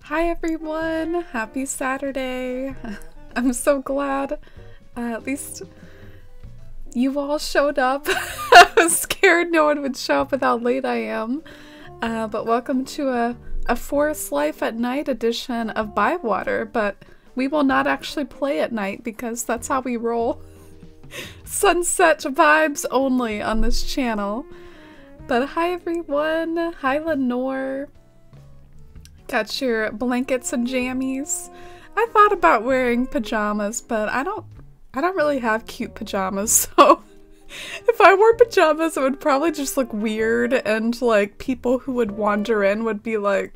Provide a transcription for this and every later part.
Hi everyone! Happy Saturday! I'm so glad at least you all showed up. I was scared no one would show up with how late I am. But welcome to a Forest Life at Night edition of Bywater, but we will not actually play at night because that's how we roll. Sunset vibes only on this channel. But hi everyone! Hi Lenore! Got your blankets and jammies. I thought about wearing pajamas, but I don't really have cute pajamas, so if I wore pajamas it would probably just look weird, and like people who would wander in would be like,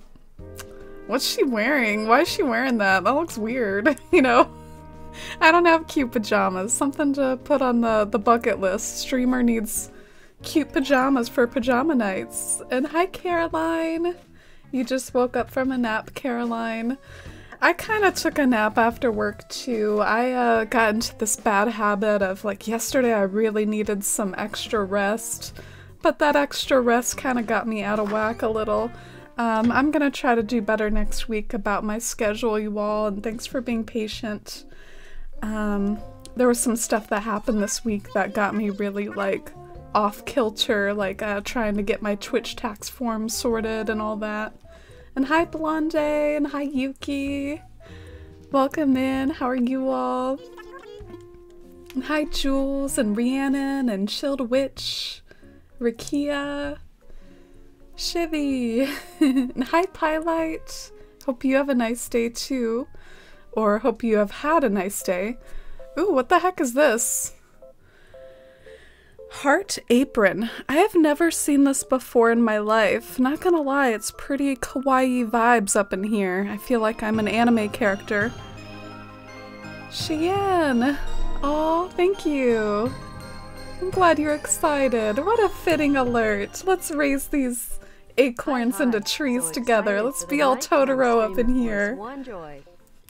what's she wearing? Why is she wearing that? That looks weird, you know? I don't have cute pajamas. Something to put on the bucket list. Streamer needs cute pajamas for pajama nights. And hi Caroline! You just woke up from a nap, Caroline. I kind of took a nap after work too. I got into this bad habit of like yesterday I really needed some extra rest, but that extra rest kind of got me out of whack a little. I'm gonna try to do better next week about my schedule, you all, and thanks for being patient. There was some stuff that happened this week that got me really like off kilter, like trying to get my Twitch tax form sorted and all that. And hi Blonde, and hi Yuki. Welcome in, how are you all? And hi Jules, and Rhiannon, and Chilled Witch, Rakia, Shivy, and hi Pylite. Hope you have a nice day too. Or hope you have had a nice day. Ooh, what the heck is this? Heart apron. I have never seen this before in my life. Not gonna lie, it's pretty kawaii vibes up in here. I feel like I'm an anime character. Cheyenne! Aw, thank you. I'm glad you're excited. What a fitting alert. Let's raise these acorns into trees so together. Let's be all Totoro up in here.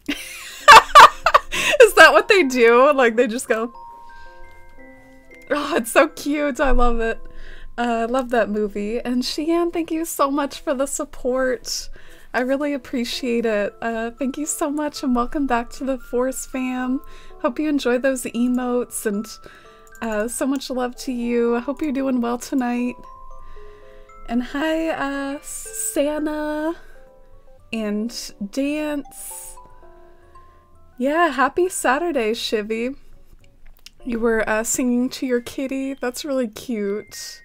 Is that what they do? Like they just go... Oh, it's so cute. I love it. I love that movie. And Cheyenne, thank you so much for the support. I really appreciate it. Thank you so much and welcome back to the Force fam. Hope you enjoy those emotes and so much love to you. I hope you're doing well tonight. And hi, Santa and Dance. Yeah, happy Saturday, Shivy. You were singing to your kitty. That's really cute.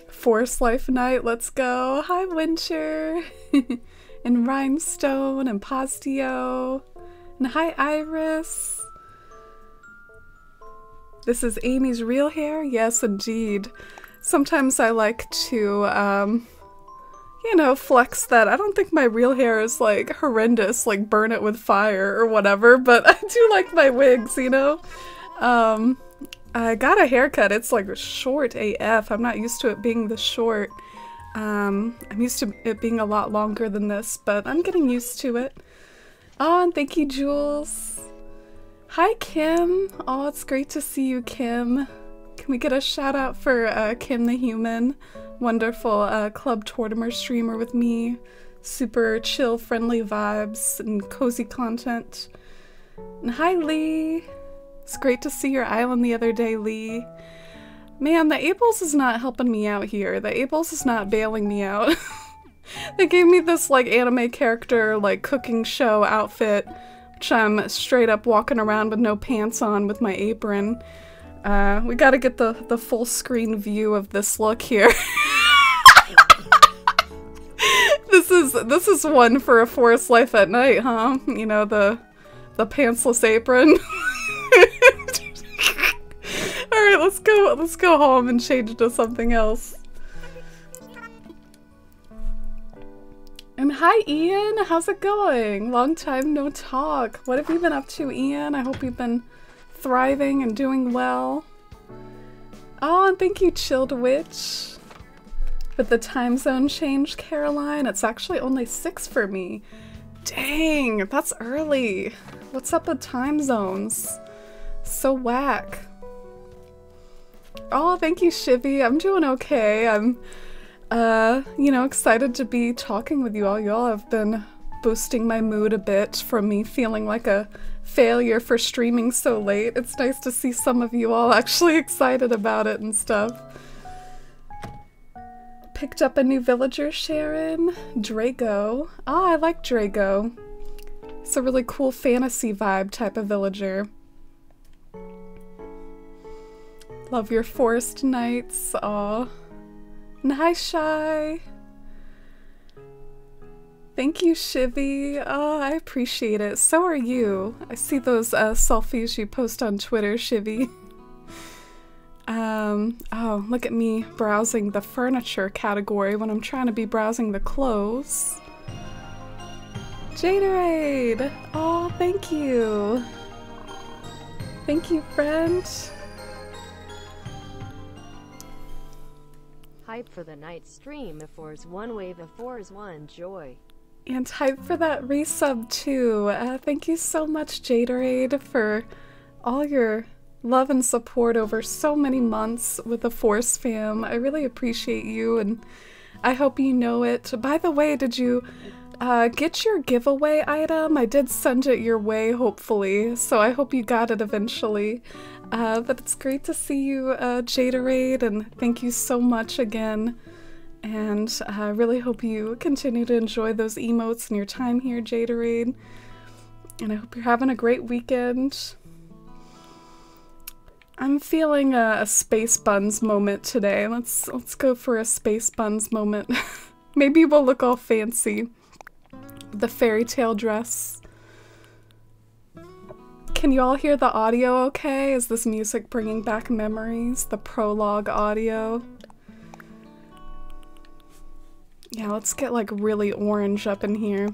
Forest Life Night, let's go. Hi, Winter. And Rhinestone and Pastio. And hi, Iris. This is Amy's real hair? Yes, indeed. Sometimes I like to, you know, flex that. I don't think my real hair is like horrendous, like burn it with fire or whatever, but I do like my wigs, you know? I got a haircut. It's like short AF. I'm not used to it being this short. I'm used to it being a lot longer than this, but I'm getting used to it. Oh, and thank you, Jules. Hi, Kim. Oh, it's great to see you, Kim. Can we get a shout out for Kim the Human? Wonderful Club Tortimer streamer with me. Super chill, friendly vibes and cozy content. And hi, Lee. It's great to see your island the other day, Lee. Man, the Abels is not helping me out here. The Abels is not bailing me out. They gave me this like anime character, like cooking show outfit, which I'm straight up walking around with no pants on with my apron. We gotta get the full screen view of this look here. This is one for a Forest Life at Night, huh? You know, the pantsless apron. Alright, let's go home and change it to something else. And hi Ian, how's it going? Long time no talk. What have you been up to, Ian? I hope you've been thriving and doing well. Oh, and thank you, Chilled Witch. With the time zone change, Caroline, it's actually only 6 for me. Dang, that's early. What's up with time zones? So whack. Oh, thank you, Shivy. I'm doing okay. I'm you know, excited to be talking with you all. Y'all have been boosting my mood a bit from me feeling like a failure for streaming so late. It's nice to see some of you all actually excited about it and stuff. Picked up a new villager, Sharon. Drago. Ah, I like Drago. It's a really cool fantasy vibe type of villager. Love your forest nights. Aw. And hi, Shy. Thank you, Shivy. Oh, I appreciate it. So are you. I see those selfies you post on Twitter, Shivy. Oh, look at me browsing the furniture category when I'm trying to be browsing the clothes. Jaderade! Oh, thank you. Thank you, friend. Hype for the night stream. If 4 is 1 wave, if 4 is 1 joy. And hype for that resub too. Thank you so much, Jaderade, for all your love and support over so many months with the Force fam. I really appreciate you, and I hope you know it. By the way, did you get your giveaway item? I did send it your way, hopefully, so I hope you got it eventually. But it's great to see you, Jaderade, and thank you so much again. And I really hope you continue to enjoy those emotes and your time here, Jaderade. And I hope you're having a great weekend. I'm feeling a Space Buns moment today. Let's go for a Space Buns moment. Maybe we'll look all fancy. The fairy tale dress. Can you all hear the audio okay? Is this music bringing back memories? The prologue audio? Yeah, let's get like really orange up in here.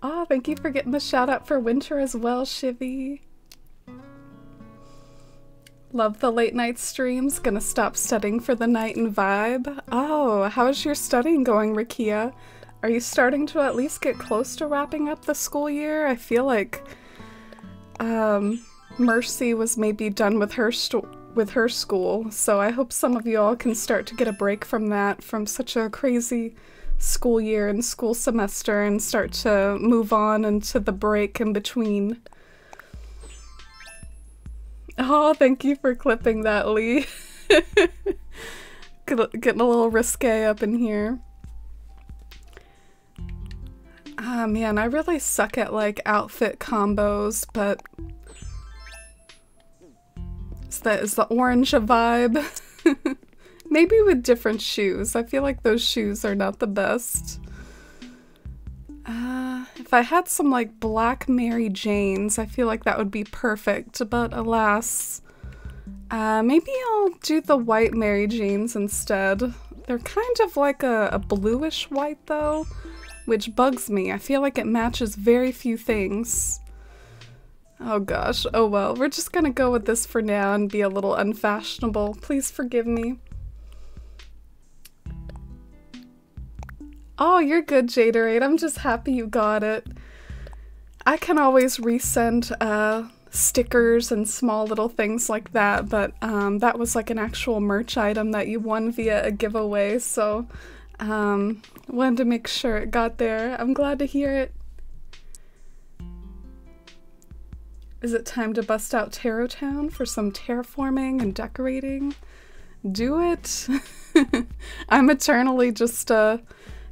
Oh, thank you for getting the shout out for winter as well, Shivy. Love the late night streams. Gonna stop studying for the night and vibe. Oh, how's your studying going, Rakia? Are you starting to at least get close to wrapping up the school year? I feel like Mercy was maybe done with her school, so I hope some of you all can start to get a break from that, from such a crazy school year and school semester, and start to move on into the break in between. Oh, thank you for clipping that, Lee. Getting a little risque up in here. Ah, man, I really suck at, like, outfit combos, but is the orange a vibe? Maybe with different shoes. I feel like those shoes are not the best. If I had some, like, black Mary Janes, I feel like that would be perfect, but alas. Maybe I'll do the white Mary Janes instead. They're kind of like a bluish white, though, which bugs me. I feel like it matches very few things. Oh gosh, oh well, we're just gonna go with this for now and be a little unfashionable. Please forgive me. Oh, you're good, Jaderade. I'm just happy you got it. I can always resend stickers and small little things like that, but that was like an actual merch item that you won via a giveaway, so wanted to make sure it got there. I'm glad to hear it. Is it time to bust out Tarot Town for some terraforming and decorating? Do it! I'm eternally just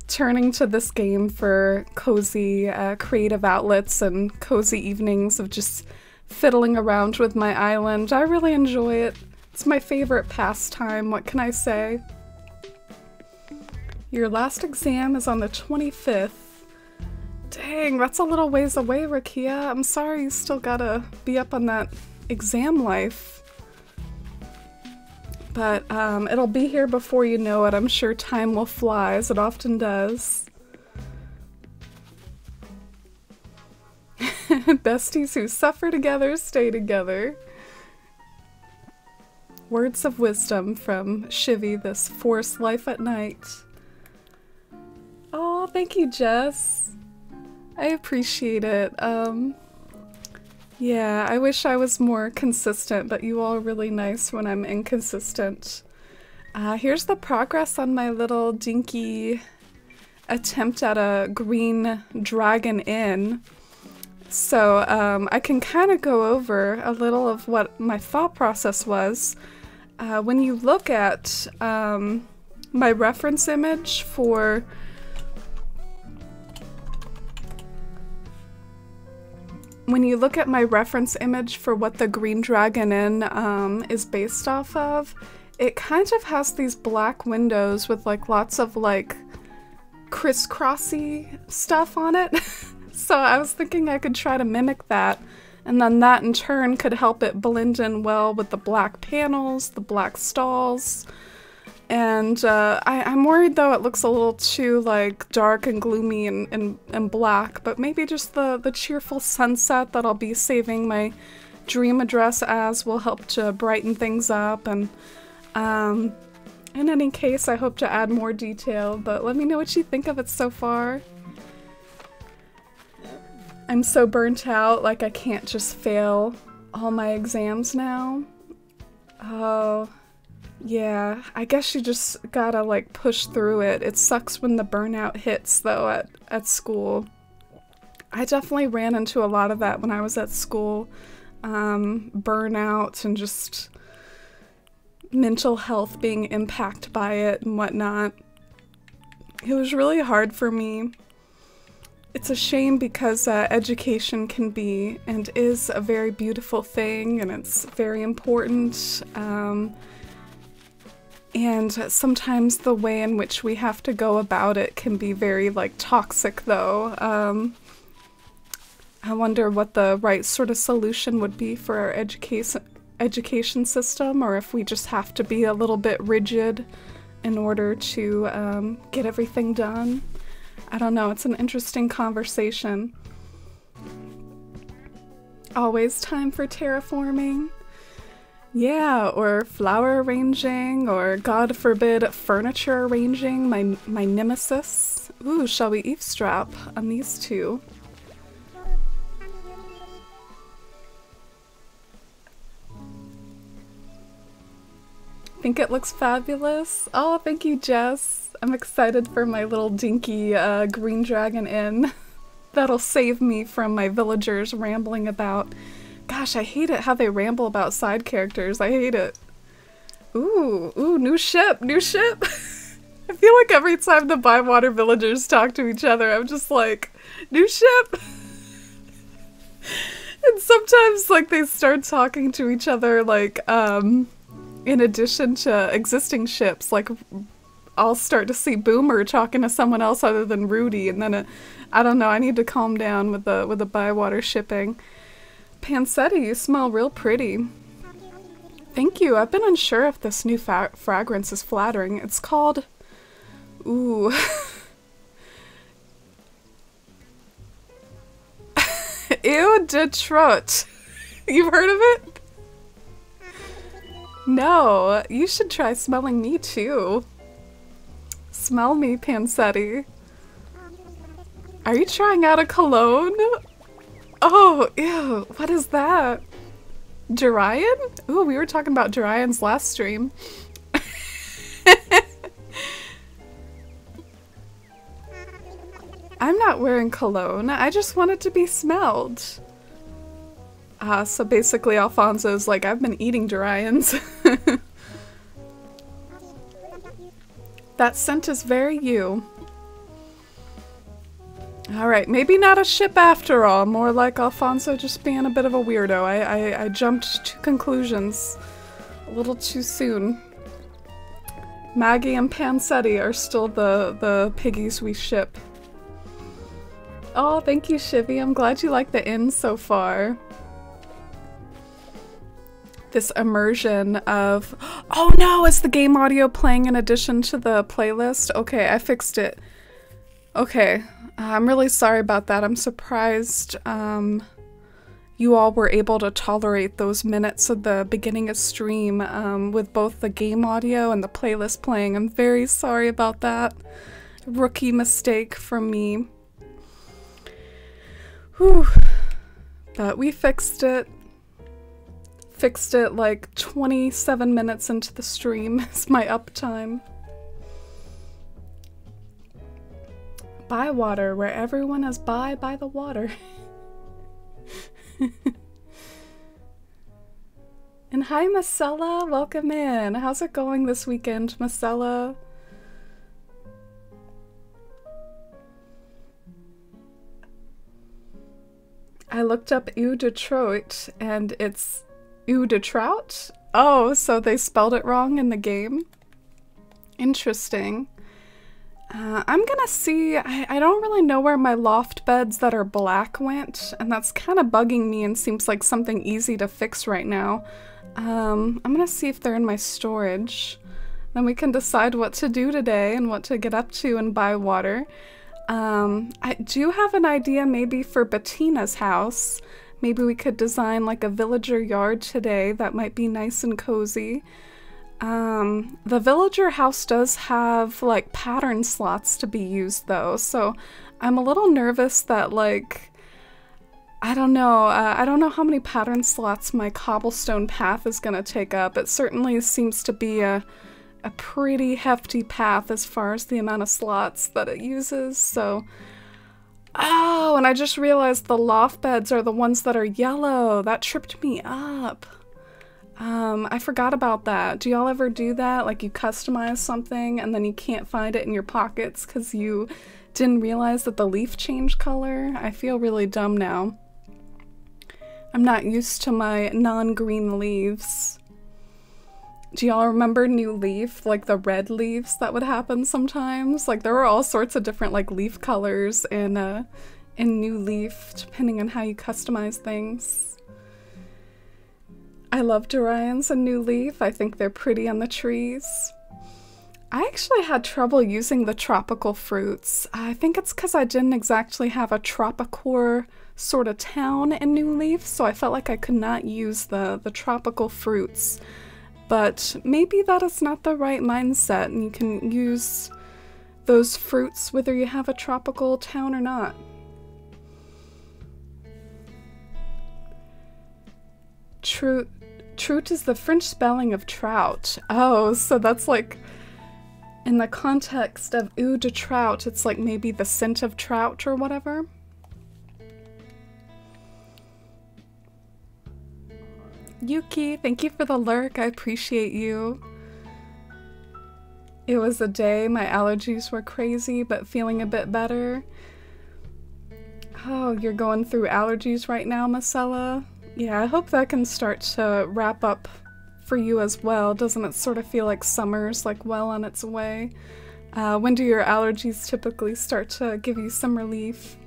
turning to this game for cozy creative outlets and cozy evenings of just fiddling around with my island. I really enjoy it. It's my favorite pastime, what can I say? Your last exam is on the 25th. Dang, that's a little ways away, Rakia. I'm sorry you still gotta be up on that exam life. But it'll be here before you know it. I'm sure time will fly, as it often does. Besties who suffer together stay together. Words of wisdom from Shivy, this forced life at night. Oh, thank you, Jess. I appreciate it. Yeah, I wish I was more consistent, but you all are really nice when I'm inconsistent. Here's the progress on my little dinky attempt at a green dragon inn. So I can kind of go over a little of what my thought process was. When you look at my reference image for what the Green Dragon Inn is based off of, it kind of has these black windows with like lots of like crisscrossy stuff on it. So I was thinking I could try to mimic that, and then that in turn could help it blend in well with the black panels, the black stalls. And I'm worried though it looks a little too like dark and gloomy and black, but maybe just the cheerful sunset that I'll be saving my dream address as will help to brighten things up. And in any case, I hope to add more detail, but let me know what you think of it so far. I'm so burnt out, like I can't just fail all my exams now. Oh, yeah, I guess you just gotta like push through it. It sucks when the burnout hits though at school. I definitely ran into a lot of that when I was at school. Burnout and just mental health being impacted by it and whatnot. It was really hard for me. It's a shame because education can be and is a very beautiful thing, and it's very important. And sometimes the way in which we have to go about it can be very like toxic though. I wonder what the right sort of solution would be for our education system, or if we just have to be a little bit rigid in order to get everything done. I don't know, it's an interesting conversation. Always time for terraforming. Yeah, or flower arranging, or God forbid, furniture arranging, my nemesis. Ooh, shall we eavesdrop on these two? Think it looks fabulous? Oh, thank you, Jess. I'm excited for my little dinky Green Dragon Inn. That'll save me from my villagers rambling about. Gosh, I hate it how they ramble about side characters. I hate it. Ooh, new ship, new ship. I feel like every time the Bywater villagers talk to each other, I'm just like, new ship. And sometimes like they start talking to each other like in addition to existing ships, like I'll start to see Boomer talking to someone else other than Rudy, and then I don't know, I need to calm down with the Bywater shipping. Pansetti, you smell real pretty. Thank you. I've been unsure if this new fragrance is flattering. It's called... Ooh. Eau de Trot. You've heard of it? No, you should try smelling me too. Smell me, Pansetti. Are you trying out a cologne? Oh, ew, what is that? Durian? Ooh, we were talking about Durians last stream. I'm not wearing cologne, I just want it to be smelled. So basically Alfonso's like, I've been eating Durians. That scent is very you. Alright, maybe not a ship after all, more like Alfonso just being a bit of a weirdo. I jumped to conclusions a little too soon. Maggie and Pansetti are still the piggies we ship. Oh, thank you, Shivy. I'm glad you like the inn so far. This immersion of... Oh no, is the game audio playing in addition to the playlist? Okay, I fixed it. Okay, I'm really sorry about that. I'm surprised you all were able to tolerate those minutes at the beginning of stream with both the game audio and the playlist playing. I'm very sorry about that. Rookie mistake from me. Whew. But we fixed it. Fixed it like 27 minutes into the stream is my uptime. Bywater, where everyone is by the water. And hi, Marcella, welcome in. How's it going this weekend, Marcella? I looked up Eau de Trout, and it's Eau de Trout? Oh, so they spelled it wrong in the game? Interesting. I'm gonna see, I don't really know where my loft beds that are black went, and that's kind of bugging me and seems like something easy to fix right now. I'm gonna see if they're in my storage. Then we can decide what to do today and what to get up to in Bywater. I do have an idea maybe for Bettina's house. Maybe we could design like a villager yard today that might be nice and cozy. The villager house does have like pattern slots to be used though, so I'm a little nervous that like, I don't know how many pattern slots my cobblestone path is gonna take up. It certainly seems to be a pretty hefty path as far as the amount of slots that it uses, so... Oh, and I just realized the loft beds are the ones that are yellow. That tripped me up. I forgot about that. Do y'all ever do that? Like you customize something and then you can't find it in your pockets because you didn't realize that the leaf changed color? I feel really dumb now. I'm not used to my non-green leaves. Do y'all remember New Leaf? Like the red leaves that would happen sometimes? Like there were all sorts of different like leaf colors in New Leaf, depending on how you customize things. I love Durians in New Leaf. I think they're pretty on the trees. I actually had trouble using the tropical fruits. I think it's because I didn't exactly have a tropicore sort of town in New Leaf, so I felt like I could not use the tropical fruits. But maybe that is not the right mindset, and you can use those fruits whether you have a tropical town or not. Trout is the French spelling of trout. Oh, so that's like, in the context of eau de trout, it's like maybe the scent of trout or whatever. Yuki, thank you for the lurk. I appreciate you. It was a day. My allergies were crazy, but feeling a bit better. Oh, you're going through allergies right now, Marcella? Yeah, I hope that can start to wrap up for you as well. Doesn't it sort of feel like summer's like well on its way? When do your allergies typically start to give you some relief?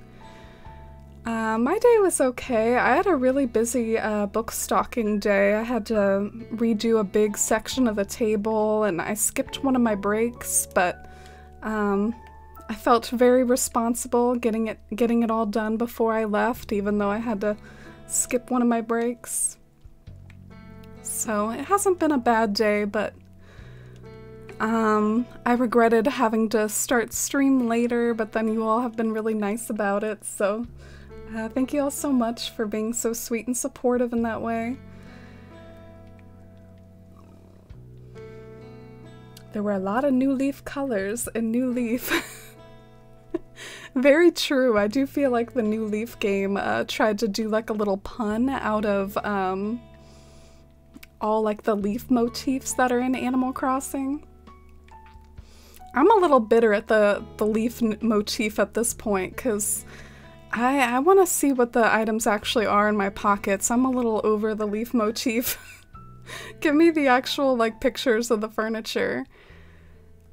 My day was okay. I had a really busy book stocking day. I had to redo a big section of the table and I skipped one of my breaks, but I felt very responsible getting it all done before I left, even though I had to skip one of my breaks. So it hasn't been a bad day, but I regretted having to start stream later, but then you all have been really nice about it, so thank you all so much for being so sweet and supportive in that way. There were a lot of New Leaf colors in New Leaf. Very true. I do feel like the New Leaf game tried to do like a little pun out of all like the leaf motifs that are in Animal Crossing. I'm a little bitter at the leaf motif at this point because I want to see what the items actually are in my pockets. I'm a little over the leaf motif. Give me the actual like pictures of the furniture.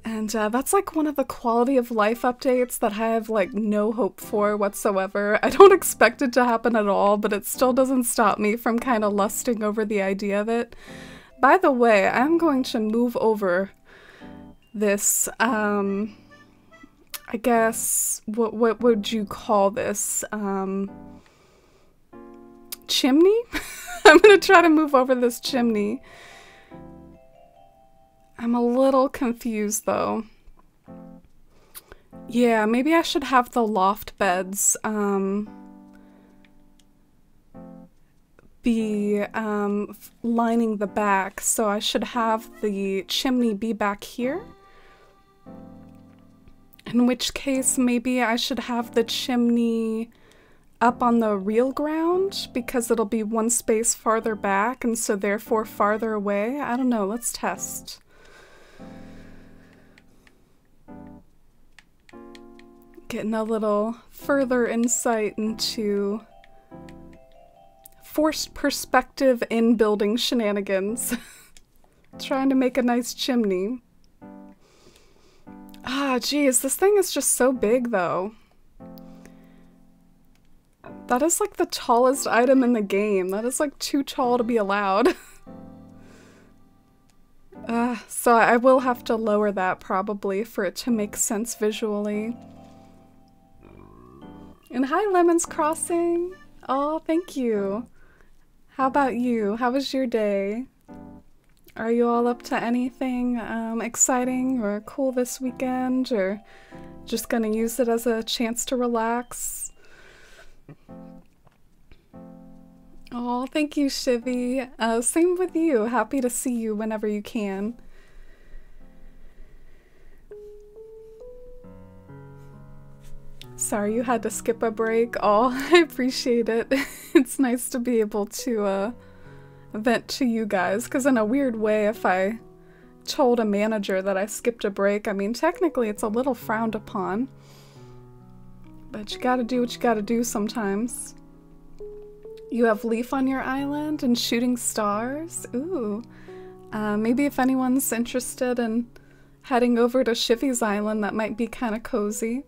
And that's like one of the quality of life updates that I have like no hope for whatsoever. I don't expect it to happen at all, but it still doesn't stop me from kind of lusting over the idea of it. By the way, I'm going to move over this, I guess, what would you call this? Chimney? I'm gonna try to move over this chimney. I'm a little confused though. Yeah, maybe I should have the loft beds be lining the back, so I should have the chimney be back here. In which case, maybe I should have the chimney up on the real ground, because it'll be one space farther back, and so therefore farther away. I don't know, let's test. Getting a little further insight into forced perspective in building shenanigans. Trying to make a nice chimney. Ah, geez, this thing is just so big, though. That is like the tallest item in the game. That is like too tall to be allowed. So I will have to lower that probably for it to make sense visually. And hi, Lemons Crossing. Oh, thank you. How about you? How was your day? Are you all up to anything exciting or cool this weekend, or just gonna use it as a chance to relax? Oh, thank you, Shivy. Same with you. Happy to see you whenever you can. Sorry you had to skip a break. Oh, I appreciate it. It's nice to be able to vent to you guys, because in a weird way, if I told a manager that I skipped a break, I mean, technically it's a little frowned upon. But you gotta do what you gotta do sometimes. You have Leaf on your island and shooting stars? Ooh. Maybe if anyone's interested in heading over to Shivy's island, that might be kind of cozy.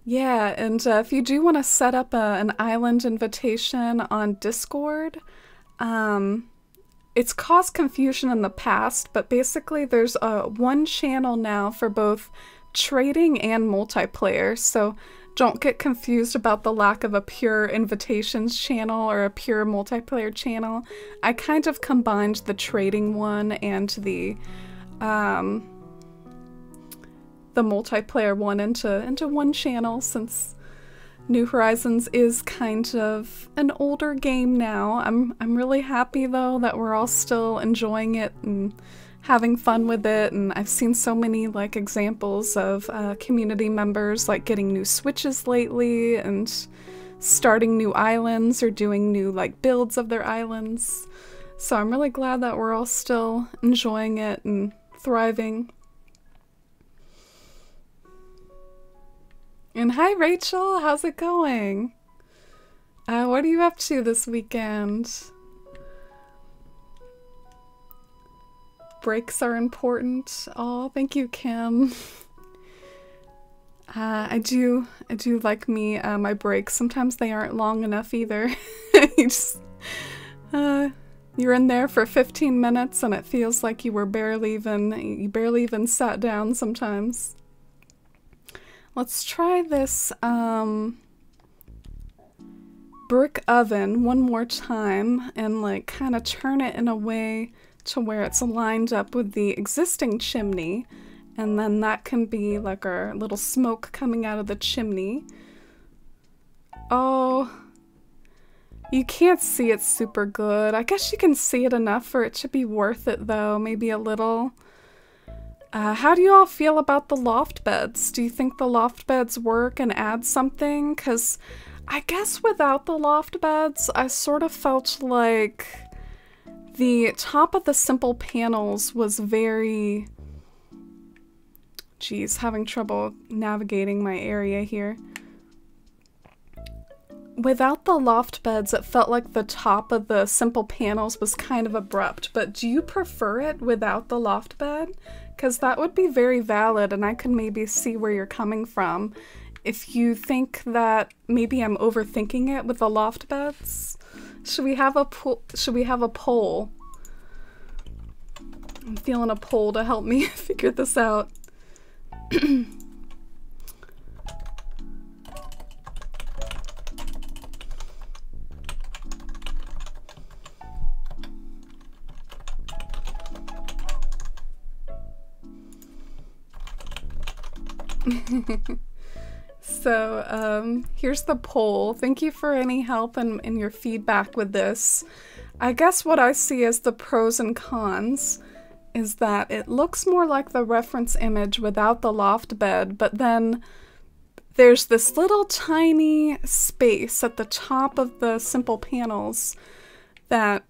Yeah, and if you do want to set up an island invitation on Discord, it's caused confusion in the past, but basically there's one channel now for both trading and multiplayer, so don't get confused about the lack of a pure invitations channel or a pure multiplayer channel. I kind of combined the trading one and the multiplayer one into one channel, since New Horizons is kind of an older game now. I'm really happy though that we're all still enjoying it and having fun with it, and I've seen so many like examples of community members like getting new Switches lately and starting new islands or doing new like builds of their islands. So I'm really glad that we're all still enjoying it and thriving. And hi Rachel, how's it going? What are you up to this weekend? Breaks are important. Oh, thank you, Kim. I do like my breaks. Sometimes they aren't long enough either. You're in there for 15 minutes and it feels like you barely even sat down sometimes. Let's try this brick oven one more time and like kind of turn it in a way to where it's lined up with the existing chimney, and then that can be like our little smoke coming out of the chimney. Oh, you can't see it super good. I guess you can see it enough for it to be worth it though, maybe a little. How do you all feel about the loft beds? Do you think the loft beds work and add something? 'Cause I guess without the loft beds, I sort of felt like the top of the simple panels was very... Geez, having trouble navigating my area here. Without the loft beds, it felt like the top of the simple panels was kind of abrupt, but do you prefer it without the loft bed? Because that would be very valid, and I could maybe see where you're coming from. If you think that maybe I'm overthinking it with the loft beds, should we have a poll? I'm feeling a poll to help me figure this out. So here's the poll. Thank you for any help and your feedback with this. I guess what I see as the pros and cons is that it looks more like the reference image without the loft bed, but then there's this little tiny space at the top of the simple panels that,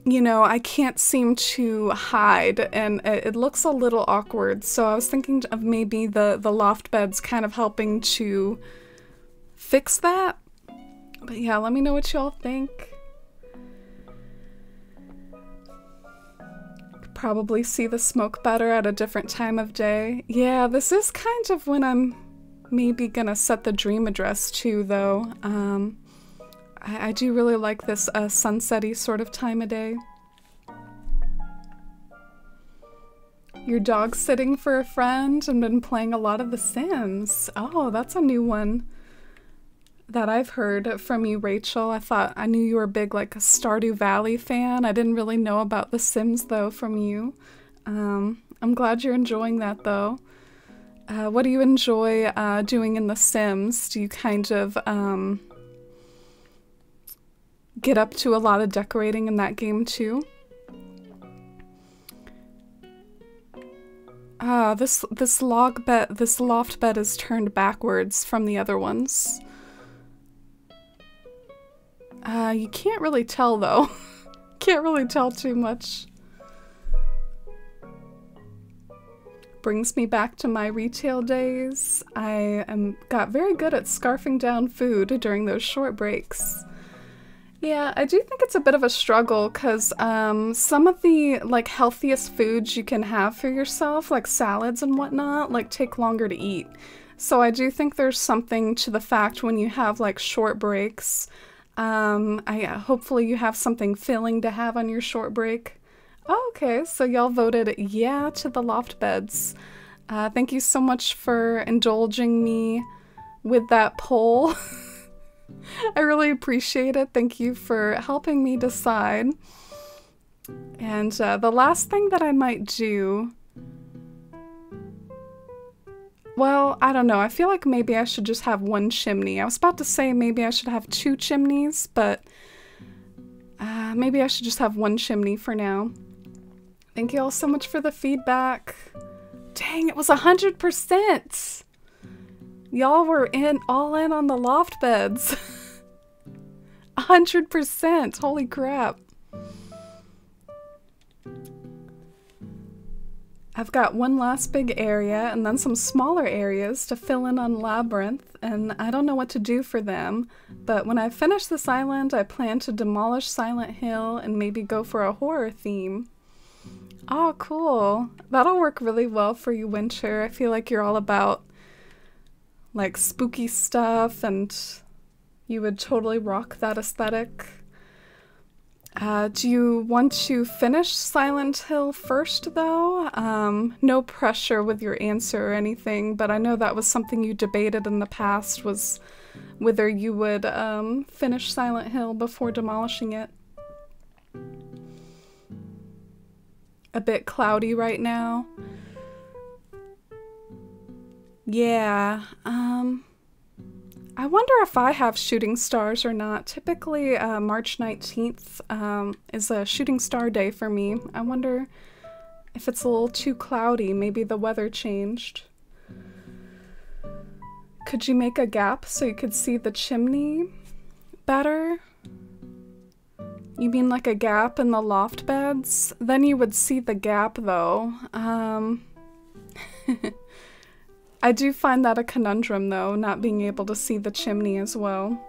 you know, I can't seem to hide, and it looks a little awkward. So I was thinking of maybe the loft beds kind of helping to fix that. But yeah, let me know what y'all think. Could probably see the smoke better at a different time of day. Yeah, this is kind of when I'm maybe gonna set the dream address too, though. I do really like this sunsetty sort of time of day. Your dog's sitting for a friend and been playing a lot of The Sims. Oh, that's a new one that I've heard from you, Rachel. I knew you were a big, like, a Stardew Valley fan. I didn't really know about The Sims, though, from you. I'm glad you're enjoying that, though. What do you enjoy doing in The Sims? Do you kind of get up to a lot of decorating in that game too? This loft bed is turned backwards from the other ones. You can't really tell though. Can't really tell too much. Brings me back to my retail days. I got very good at scarfing down food during those short breaks. Yeah, I do think it's a bit of a struggle because some of the like healthiest foods you can have for yourself, like salads and whatnot, like take longer to eat. So I do think there's something to the fact when you have like short breaks. Hopefully you have something filling to have on your short break. Oh, okay, so y'all voted yeah to the loft beds. Thank you so much for indulging me with that poll. I really appreciate it. Thank you for helping me decide. And the last thing that I might do... Well, I don't know. I feel like maybe I should just have one chimney. I was about to say maybe I should have 2 chimneys, but maybe I should just have 1 chimney for now. Thank you all so much for the feedback. Dang, it was 100%! Y'all were all in on the loft beds. 100%! Holy crap. I've got one last big area and then some smaller areas to fill in on Labyrinth, and I don't know what to do for them, but when I finish this island, I plan to demolish Silent Hill and maybe go for a horror theme. Oh, cool. That'll work really well for you, Winter. I feel like you're all about like spooky stuff, and you would totally rock that aesthetic. Do you want to finish Silent Hill first, though? No pressure with your answer or anything, but I know that was something you debated in the past, was whether you would finish Silent Hill before demolishing it. A bit cloudy right now. Yeah, I wonder if I have shooting stars or not. Typically, March 19th is a shooting star day for me. I wonder if it's a little too cloudy. Maybe the weather changed. Could you make a gap so you could see the chimney better? You mean like a gap in the loft beds? Then you would see the gap, though. I do find that a conundrum, though, not being able to see the chimney as well.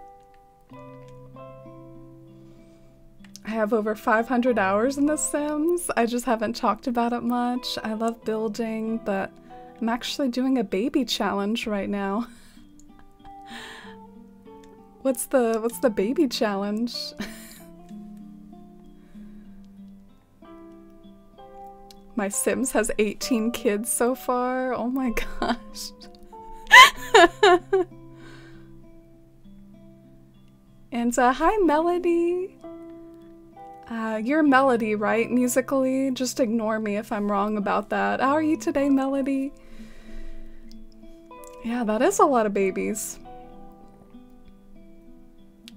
I have over 500 hours in The Sims. I just haven't talked about it much. I love building, but I'm actually doing a baby challenge right now. What's the baby challenge? My Sims has 18 kids so far. Oh my gosh. And hi, Melody. You're Melody, right? Musically? Just ignore me if I'm wrong about that. How are you today, Melody? Yeah, that is a lot of babies.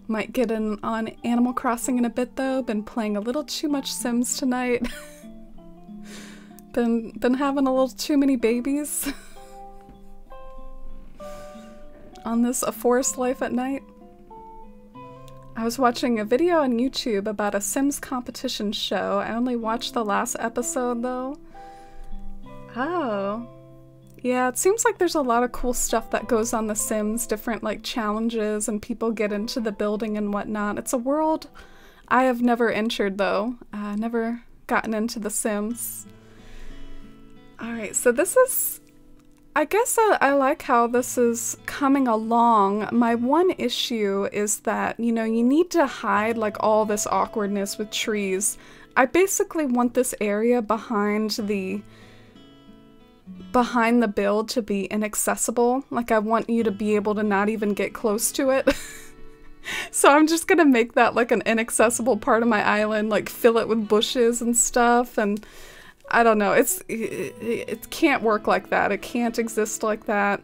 Might get in on Animal Crossing in a bit though. Been playing a little too much Sims tonight. been having a little too many babies. On this A Forest Life at Night. I was watching a video on YouTube about a Sims competition show. I only watched the last episode though. Oh. Yeah, it seems like there's a lot of cool stuff that goes on The Sims, different like challenges and people get into the building and whatnot. It's a world I have never entered though. Never gotten into The Sims. Alright, so this is, I guess I like how this is coming along. My one issue is that, you know, you need to hide like all this awkwardness with trees. I basically want this area behind the build to be inaccessible. Like I want you to be able to not even get close to it. So I'm just gonna make that like an inaccessible part of my island, like fill it with bushes and stuff, and I don't know, it can't work like that. It can't exist like that.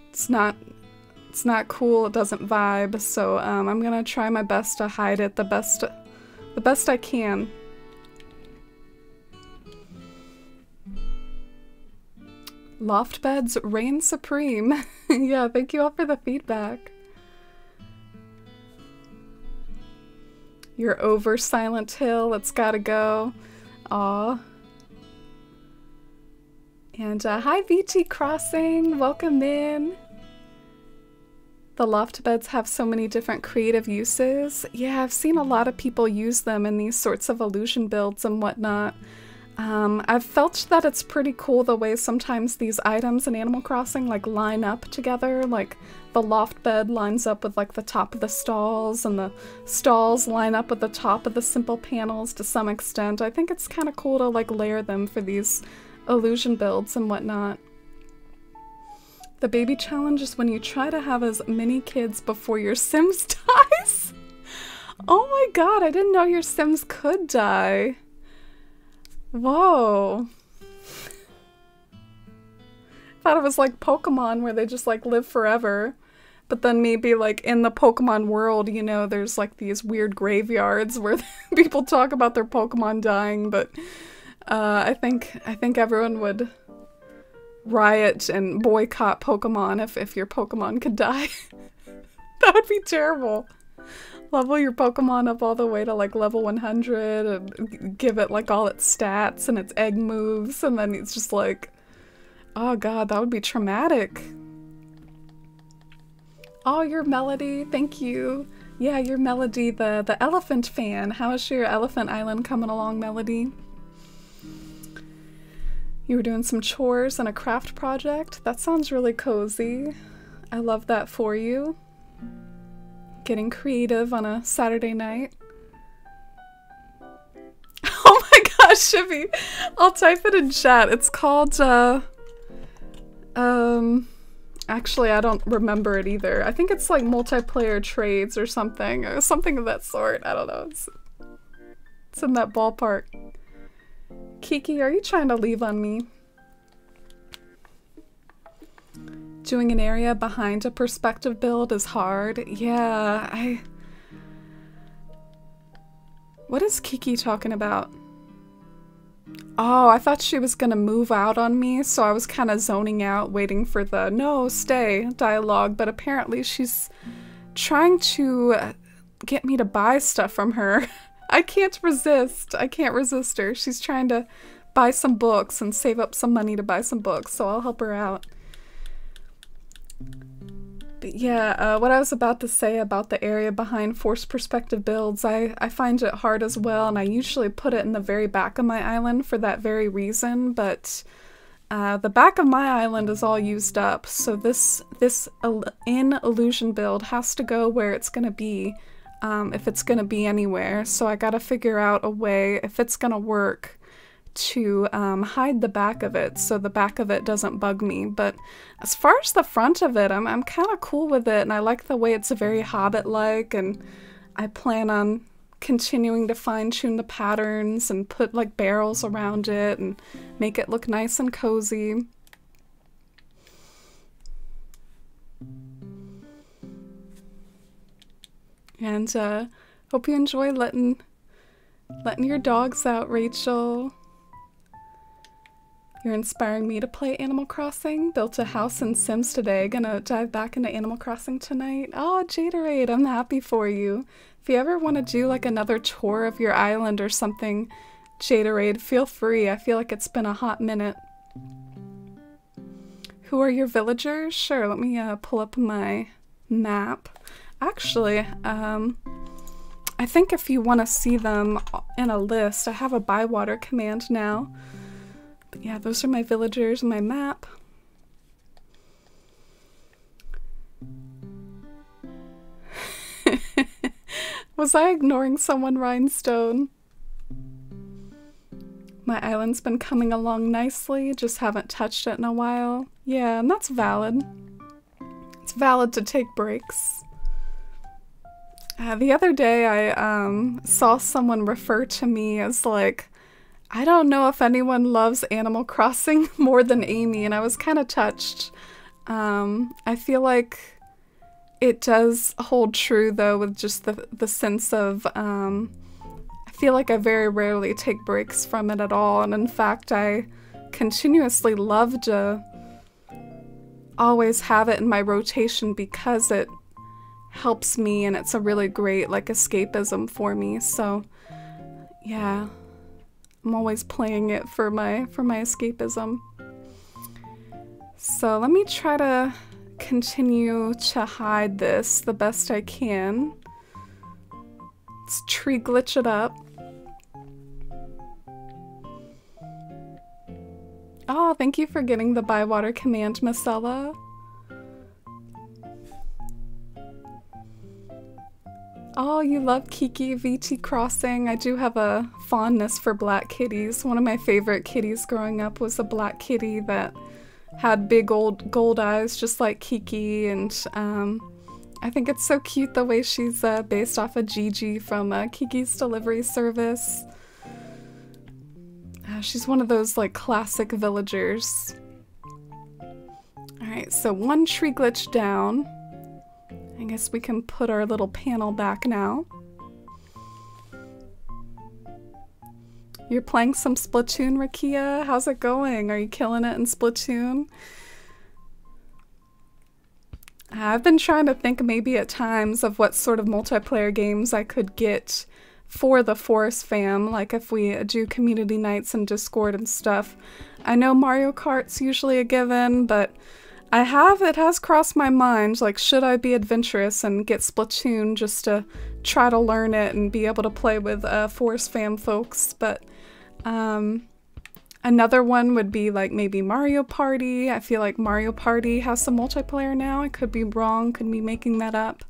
It's not cool, it doesn't vibe, so I'm gonna try my best to hide it the best I can. Loft beds reign supreme. Yeah, thank you all for the feedback. You're over Silent Hill, it's gotta go. Aw. And hi VT Crossing, welcome in. The loft beds have so many different creative uses. Yeah, I've seen a lot of people use them in these sorts of illusion builds and whatnot. I've felt that it's pretty cool the way sometimes these items in Animal Crossing like line up together, like the loft bed lines up with like the top of the stalls and the stalls line up with the top of the simple panels to some extent. I think it's kind of cool to like layer them for these illusion builds and whatnot. The baby challenge is when you try to have as many kids before your Sims dies. Oh my god, I didn't know your Sims could die. Whoa. Thought it was like Pokemon where they just like live forever. But then maybe like in the Pokemon world, you know, there's like these weird graveyards where people talk about their Pokemon dying, but I think everyone would riot and boycott Pokemon if your Pokemon could die. That would be terrible. Level your Pokemon up all the way to like level 100 and give it like all its stats and its egg moves, and then it's just like, oh god, that would be traumatic. Oh, your Melody, thank you. Yeah, your Melody, the elephant fan. How is your Elephant Island coming along, Melody? You were doing some chores and a craft project? That sounds really cozy. I love that for you. Getting creative on a Saturday night. Oh my gosh, Shivy! I'll type it in chat. It's called, actually I don't remember it either. I think it's like multiplayer trades or something of that sort. I don't know. It's in that ballpark. Kiki, are you trying to leave on me? Doing an area behind a perspective build is hard. Yeah, What is Kiki talking about? Oh, I thought she was gonna move out on me, so I was kind of zoning out, waiting for the no, stay dialogue, but apparently she's trying to get me to buy stuff from her. I can't resist. I can't resist her. She's trying to buy some books and save up some money to buy some books, so I'll help her out. But yeah, what I was about to say about the area behind forced perspective builds, I find it hard as well, and I usually put it in the very back of my island for that very reason, but the back of my island is all used up, so this illusion build has to go where it's gonna be, if it's gonna be anywhere, so I gotta figure out a way, if it's gonna work, to hide the back of it so the back of it doesn't bug me. But as far as the front of it, I'm kind of cool with it, and I like the way it's very Hobbit-like, and I plan on continuing to fine-tune the patterns and put like barrels around it and make it look nice and cozy. And hope you enjoy letting your dogs out, Rachel. You're inspiring me to play Animal Crossing. Built a house in Sims today. Gonna dive back into Animal Crossing tonight. Oh, Jaderade, I'm happy for you. If you ever want to do like another tour of your island or something, Jaderade, feel free. I feel like it's been a hot minute. Who are your villagers? Sure, let me pull up my map. Actually, I think if you want to see them in a list, I have a Bywater command now. But yeah, those are my villagers and my map. Was I ignoring someone, Rhinestone? My island's been coming along nicely, just haven't touched it in a while. Yeah, and that's valid. It's valid to take breaks. The other day I saw someone refer to me as like, I don't know if anyone loves Animal Crossing more than Amy, and I was kind of touched. I feel like it does hold true though, with just the sense of, I feel like I very rarely take breaks from it at all, and in fact I continuously love to always have it in my rotation because it helps me and it's a really great like escapism for me. So yeah, I'm always playing it for my escapism. So let me try to continue to hide this the best I can. Let's tree glitch it up. Oh, thank you for getting the Bywater command, Marcella. Oh, you love Kiki VT Crossing. I do have a fondness for black kitties. One of my favorite kitties growing up was a black kitty that had big old gold eyes just like Kiki, and I think it's so cute the way she's based off of Gigi from Kiki's Delivery Service. She's one of those like classic villagers. Alright, so one tree glitch down. I guess we can put our little panel back now. You're playing some Splatoon, Rakia? How's it going? Are you killing it in Splatoon? I've been trying to think maybe at times of what sort of multiplayer games I could get for the Forest fam, like if we do community nights and Discord and stuff. I know Mario Kart's usually a given, but it has crossed my mind, like, should I be adventurous and get Splatoon just to try to learn it and be able to play with Forest fam folks. But another one would be like maybe Mario Party. I feel like Mario Party has some multiplayer now. I could be wrong, could be making that up.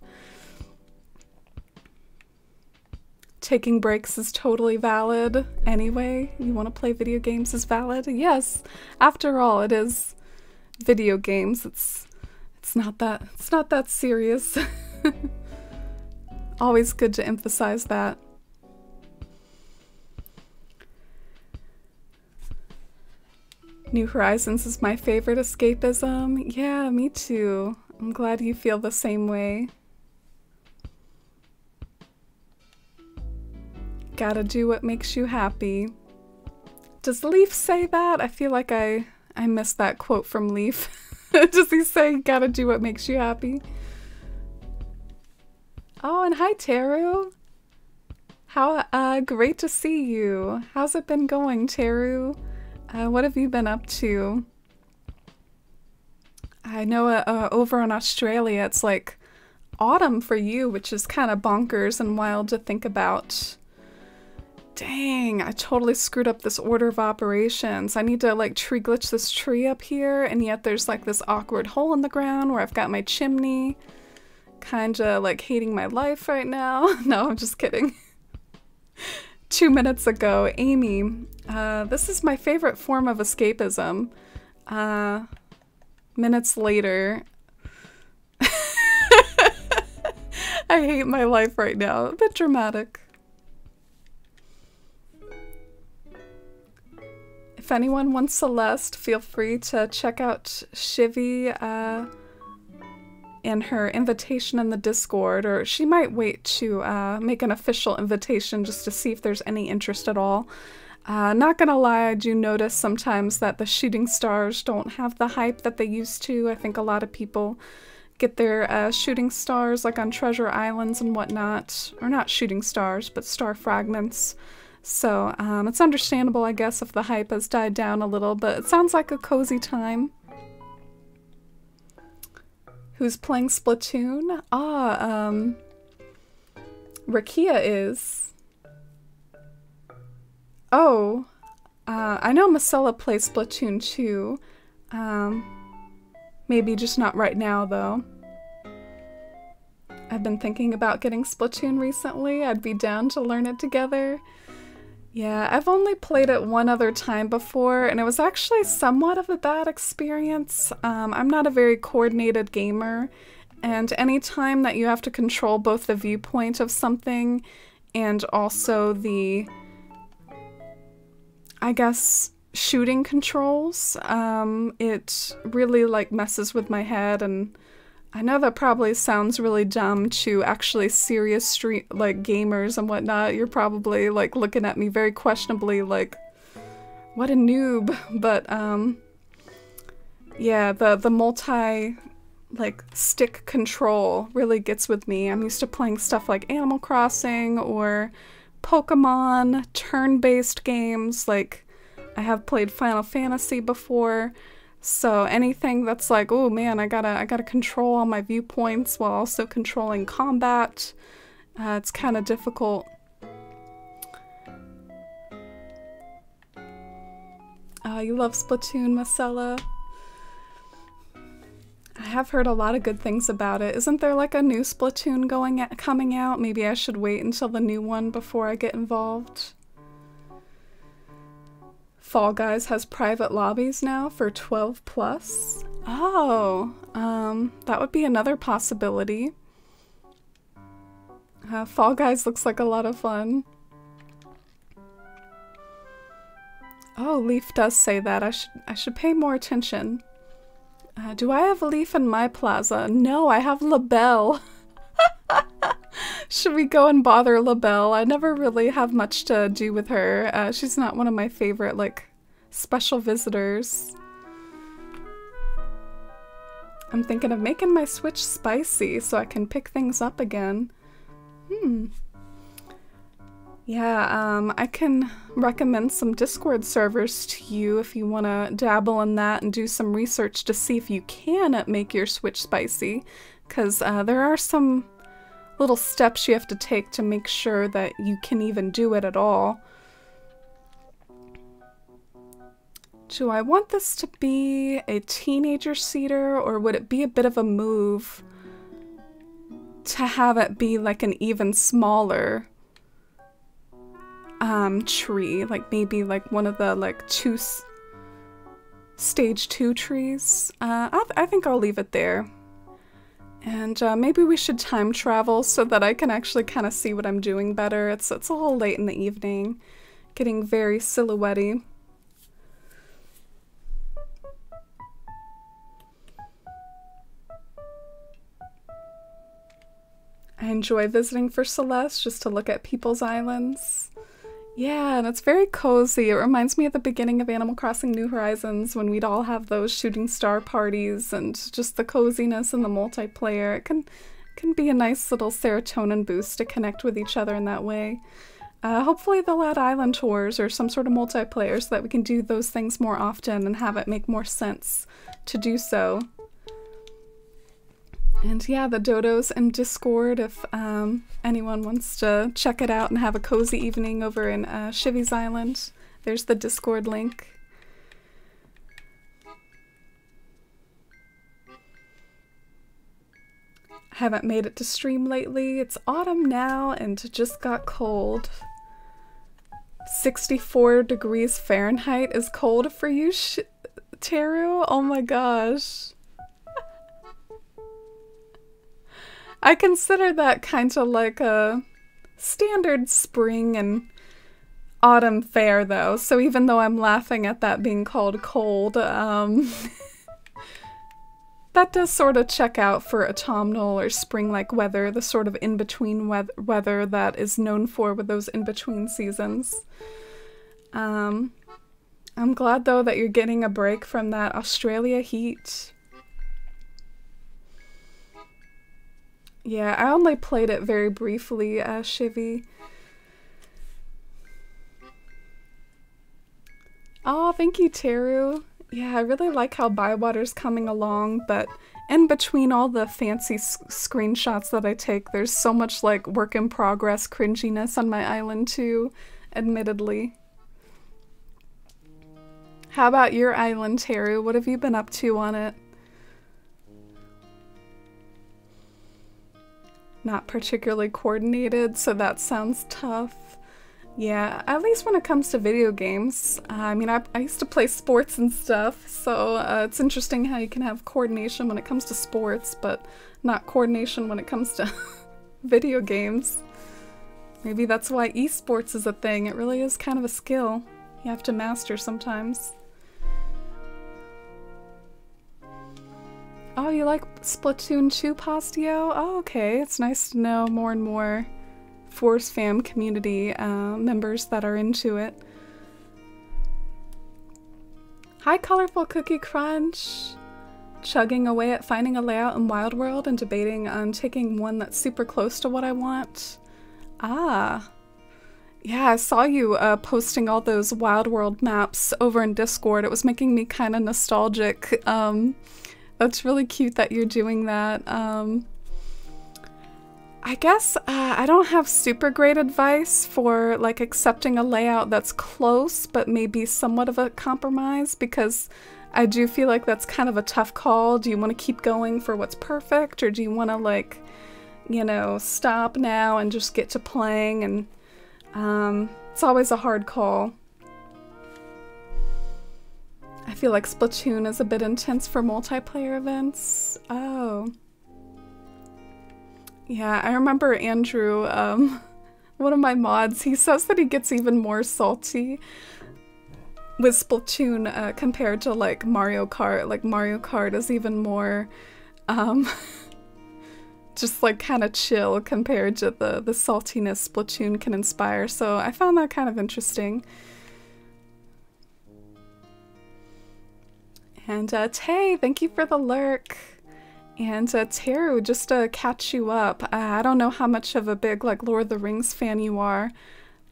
Taking breaks is totally valid. Anyway, you want to play video games is valid? Yes, after all, it is video games. It's not that serious. Always good to emphasize that. New Horizons is my favorite escapism. Yeah, me too. I'm glad you feel the same way. Gotta do what makes you happy. Does Leaf say that? I feel like I missed that quote from Leaf. Does he say gotta do what makes you happy? Oh, and hi Teru. How great to see you. How's it been going, Teru? What have you been up to? I know over in Australia it's like autumn for you, which is kind of bonkers and wild to think about. Dang, I totally screwed up this order of operations. I need to like tree glitch this tree up here, and yet there's like this awkward hole in the ground where I've got my chimney. Kinda like hating my life right now. No, I'm just kidding. 2 minutes ago, Amy, this is my favorite form of escapism. Minutes later, I hate my life right now. A bit dramatic. If anyone wants Celeste, feel free to check out Shivy in her invitation in the Discord, or she might wait to make an official invitation just to see if there's any interest at all. Not gonna lie, I do notice sometimes that the shooting stars don't have the hype that they used to. I think a lot of people get their shooting stars like on treasure islands and whatnot. Or not shooting stars, but star fragments. So it's understandable, I guess, if the hype has died down a little, but it sounds like a cozy time. Who's playing Splatoon? Rakia is. Oh, I know Marcella plays Splatoon too. Maybe just not right now, though. I've been thinking about getting Splatoon recently. I'd be down to learn it together. Yeah, I've only played it one other time before, and it was actually somewhat of a bad experience. I'm not a very coordinated gamer, and any time that you have to control both the viewpoint of something and also the, I guess, shooting controls, it really like messes with my head. And I know that probably sounds really dumb to actually serious like gamers and whatnot. You're probably like looking at me very questionably like, what a noob. But yeah, the multi like stick control really gets with me. I'm used to playing stuff like Animal Crossing or Pokemon, turn-based games. Like I have played Final Fantasy before. So anything that's like, oh man, I gotta control all my viewpoints while also controlling combat, it's kind of difficult. You love Splatoon, Marcella? I have heard a lot of good things about it. Isn't there like a new Splatoon coming out? Maybe I should wait until the new one before I get involved. Fall Guys has private lobbies now for 12+. Oh, that would be another possibility. Fall Guys looks like a lot of fun. Oh, Leaf does say that. I should pay more attention. Do I have a Leaf in my plaza? No, I have LaBelle. Should we go and bother LaBelle? I never really have much to do with her. She's not one of my favorite, like, special visitors. I'm thinking of making my Switch spicy so I can pick things up again. Yeah, I can recommend some Discord servers to you if you want to dabble in that and do some research to see if you can make your Switch spicy, because there are some little steps you have to take to make sure that you can even do it at all. Do I want this to be a teenager cedar, or would it be a bit of a move to have it be like an even smaller tree? Like maybe like one of the like stage 2 trees? I think I'll leave it there. And maybe we should time travel so that I can actually kind of see what I'm doing better. It's a little late in the evening, getting very silhouette-y. I enjoy visiting for Celeste just to look at people's islands. Yeah, and it's very cozy. It reminds me of the beginning of Animal Crossing New Horizons when we'd all have those shooting star parties, and just the coziness and the multiplayer. It can be a nice little serotonin boost to connect with each other in that way. Hopefully they'll add island tours or some sort of multiplayer so that we can do those things more often and have it make more sense to do so. And yeah, the Dodo's in Discord if anyone wants to check it out and have a cozy evening over in Shivy's Island. There's the Discord link. I haven't made it to stream lately. It's autumn now and it just got cold. 64 degrees Fahrenheit is cold for you, Teru? Oh my gosh. I consider that kind of like a standard spring and autumn fare though, so even though I'm laughing at that being called cold, that's that does sort of check out for autumnal or spring-like weather, the sort of in-between weather that is known for with those in-between seasons. I'm glad though that you're getting a break from that Australia heat. Yeah, I only played it very briefly, Shivy. Oh, thank you, Teru. Yeah, I really like how Bywater's coming along, but in between all the fancy screenshots that I take, there's so much like work in progress cringiness on my island too, admittedly. How about your island, Teru? What have you been up to on it? Not particularly coordinated, so that sounds tough. Yeah, at least when it comes to video games. I mean, I used to play sports and stuff, so it's interesting how you can have coordination when it comes to sports, but not coordination when it comes to video games. Maybe that's why esports is a thing. It really is kind of a skill you have to master sometimes. Oh, you like Splatoon 2, Postio? Oh, okay. It's nice to know more and more Force Fam community members that are into it. Hi, Colorful Cookie Crunch! Chugging away at finding a layout in Wild World and debating on taking one that's super close to what I want. Ah. Yeah, I saw you posting all those Wild World maps over in Discord. It was making me kind of nostalgic. That's really cute that you're doing that. I guess I don't have super great advice for like accepting a layout that's close but maybe somewhat of a compromise, because I do feel like that's kind of a tough call. Do you want to keep going for what's perfect, or do you want to, like, you know, stop now and just get to playing? And it's always a hard call. I feel like Splatoon is a bit intense for multiplayer events. Oh. Yeah, I remember Andrew, one of my mods, he says that he gets even more salty with Splatoon compared to like Mario Kart. Like Mario Kart is even more just like kind of chill compared to the saltiness Splatoon can inspire. So I found that kind of interesting. And Tay, thank you for the lurk. And Teru, just to catch you up, I don't know how much of a big like Lord of the Rings fan you are,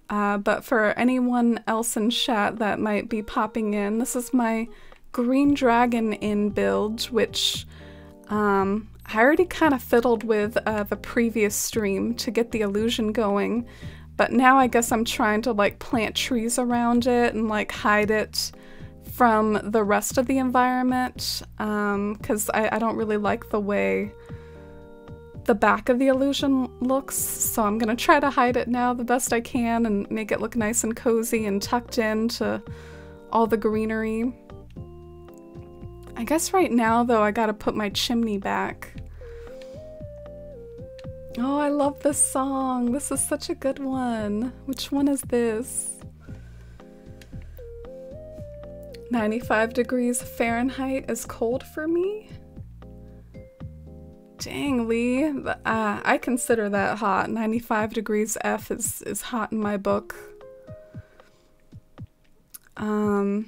but for anyone else in chat that might be popping in, this is my Green Dragon Inn build, which I already kind of fiddled with the previous stream to get the illusion going, but now I guess I'm trying to like plant trees around it and like hide it from the rest of the environment, because I don't really like the way the back of the illusion looks, so I'm gonna try to hide it now the best I can and make it look nice and cozy and tucked into all the greenery. I guess right now though I gotta put my chimney back. Oh, I love this song. This is such a good one. Which one is this? 95 degrees Fahrenheit is cold for me? Dang, Lee. I consider that hot. 95 degrees F is hot in my book. I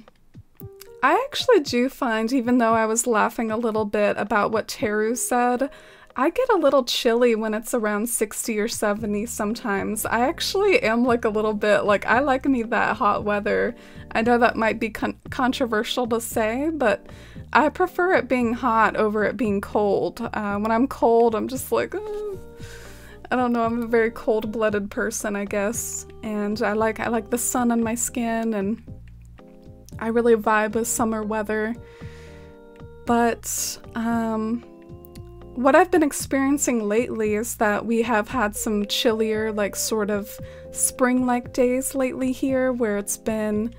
actually do find, even though I was laughing a little bit about what Teru said, I get a little chilly when it's around 60 or 70 sometimes. I actually am like a little bit, like, I like me that hot weather. I know that might be controversial to say, but I prefer it being hot over it being cold. When I'm cold, I'm just like, I don't know, I'm a very cold-blooded person, I guess. And I like the sun on my skin, and I really vibe with summer weather. But, what I've been experiencing lately is that we have had some chillier, like, sort of spring-like days lately here, where it's been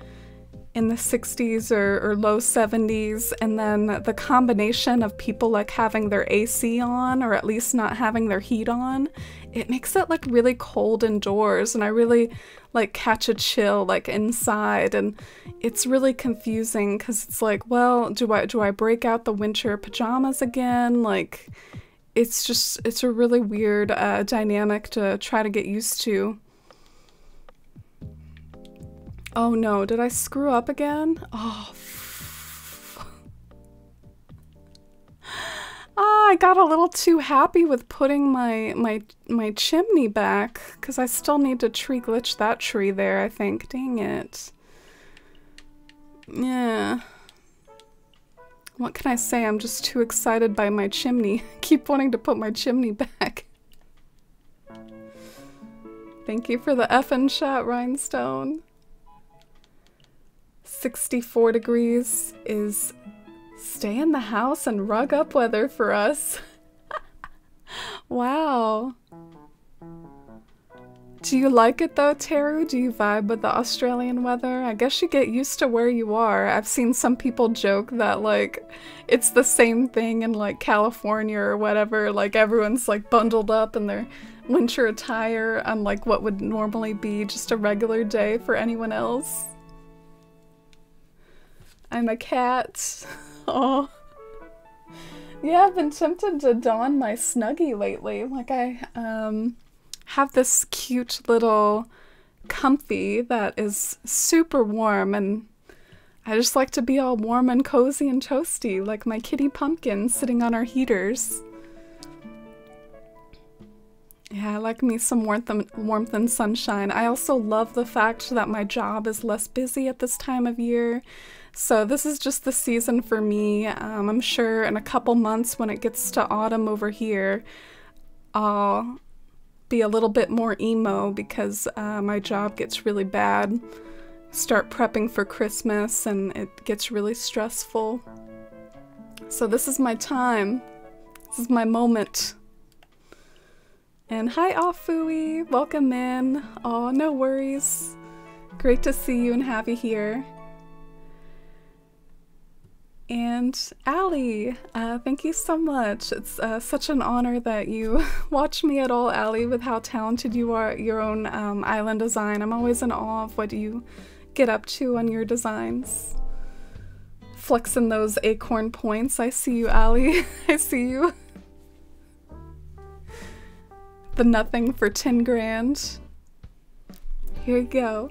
in the 60s or low 70s, and then the combination of people like having their AC on or at least not having their heat on, it makes it like really cold indoors, and I really like catch a chill like inside, and it's really confusing because it's like, well, do I break out the winter pajamas again? Like, it's a really weird dynamic to try to get used to. Oh no, did I screw up again? Oh, I got a little too happy with putting my chimney back, because I still need to tree glitch that tree there, I think. Dang it. Yeah. What can I say? I'm just too excited by my chimney. Keep wanting to put my chimney back. Thank you for the effing chat, Rhinestone. 64 degrees is stay in the house and rug up weather for us. Wow. Do you like it though, Teru? Do you vibe with the Australian weather? I guess you get used to where you are. I've seen some people joke that like it's the same thing in like California or whatever. Like everyone's like bundled up in their winter attire on like what would normally be just a regular day for anyone else. I'm a cat. Oh. Yeah, I've been tempted to don my Snuggie lately. Like I have this cute little comfy that is super warm, and I just like to be all warm and cozy and toasty, like my kitty pumpkin sitting on our heaters. Yeah, I like me some warmth and sunshine. I also love the fact that my job is less busy at this time of year. So this is just the season for me. I'm sure in a couple months when it gets to autumn over here, I'll be a little bit more emo because my job gets really bad. Start prepping for Christmas and it gets really stressful. So this is my time. This is my moment. And hi, Afui. Welcome in. Oh, no worries. Great to see you and have you here. And Allie, thank you so much. It's such an honor that you watch me at all, Allie, with how talented you are at your own island design. I'm always in awe of what you get up to on your designs. Flexing those acorn points. I see you, Allie. I see you. The nothing for 10 grand. Here you go.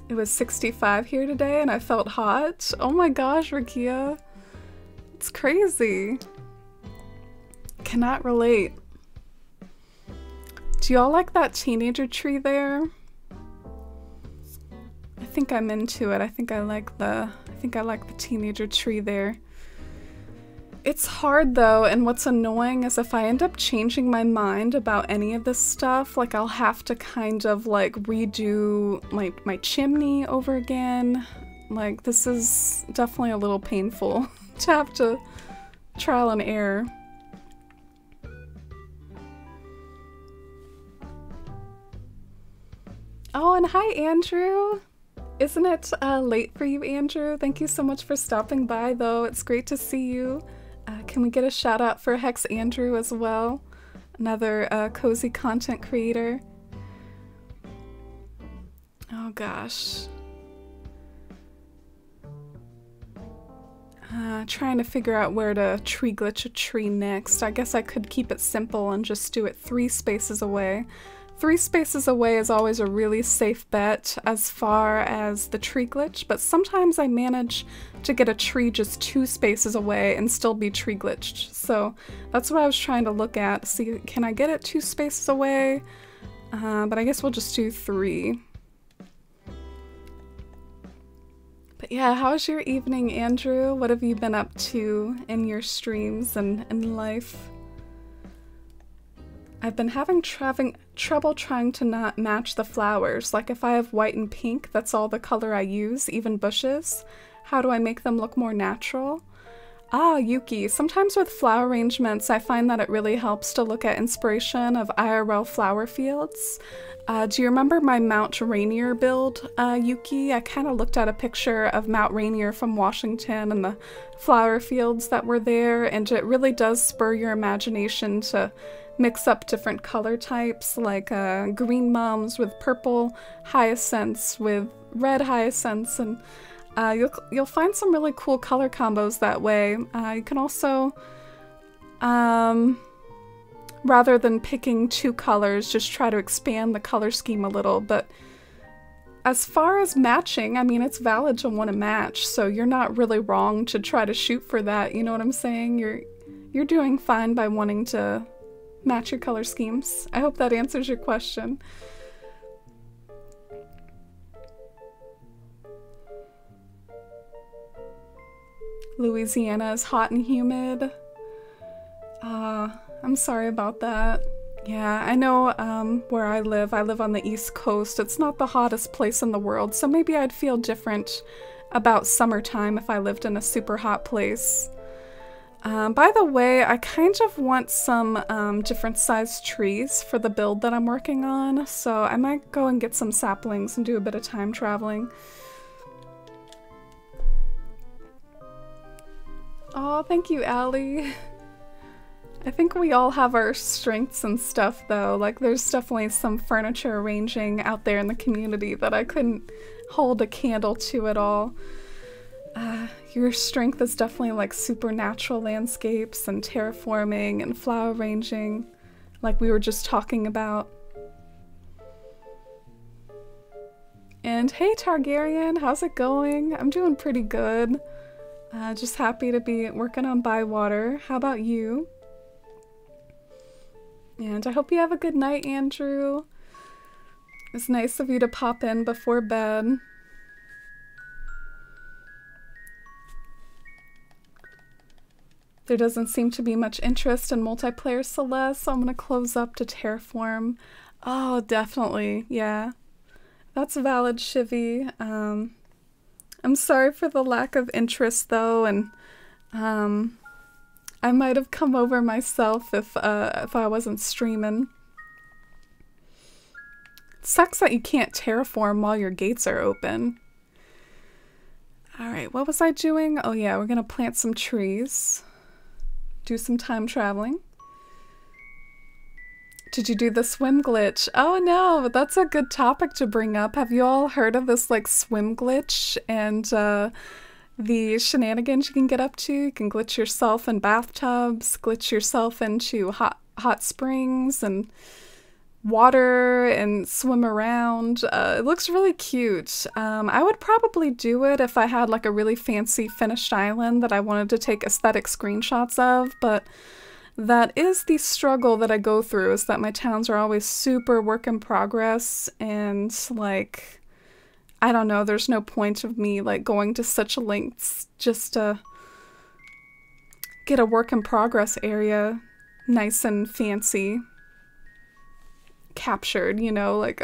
It was 65 here today and I felt hot. Oh my gosh, Rakia. It's crazy. Cannot relate. Do y'all like that teenager tree there? I think I'm into it. I think I like the teenager tree there. It's hard though, and what's annoying is if I end up changing my mind about any of this stuff, like I'll have to kind of like redo my chimney over again. Like this is definitely a little painful to have to trial and error. Oh, and hi Andrew! Isn't it late for you, Andrew? Thank you so much for stopping by though. It's great to see you. Can we get a shout out for Hex Andrew as well? Another cozy content creator. Oh gosh. Trying to figure out where to tree glitch a tree next. I guess I could keep it simple and just do it 3 spaces away. 3 spaces away is always a really safe bet as far as the tree glitch, but sometimes I manage to get a tree just 2 spaces away and still be tree glitched. So that's what I was trying to look at. See, can I get it 2 spaces away? But I guess we'll just do 3. But yeah, how's your evening, Andrew? What have you been up to in your streams and in life? I've been having trouble trying to not match the flowers. Like if I have white and pink, that's all the color I use, even bushes. How do I make them look more natural? Ah, Yuki. Sometimes with flower arrangements, I find that it really helps to look at inspiration of IRL flower fields. Do you remember my Mount Rainier build, Yuki? I kind of looked at a picture of Mount Rainier from Washington and the flower fields that were there, and it really does spur your imagination to mix up different color types, like green mums with purple hyacinths with red hyacinths, and you'll find some really cool color combos that way. You can also, rather than picking two colors, just try to expand the color scheme a little. But as far as matching, I mean, it's valid to want to match, so you're not really wrong to try to shoot for that, you know what I'm saying? You're doing fine by wanting to match your color schemes. I hope that answers your question. Louisiana is hot and humid. I'm sorry about that. Yeah, I know where I live on the East Coast. It's not the hottest place in the world, so maybe I'd feel different about summertime if I lived in a super hot place. By the way, I kind of want some different sized trees for the build that I'm working on, so I might go and get some saplings and do a bit of time traveling. Oh, thank you, Allie. I think we all have our strengths and stuff, though. Like, there's definitely some furniture arranging out there in the community that I couldn't hold a candle to at all. Your strength is definitely like supernatural landscapes and terraforming and flower arranging, like we were just talking about. And hey Targaryen, how's it going? I'm doing pretty good. Just happy to be working on Bywater. How about you? And I hope you have a good night, Andrew. It's nice of you to pop in before bed. There doesn't seem to be much interest in multiplayer Celeste, so I'm gonna close up to Terraform. Oh, definitely, yeah. That's valid, Shivy. I'm sorry for the lack of interest, though, and I might have come over myself if I wasn't streaming. It sucks that you can't terraform while your gates are open. Alright, what was I doing? Oh yeah, we're gonna plant some trees. Do some time traveling. Did you do the swim glitch? Oh no, that's a good topic to bring up. Have you all heard of this like swim glitch and the shenanigans you can get up to? You can glitch yourself in bathtubs, glitch yourself into hot springs and water and swim around. It looks really cute. I would probably do it if I had like a really fancy finished island that I wanted to take aesthetic screenshots of, but that is the struggle that I go through, is that my towns are always super work in progress, and like, I don't know, there's no point of me like going to such lengths just to get a work in progress area nice and fancy captured, you know, like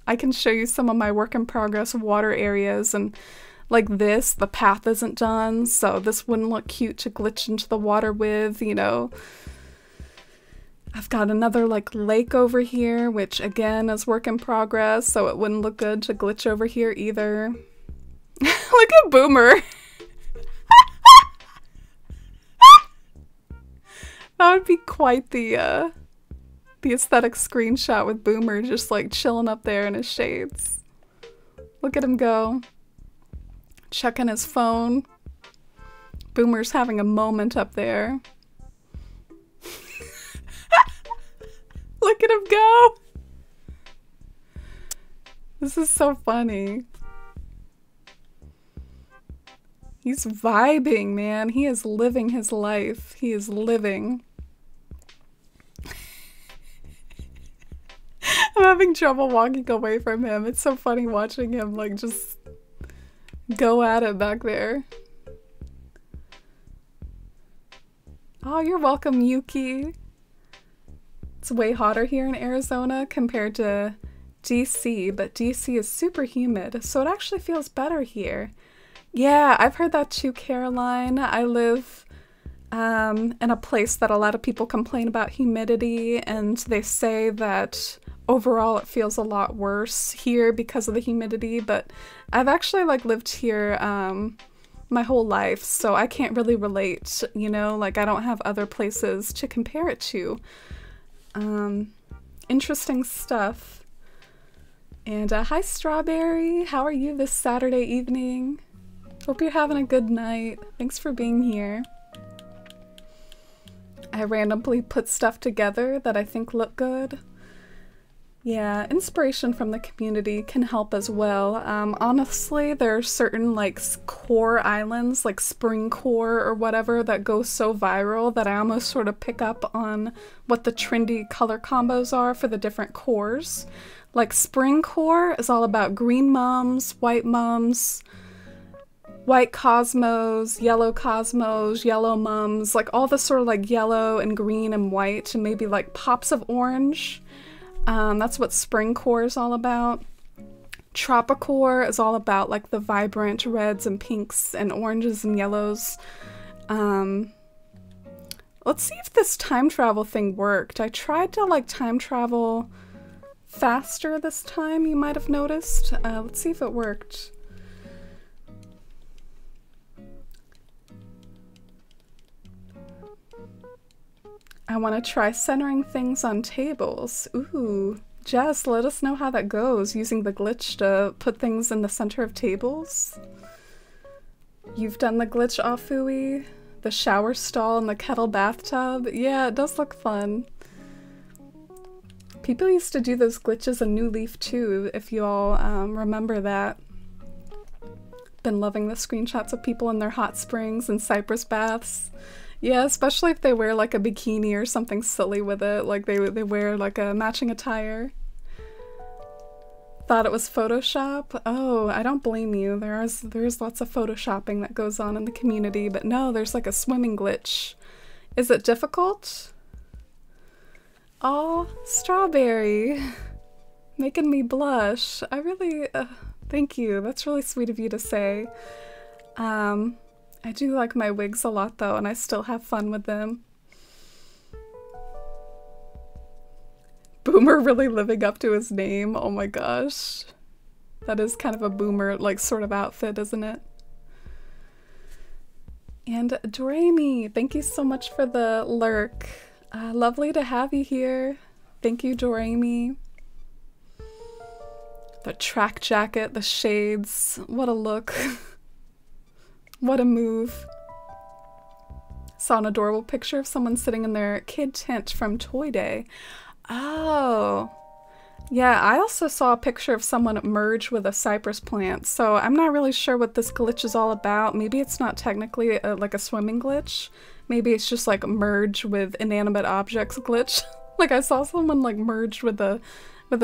I can show you some of my work in progress water areas, and like this, the path isn't done, so this wouldn't look cute to glitch into the water with, you know. I've got another like lake over here, which again is work in progress, so it wouldn't look good to glitch over here either. Look at Boomer. That would be quite the aesthetic screenshot with Boomer just like chilling up there in his shades. Look at him go. Checking his phone. Boomer's having a moment up there. Look at him go! This is so funny. He's vibing, man. He is living his life. He is living. I'm having trouble walking away from him. It's so funny watching him like just go at it back there. Oh, you're welcome, Yuki. It's way hotter here in Arizona compared to DC, but DC is super humid, so it actually feels better here. Yeah, I've heard that too, Caroline. I live in a place that a lot of people complain about humidity, and they say that overall it feels a lot worse here because of the humidity, but I've actually like lived here my whole life, so I can't really relate, you know, like I don't have other places to compare it to. Interesting stuff. And hi Strawberry, how are you this Saturday evening? Hope you're having a good night. Thanks for being here. I randomly put stuff together that I think look good. Yeah, inspiration from the community can help as well. Honestly, there are certain like core islands, like Spring Core or whatever, that go so viral that I almost sort of pick up on what the trendy color combos are for the different cores. Like Spring Core is all about green mums, white cosmos, yellow mums, like all the sort of like yellow and green and white and maybe like pops of orange. That's what Spring Core is all about. Tropicore is all about like the vibrant reds and pinks and oranges and yellows. Let's see if this time travel thing worked. I tried to like time travel faster this time, you might have noticed. Let's see if it worked. I want to try centering things on tables. Ooh, Jess, let us know how that goes, using the glitch to put things in the center of tables. You've done the glitch, Afui? The shower stall and the kettle bathtub? Yeah, it does look fun. People used to do those glitches in New Leaf too, if you all remember that. Been loving the screenshots of people in their hot springs and cypress baths. Yeah, especially if they wear like a bikini or something silly with it, like they wear like a matching attire. Thought it was Photoshop? Oh, I don't blame you. There's lots of photoshopping that goes on in the community, but no, there's like a swimming glitch. Is it difficult? Aw, Strawberry. Making me blush. I really, thank you. That's really sweet of you to say. I do like my wigs a lot though, and I still have fun with them. Boomer really living up to his name. Oh my gosh. That is kind of a boomer, like, sort of outfit, isn't it? And Doremi, thank you so much for the lurk. Lovely to have you here. Thank you, Doremi. The track jacket, the shades. What a look. What a move. Saw an adorable picture of someone sitting in their kid tent from Toy Day. Oh. Yeah, I also saw a picture of someone merge with a cypress plant, so I'm not really sure what this glitch is all about. Maybe it's not technically like a swimming glitch. Maybe it's just like merge with inanimate objects glitch. Like I saw someone like merge with a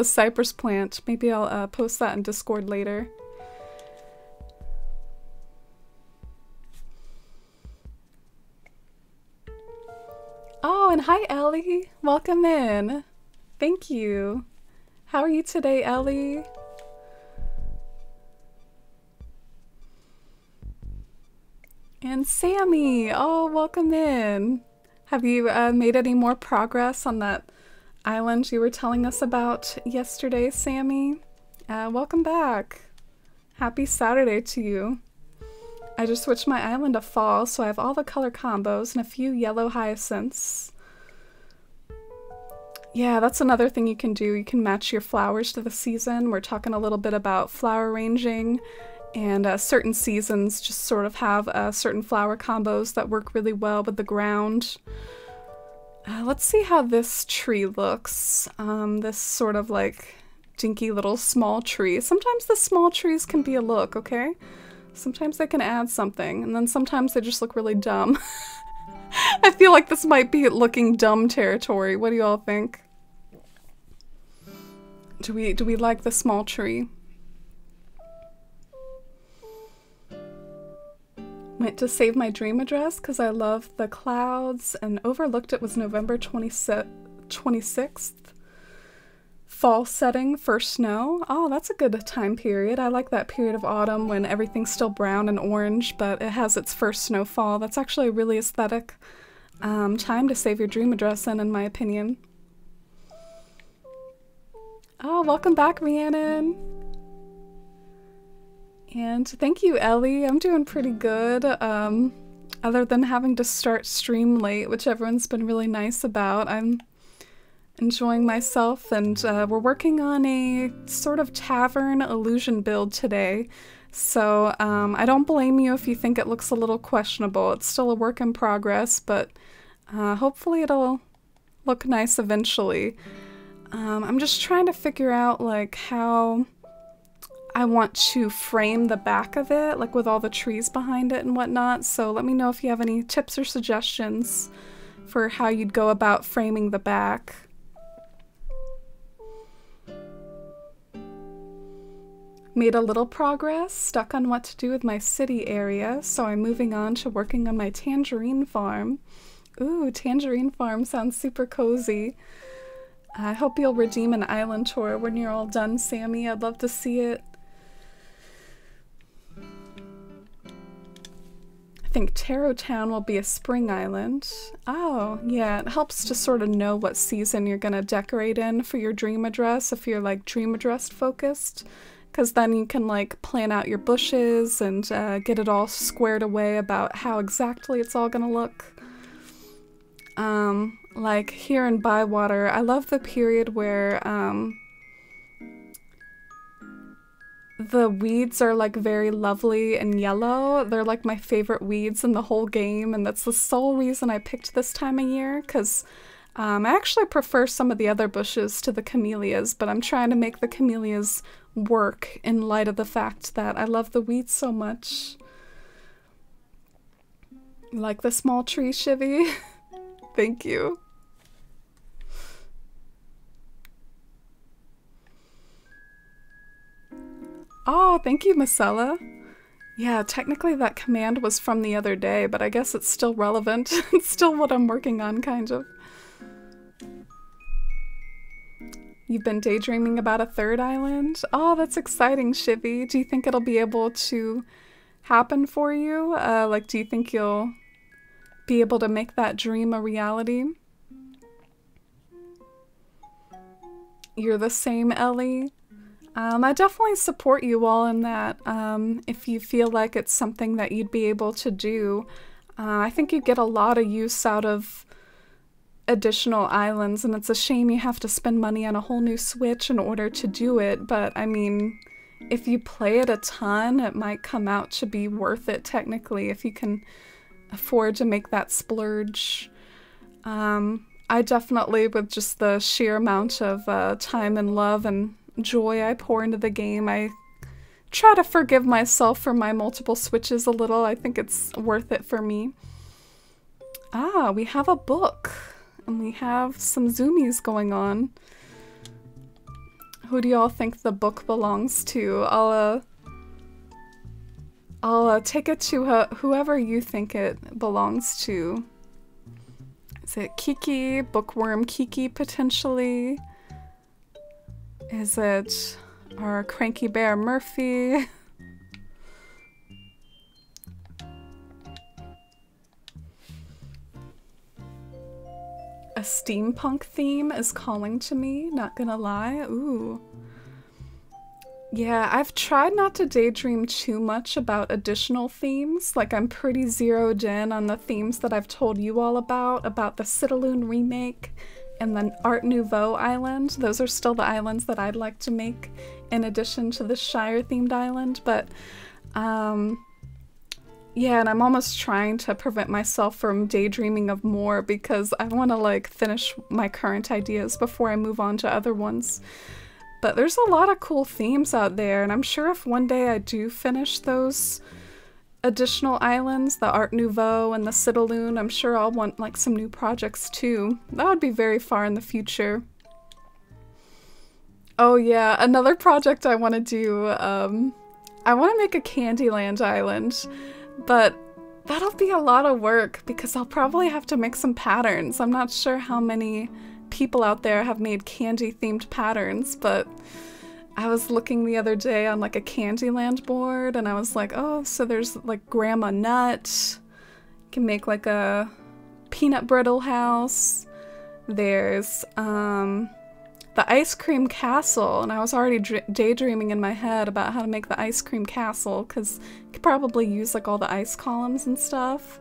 cypress plant. Maybe I'll post that in Discord later. Oh, and hi Ellie! Welcome in! Thank you! How are you today, Ellie? And Sammy! Oh, welcome in! Have you made any more progress on that island you were telling us about yesterday, Sammy? Welcome back! Happy Saturday to you! I just switched my island to fall, so I have all the color combos and a few yellow hyacinths. Yeah, that's another thing you can do. You can match your flowers to the season. We're talking a little bit about flower ranging, and certain seasons just sort of have certain flower combos that work really well with the ground. Let's see how this tree looks. This sort of like dinky little small tree. Sometimes the small trees can be a look, okay? Sometimes they can add something, and then sometimes they just look really dumb. I feel like this might be looking dumb territory. What do you all think? Do we like the small tree? Went to save my dream address because I love the clouds and overlooked it was November 26th. Fall setting, first snow. Oh, that's a good time period. I like that period of autumn when everything's still brown and orange, but it has its first snowfall. That's actually really aesthetic. time to save your dream address in my opinion. Oh, welcome back, Rhiannon. And thank you, Ellie. I'm doing pretty good. Other than having to start stream late, which everyone's been really nice about, I'm enjoying myself, and we're working on a sort of tavern illusion build today. So I don't blame you if you think it looks a little questionable. It's still a work in progress, but hopefully it'll look nice eventually. I'm just trying to figure out like how I want to frame the back of it, like with all the trees behind it and whatnot. So let me know if you have any tips or suggestions for how you'd go about framing the back. Made a little progress, stuck on what to do with my city area, so I'm moving on to working on my tangerine farm. Ooh, tangerine farm sounds super cozy. I hope you'll redeem an island tour when you're all done, Sammy. I'd love to see it. I think Taro Town will be a spring island. Oh, yeah, it helps to sort of know what season you're gonna decorate in for your dream address if you're like dream address focused, because then you can like plan out your bushes and get it all squared away about how exactly it's all gonna look. Like here in Bywater, I love the period where the weeds are like very lovely and yellow. They're like my favorite weeds in the whole game, and that's the sole reason I picked this time of year, because I actually prefer some of the other bushes to the camellias, but I'm trying to make the camellias work in light of the fact that I love the weeds so much. You like the small tree, Shivy? Thank you. Oh, thank you, Marcella. Yeah, technically that command was from the other day, but I guess it's still relevant. It's still what I'm working on, kind of. You've been daydreaming about a third island? Oh, that's exciting, Shivy. Do you think it'll be able to happen for you? Like, do you think you'll be able to make that dream a reality? You're the same, Ellie. I definitely support you all in that. If you feel like it's something that you'd be able to do, I think you get a lot of use out of additional islands, and it's a shame you have to spend money on a whole new Switch in order to do it, but I mean, if you play it a ton, it might come out to be worth it technically if you can afford to make that splurge. I definitely, with just the sheer amount of time and love and joy I pour into the game, I try to forgive myself for my multiple Switches a little. I think it's worth it for me. Ah, we have a book, and we have some zoomies going on. Who do y'all think the book belongs to? I'll take it to whoever you think it belongs to. Is it Kiki? Bookworm Kiki, potentially? Is it our Cranky Bear Murphy? A steampunk theme is calling to me, not gonna lie. Ooh. Yeah, I've tried not to daydream too much about additional themes. Like, I'm pretty zeroed in on the themes that I've told you all about the Citaloon remake and then Art Nouveau Island. Those are still the islands that I'd like to make in addition to the Shire-themed island, but yeah, and I'm almost trying to prevent myself from daydreaming of more because I want to like finish my current ideas before I move on to other ones. But there's a lot of cool themes out there, and I'm sure if one day I do finish those additional islands, the Art Nouveau and the Citaloon, I'm sure I'll want like some new projects too. That would be very far in the future. Oh yeah, another project I want to do, I want to make a Candyland island, but that'll be a lot of work because I'll probably have to make some patterns. I'm not sure how many people out there have made candy themed patterns, but I was looking the other day on like a Candyland board and I was like, oh, so there's like Grandma Nut. You can make like a peanut brittle house. There's the ice cream castle, and I was already daydreaming in my head about how to make the ice cream castle, because you could probably use like all the ice columns and stuff.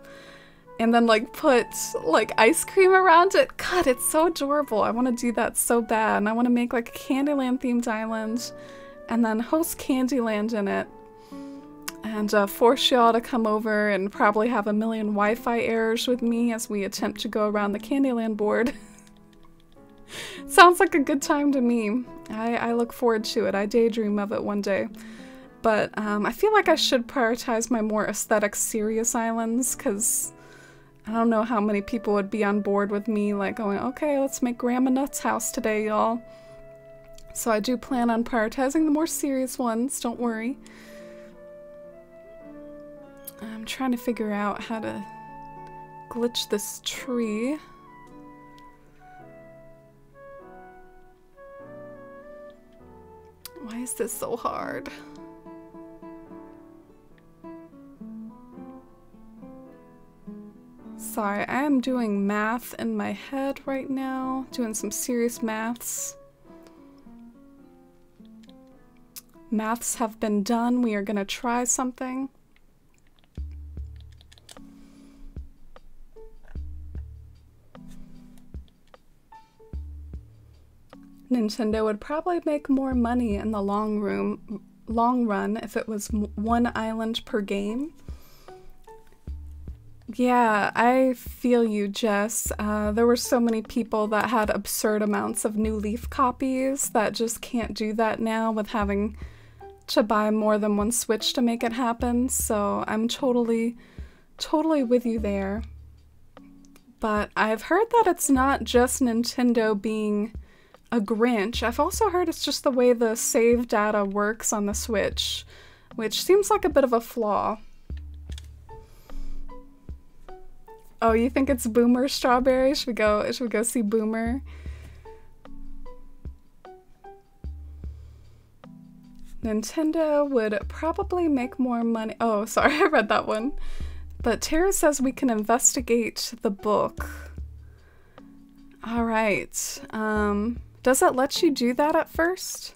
And then like put like ice cream around it. God, it's so adorable. I want to do that so bad. And I want to make like a Candyland themed island and then host Candyland in it. And force y'all to come over and probably have a million Wi-Fi errors with me as we attempt to go around the Candyland board. Sounds like a good time to me. I look forward to it. I daydream of it one day. But I feel like I should prioritize my more aesthetic, serious islands, because I don't know how many people would be on board with me, like going, okay, let's make Grandma Nut's house today, y'all. So I do plan on prioritizing the more serious ones, don't worry. I'm trying to figure out how to glitch this tree. Why is this so hard? Sorry, I am doing math in my head right now, doing some serious maths. Maths have been done. We are gonna try something. Nintendo would probably make more money in the long run if it was one island per game. Yeah, I feel you, Jess. There were so many people that had absurd amounts of New Leaf copies that just can't do that now with having to buy more than one Switch to make it happen, so I'm totally with you there. But I've heard that it's not just Nintendo being a Grinch. I've also heard it's just the way the save data works on the Switch, which seems like a bit of a flaw. Oh, you think it's Boomer Strawberry? Should we go see Boomer? Nintendo would probably make more money. Oh, sorry, I read that one. But Tara says we can investigate the book. All right. Does it let you do that at first?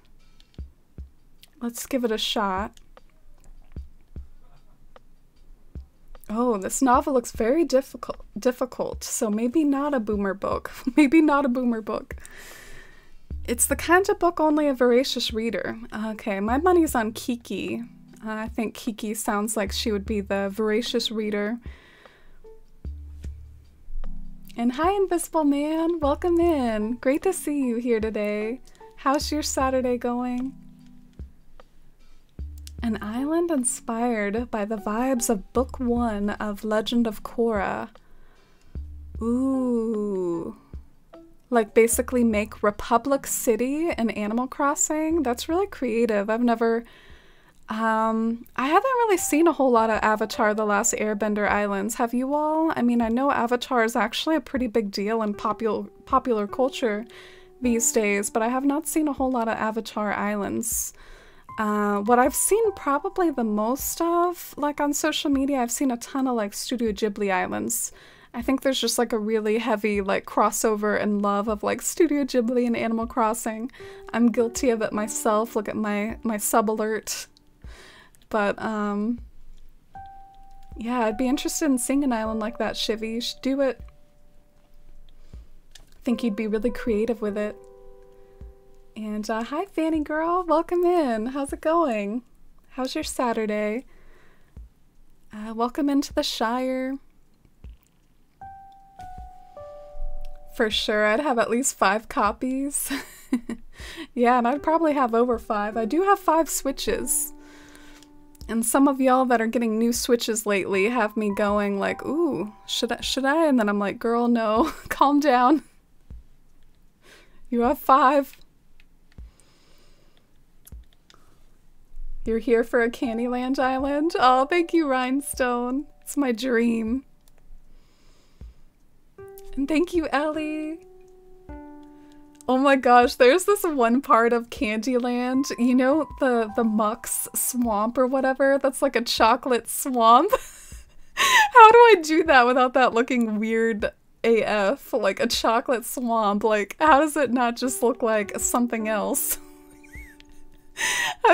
Let's give it a shot. Oh, this novel looks very difficult, so maybe not a Boomer book. Maybe not a Boomer book. It's the kind of book only a voracious reader. Okay, my money's on Kiki. I think Kiki sounds like she would be the voracious reader. And hi, Invisible Man. Welcome in. Great to see you here today. How's your Saturday going? An island inspired by the vibes of Book 1 of Legend of Korra. Ooh. Like basically make Republic City in Animal Crossing? That's really creative. I've never... I haven't really seen a whole lot of Avatar: The Last Airbender Islands. Have you all? I mean, I know Avatar is actually a pretty big deal in popular culture these days, but I have not seen a whole lot of Avatar Islands. What I've seen probably the most of, like on social media, I've seen a ton of like Studio Ghibli Islands. I think there's just like a really heavy like crossover and love of like Studio Ghibli and Animal Crossing. I'm guilty of it myself. Look at my sub alert. But, yeah, I'd be interested in seeing an island like that, Shivy. You should do it. I think you'd be really creative with it. And, hi, Fanny girl. Welcome in. How's it going? How's your Saturday? Welcome into the Shire. For sure, I'd have at least 5 copies. Yeah, and I'd probably have over 5. I do have 5 Switches. And some of y'all that are getting new Switches lately have me going like, ooh, should I? And then I'm like, girl, no, calm down. You have 5. You're here for a Candyland Island? Oh, thank you, Rhinestone. It's my dream. And thank you, Ellie. Oh my gosh, there's this one part of Candyland, you know, the Muck's swamp or whatever? That's like a chocolate swamp. How do I do that without that looking weird AF, like a chocolate swamp. Like, how does it not just look like something else?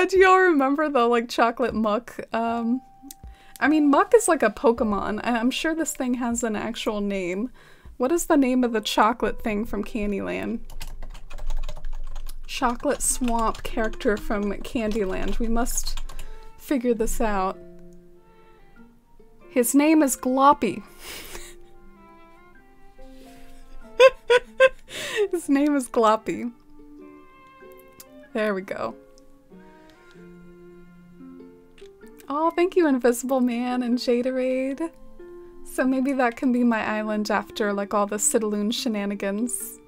Do y'all remember the like chocolate muck? I mean, muck is like a Pokemon. I'm sure this thing has an actual name. What is the name of the chocolate thing from Candyland? Chocolate swamp character from Candyland. We must figure this out. His name is Gloppy. His name is Gloppy. There we go. Oh, thank you, Invisible Man and Jaderade. So maybe that can be my island after, like, all the Citaloon shenanigans.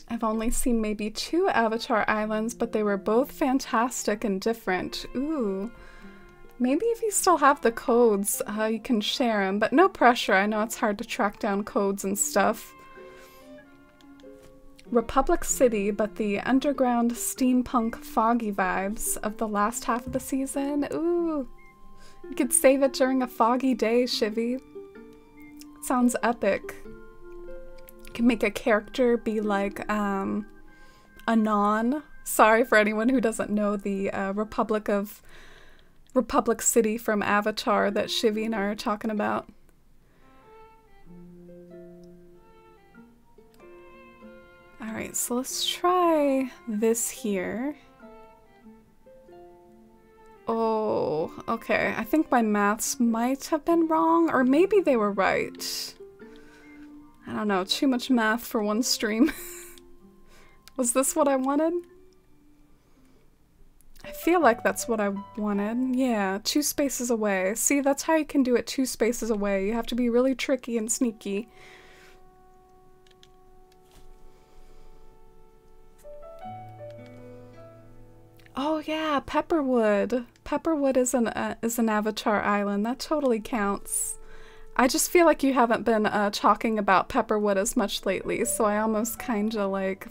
I've only seen maybe 2 Avatar Islands, but they were both fantastic and different. Ooh. Maybe if you still have the codes, you can share them, but no pressure. I know it's hard to track down codes and stuff. Republic City, but the underground steampunk foggy vibes of the last half of the season. Ooh. You could save it during a foggy day, Shivy. Sounds epic. You can make a character be like, Anon. Sorry for anyone who doesn't know the Republic City from Avatar that Shivy and I are talking about. Alright, so let's try this here. Oh, okay. I think my maths might have been wrong, or maybe they were right. I don't know, too much math for one stream. Was this what I wanted? I feel like that's what I wanted. Yeah, 2 spaces away. See, that's how you can do it 2 spaces away. You have to be really tricky and sneaky. Oh yeah, Pepperwood. Pepperwood is an Avatar island. That totally counts. I just feel like you haven't been talking about Pepperwood as much lately, so I almost kinda like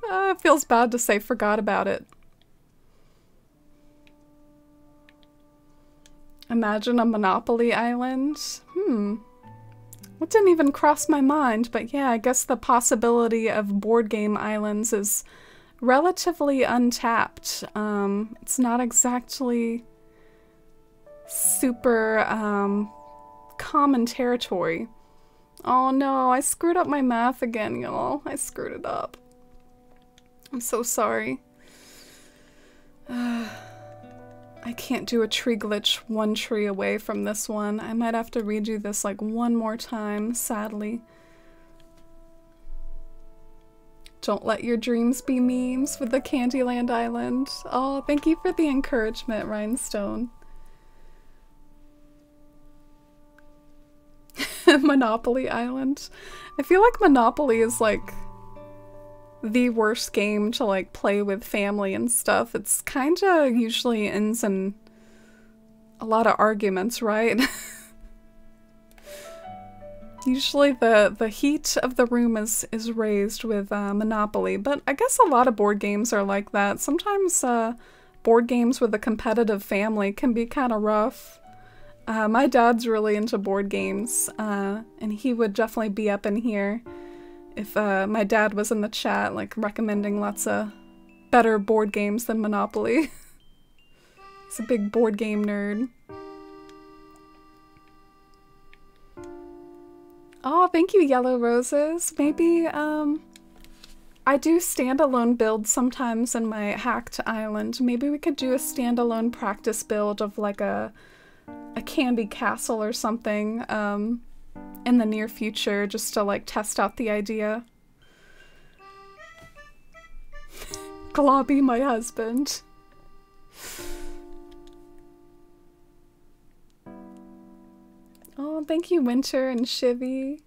it feels bad to say forgot about it. Imagine a Monopoly island? That didn't even cross my mind, but yeah, I guess the possibility of board game islands is relatively untapped. It's not exactly super common territory. Oh no, I screwed up my math again, y'all. I screwed it up. I'm so sorry. I can't do a tree glitch 1 tree away from this one. I might have to redo this like 1 more time, sadly. Don't let your dreams be memes with the Candyland Island. Oh, thank you for the encouragement, Rhinestone. Monopoly Island. I feel like Monopoly is like the worst game to like play with family and stuff. It's kinda usually ends in a lot of arguments, right? Usually the heat of the room is raised with Monopoly, but I guess a lot of board games are like that. Sometimes board games with a competitive family can be kind of rough. My dad's really into board games, and he would definitely be up in here if my dad was in the chat, like, recommending lots of better board games than Monopoly. He's a big board game nerd. Oh, thank you, Yellow Roses. Maybe, I do standalone builds sometimes in my hacked island. Maybe we could do a standalone practice build of, like, a candy castle or something, in the near future, just to, like, test out the idea. Globby, my husband. Oh, thank you, Winter and Shivy.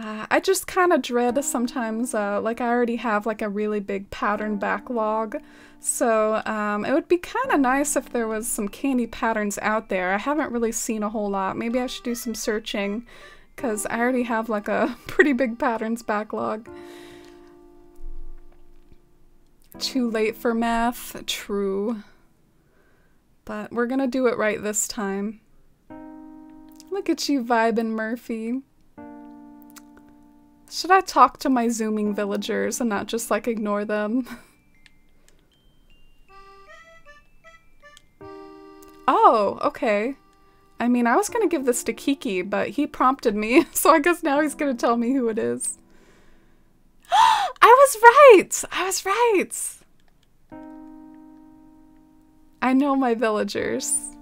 I just kind of dread sometimes, like I already have like a really big pattern backlog, so it would be kind of nice if there was some candy patterns out there. I haven't really seen a whole lot. Maybe I should do some searching, because I already have like a pretty big patterns backlog. Too late for math. True. But we're gonna do it right this time. Look at you vibing, Murphy. Should I talk to my zooming villagers and not just like ignore them? Oh, okay. I mean, I was gonna give this to Kiki, but he prompted me, so I guess now he's gonna tell me who it is. I was right! I was right! I know my villagers.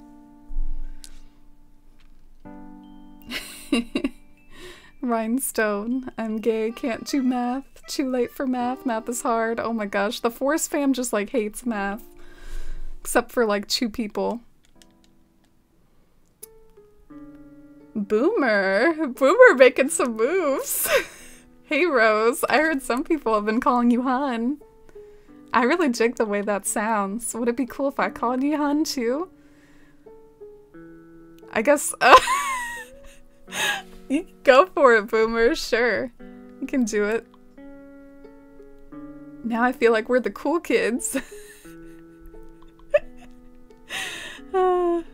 Rhinestone. I'm gay, can't do math. Too late for math. Math is hard. Oh my gosh, the Forest fam just like hates math. Except for like 2 people. Boomer! Boomer making some moves! Hey Rose, I heard some people have been calling you hun. I really dig the way that sounds. Would it be cool if I called you hun too? I guess, you can go for it, Boomer, sure. You can do it. Now I feel like we're the cool kids. I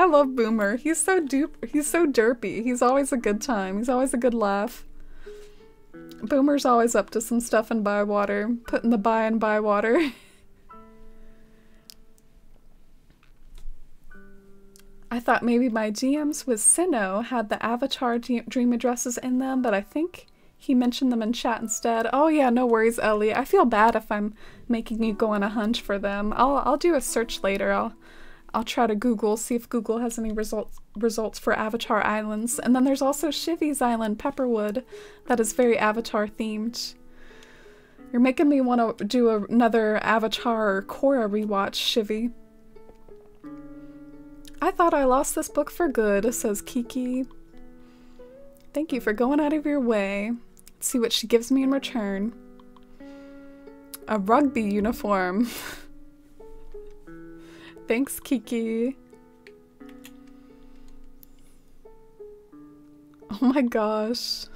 love Boomer. He's so derpy. He's always a good time. He's always a good laugh. Boomer's always up to some stuff in Bywater. Putting the buy in Bywater. I thought maybe my GMs with Sinnoh had the Avatar dream addresses in them, but I think he mentioned them in chat instead. Oh yeah, no worries, Ellie. I feel bad if I'm making you go on a hunt for them. I'll do a search later. I'll try to Google, see if Google has any results for Avatar Islands. And then there's also Shivy's Island, Pepperwood, that is very Avatar themed. You're making me want to do another Avatar or Korra rewatch, Shivy. I thought I lost this book for good, says Kiki. Thank you for going out of your way. Let's see what she gives me in return. A rugby uniform. Thanks, Kiki. Oh my gosh.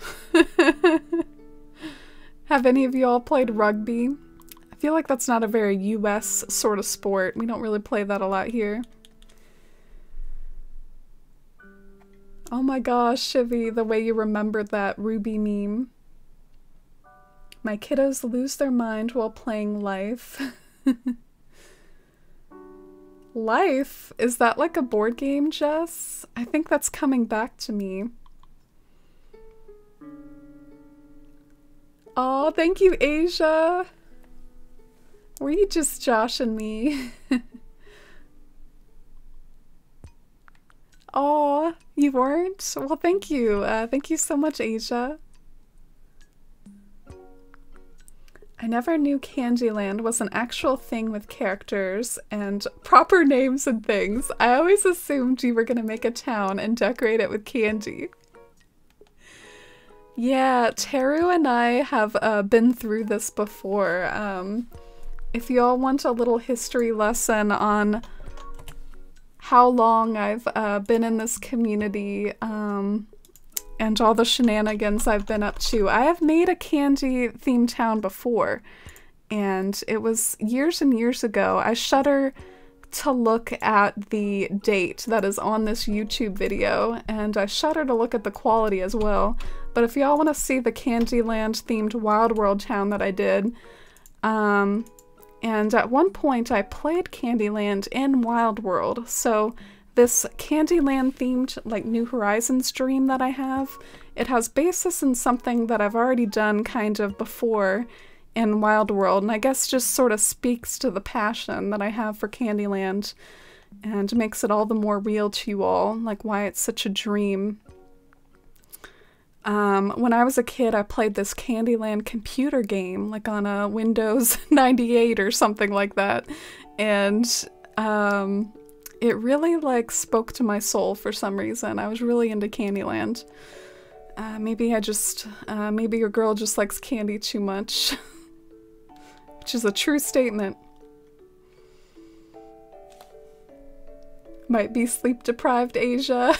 Have any of y'all played rugby? I feel like that's not a very US sort of sport. We don't really play that a lot here. Oh my gosh, Shivy, the way you remembered that Ruby meme. My kiddos lose their mind while playing Life. Life? Is that like a board game, Jess? I think that's coming back to me. Oh, thank you, Asia. Were you just joshing me? Oh, you weren't? Well, thank you. Thank you so much, Asia. I never knew Candyland was an actual thing with characters and proper names and things. I always assumed you were gonna make a town and decorate it with candy. Yeah, Teru and I have been through this before. If y'all want a little history lesson on how long I've been in this community, and all the shenanigans I've been up to. I have made a candy-themed town before, and it was years and years ago. I shudder to look at the date that is on this YouTube video, and I shudder to look at the quality as well. But if y'all want to see the Candyland-themed Wild World town that I did, and at one point I played Candyland in Wild World, so this Candyland themed like New Horizons dream that I have, it has basis in something that I've already done kind of before in Wild World, and I guess just sort of speaks to the passion that I have for Candyland and makes it all the more real to you all, like why it's such a dream. When I was a kid, I played this Candyland computer game, like on a Windows 98 or something like that, and it really like spoke to my soul for some reason. I was really into Candyland. Maybe your girl just likes candy too much. Which is a true statement. Might be sleep deprived, Asia.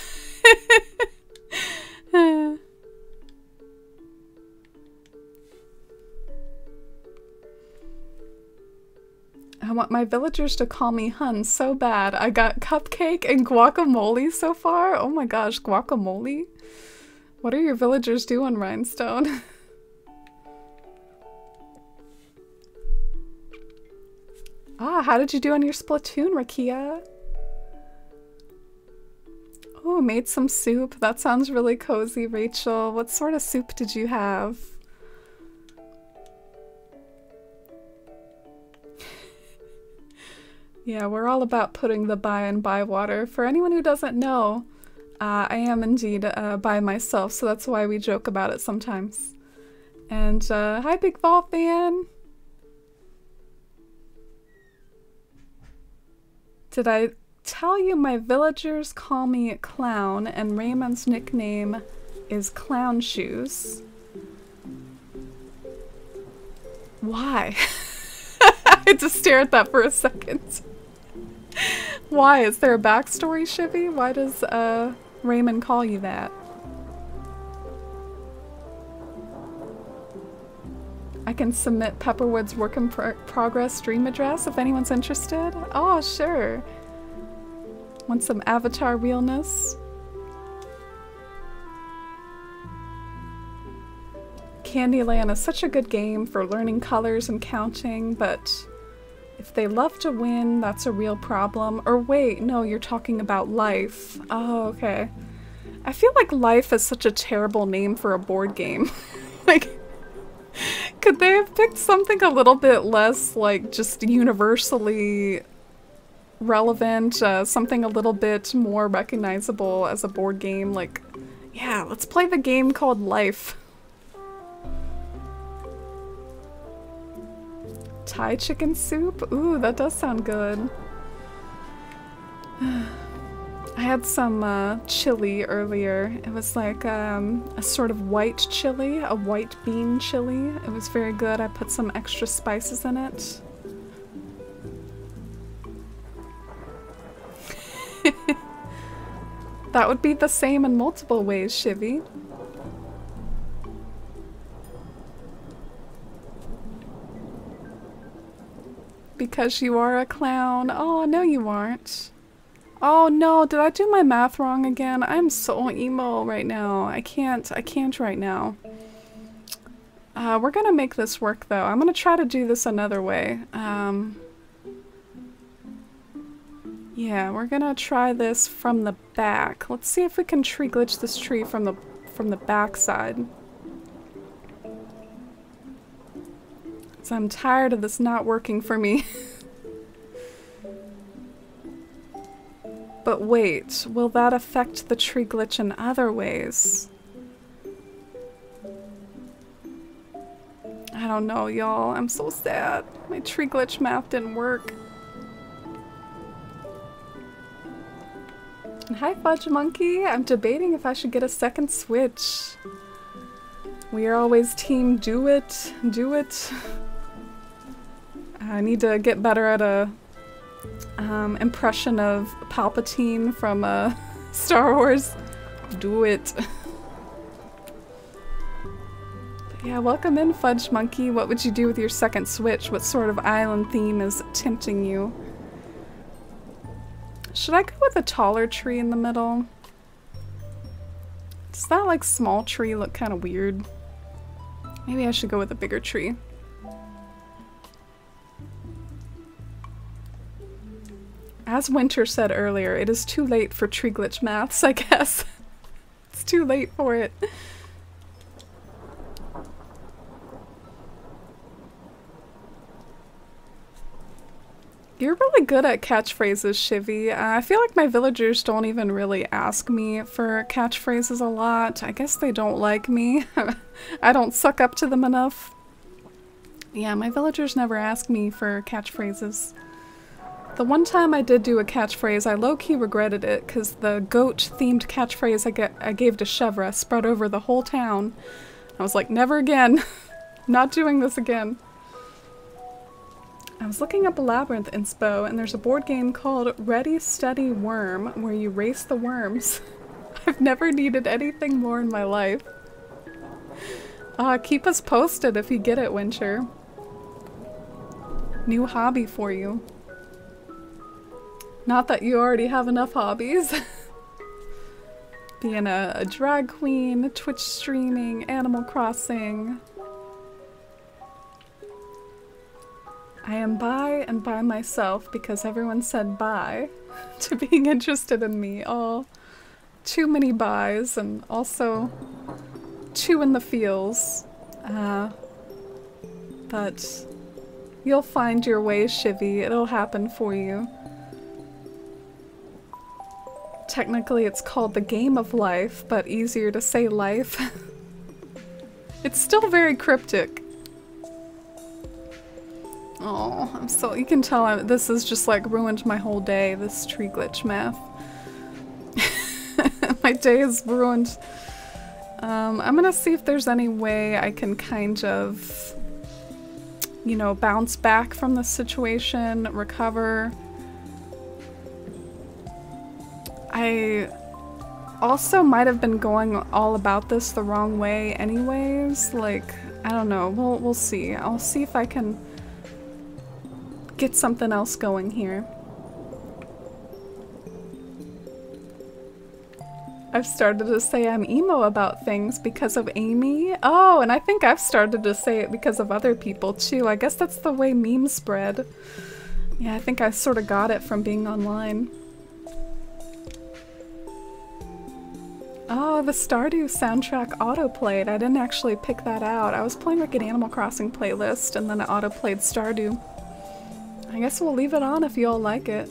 I want my villagers to call me Hun so bad. I got cupcake and guacamole so far. Oh my gosh, guacamole? What are your villagers doing, Rhinestone? Ah, how did you do on your Splatoon, Rakia? Oh, made some soup. That sounds really cozy, Rachel. What sort of soup did you have? Yeah, we're all about putting the buy and buy water. For anyone who doesn't know, I am indeed by myself, so that's why we joke about it sometimes. And hi, Big Ball fan! Did I tell you my villagers call me Clown and Raymond's nickname is Clown Shoes? Why? I had to stare at that for a second. Why? Is there a backstory, Shivy? Why does Raymond call you that? I can submit Pepperwood's work in progress stream address if anyone's interested. Oh, sure. Want some avatar realness? Candyland is such a good game for learning colors and counting, but if they love to win, that's a real problem. Or wait, no, you're talking about Life. Oh, okay. I feel like Life is such a terrible name for a board game. Like, could they have picked something a little bit less, like, just universally relevant, something a little bit more recognizable as a board game? Like, yeah, let's play the game called Life. Thai chicken soup? Ooh, that does sound good. I had some chili earlier. It was like a sort of white chili, a white bean chili. It was very good. I put some extra spices in it. That would be the same in multiple ways, Shivy. Because you are a clown. Oh, no you aren't. Oh no, did I do my math wrong again? I'm so emo right now. I can't right now. We're gonna make this work though. I'm gonna try to do this another way. Yeah, we're gonna try this from the back. Let's see if we can tree glitch this tree from the back side. So I'm tired of this not working for me. But wait, will that affect the tree glitch in other ways? I don't know, y'all. I'm so sad. My tree glitch math didn't work. And hi, Fudge Monkey. I'm debating if I should get a second Switch. We are always team do it, do it. I need to get better at a impression of Palpatine from Star Wars. Do it. But yeah, welcome in, Fudge Monkey. What would you do with your second Switch? What sort of island theme is tempting you? Should I go with a taller tree in the middle? Does that like small tree look kind of weird? Maybe I should go with a bigger tree. As Winter said earlier, it is too late for tree glitch maths, I guess. It's too late for it. You're really good at catchphrases, Shivy. I feel like my villagers don't even really ask me for catchphrases a lot. I guess they don't like me. I don't suck up to them enough. Yeah, my villagers never ask me for catchphrases. The one time I did do a catchphrase, I low-key regretted it because the goat-themed catchphrase I gave to Chevra spread over the whole town. I was like, never again. Not doing this again. I was looking up a Labyrinth inspo, and there's a board game called Ready Steady Worm, where you race the worms. I've never needed anything more in my life. Keep us posted if you get it, Winter. new hobby for you. Not that you already have enough hobbies. Being a drag queen, Twitch streaming, Animal Crossing. I am bi and by myself because everyone said bye to being interested in me. Oh, too many buys and also two in the feels. But you'll find your way, Shivy. It'll happen for you. Technically, it's called the game of life, but easier to say life. It's still very cryptic. Oh, I'm so— you can tell this has just like ruined my whole day, this tree glitch math. My day is ruined. I'm gonna see if there's any way I can kind of, you know, bounce back from the situation, recover. I also might have been going all about this the wrong way anyways. Like, I don't know. We'll see. I'll see if I can get something else going here. I've started to say I'm emo about things because of Amy. Oh, and I think I've started to say it because of other people too. I guess that's the way memes spread. Yeah, I think I sort of got it from being online. Oh, the Stardew soundtrack autoplayed. I didn't actually pick that out. I was playing like an Animal Crossing playlist and then it autoplayed Stardew. I guess we'll leave it on if you all like it.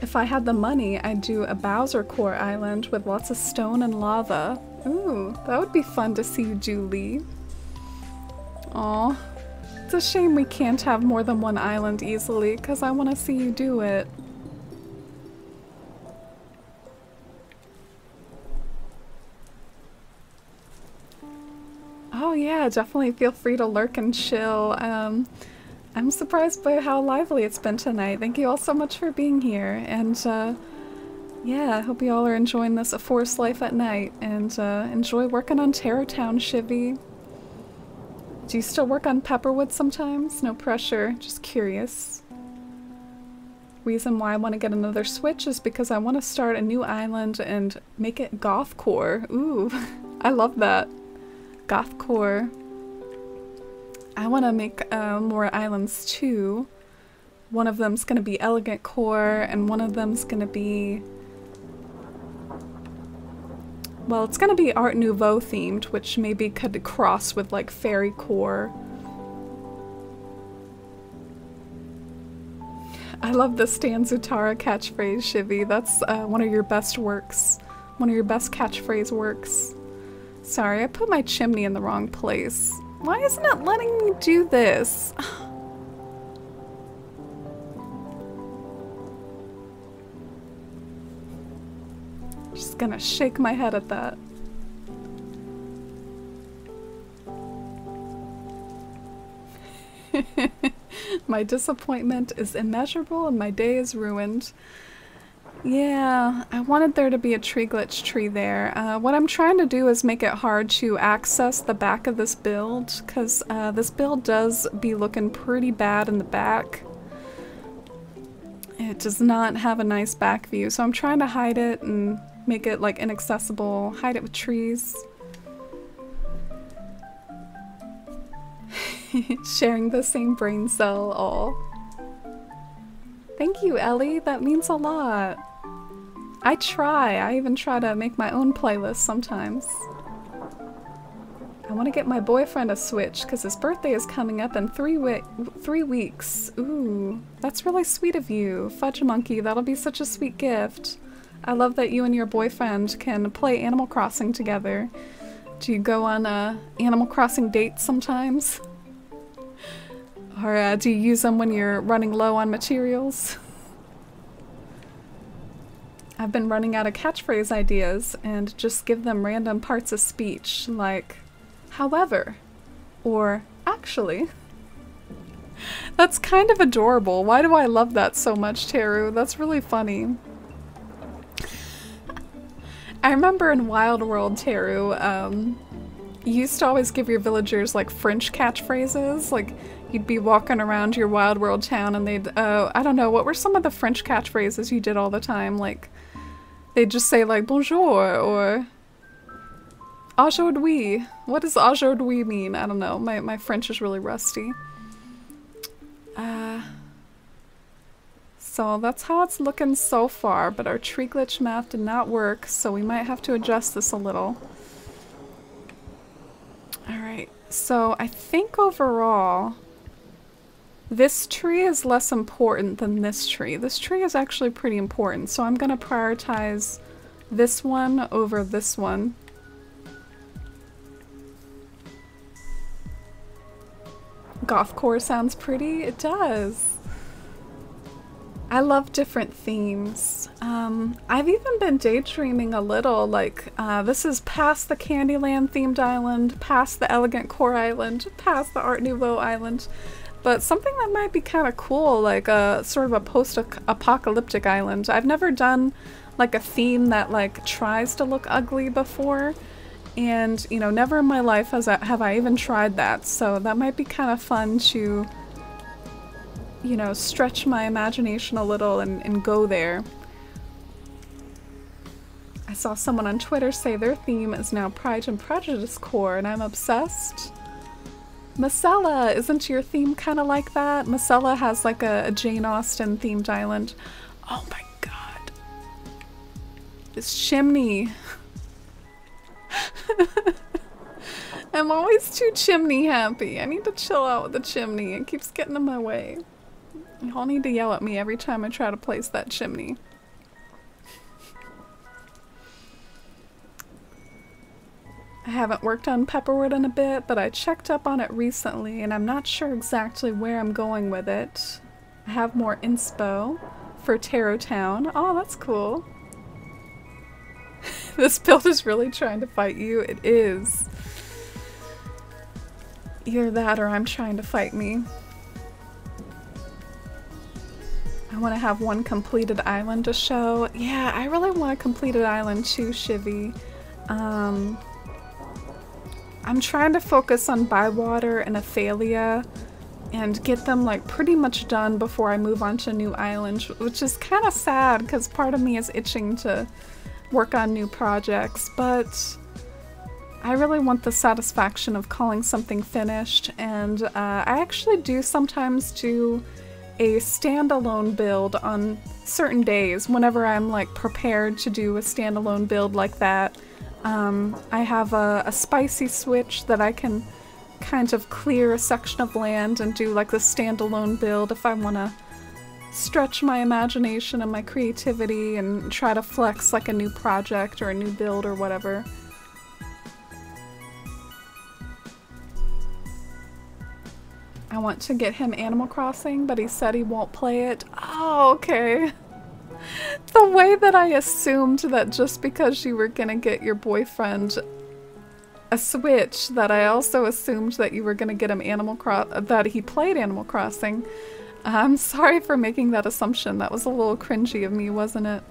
If I had the money, I'd do a Bowser Core island with lots of stone and lava. Ooh, that would be fun to see you do, Lee. Aw. It's a shame we can't have more than one island easily, because I want to see you do it. Oh yeah, definitely feel free to lurk and chill. I'm surprised by how lively it's been tonight. Thank you all so much for being here, and yeah, I hope you all are enjoying this A Forest Life at Night, and enjoy working on Terror Town, Shivy. Do you still work on Pepperwood sometimes? No pressure, just curious. Reason why I want to get another Switch is because I want to start a new island and make it gothcore. Ooh, I love that. Gothcore. I want to make more islands too. One of them's going to be Elegant Core, and one of them's going to be... well, it's going to be Art Nouveau themed, which maybe could cross with like Fairy Core. I love the Stan Zutara catchphrase, Shivy. That's one of your best works. One of your best catchphrase works. Sorry, I put my chimney in the wrong place. Why isn't it letting me do this? Just gonna shake my head at that. My disappointment is immeasurable and my day is ruined. Yeah, I wanted there to be a tree glitch tree there. What I'm trying to do is make it hard to access the back of this build, because this build does be looking pretty bad in the back. It does not have a nice back view, so I'm trying to hide it and make it like inaccessible, hide it with trees. Sharing the same brain cell, all. Thank you, Ellie, that means a lot. I try. I even try to make my own playlist sometimes. I want to get my boyfriend a Switch because his birthday is coming up in 3 weeks. Ooh, that's really sweet of you. Fudge Monkey, that'll be such a sweet gift. I love that you and your boyfriend can play Animal Crossing together. Do you go on Animal Crossing dates sometimes? Or do you use them when you're running low on materials? I've been running out of catchphrase ideas and just give them random parts of speech like, however, or actually. That's kind of adorable. Why do I love that so much, Teru? That's really funny. I remember in Wild World, Teru, You used to always give your villagers like French catchphrases. Like you'd be walking around your Wild World town and they'd, I don't know, what were some of the French catchphrases you did all the time? Like they'd just say like bonjour or aujourd'hui. What does aujourd'hui mean? I don't know. My French is really rusty. So that's how it's looking so far, but our tree glitch math did not work, so we might have to adjust this a little. Alright, so I think overall, this tree is less important than this tree. This tree is actually pretty important, so I'm gonna prioritize this one over this one. Golf course sounds pretty. It does. I love different themes. I've even been daydreaming a little, like, this is past the Candyland themed island, past the Elegant Core Island, past the Art Nouveau Island, but something that might be kind of cool, like a sort of a post-apocalyptic island. I've never done like a theme that like tries to look ugly before, and you know, never in my life have I even tried that, so that might be kind of fun to, you know, stretch my imagination a little and go there. I saw someone on Twitter say their theme is now Pride and Prejudice core, and I'm obsessed. Masella, isn't your theme kind of like that? Masella has like a Jane Austen themed island. Oh my god. This chimney. I'm always too chimney happy. I need to chill out with the chimney. It keeps getting in my way. Y'all need to yell at me every time I try to place that chimney. I haven't worked on Pepperwood in a bit, but I checked up on it recently and I'm not sure exactly where I'm going with it. I have more inspo for Tarot Town. Oh, that's cool. This build is really trying to fight you. It is. Either that or I'm trying to fight me. I want to have one completed island to show. Yeah, I really want a completed island too, Shivy. I'm trying to focus on Bywater and Athalia and get them like pretty much done before I move on to a new island, which is kind of sad because part of me is itching to work on new projects, but I really want the satisfaction of calling something finished, and I actually do sometimes do a standalone build on certain days whenever I'm like prepared to do a standalone build like that. I have a spicy switch that I can kind of clear a section of land and do like the standalone build if I want to stretch my imagination and my creativity and try to flex like a new project or a new build or whatever. I want to get him Animal Crossing, but he said he won't play it. Oh, okay. The way that I assumed that just because you were gonna get your boyfriend a Switch, that I also assumed that you were gonna get him that he played Animal Crossing. I'm sorry for making that assumption. That was a little cringy of me, wasn't it?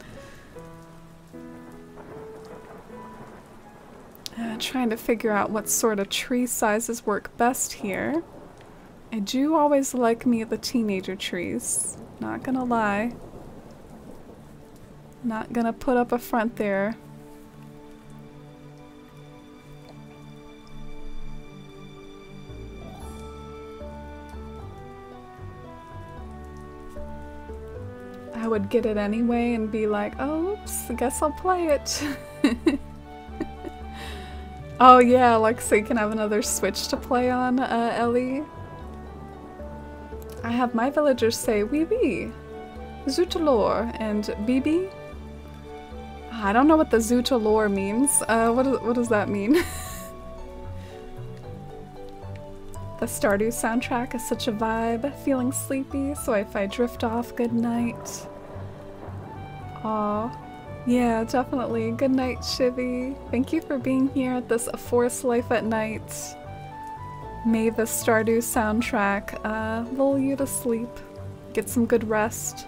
Trying to figure out what sort of tree sizes work best here. I do always like me the teenager trees, not gonna lie. Not gonna put up a front there. I would get it anyway and be like, oh, oops, I guess I'll play it. Oh yeah, like so you can have another Switch to play on, Ellie. I have my villagers say oui oui, Zoutalor, and Bibi. I don't know what the Zoutalor means. What does that mean? The Stardew soundtrack is such a vibe. Feeling sleepy, so if I drift off, good night. Aw. Yeah, definitely. Good night, Shivy. Thank you for being here at this A Forest Life at Night. May the Stardew soundtrack lull you to sleep. Get some good rest.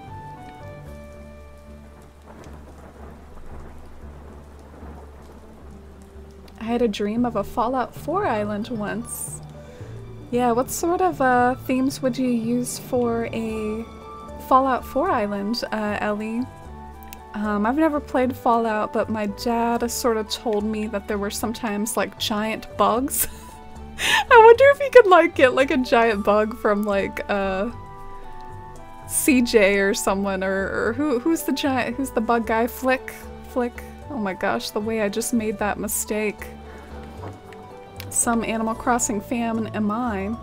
I had a dream of a Fallout 4 island once. Yeah, what sort of themes would you use for a Fallout 4 island, Ellie? I've never played Fallout, but my dad sort of told me that there were sometimes like giant bugs. I wonder if you could like get like a giant bug from like CJ or someone, or who's the bug guy? Flick. Oh my gosh, the way I just made that mistake. Some Animal Crossing fan am I?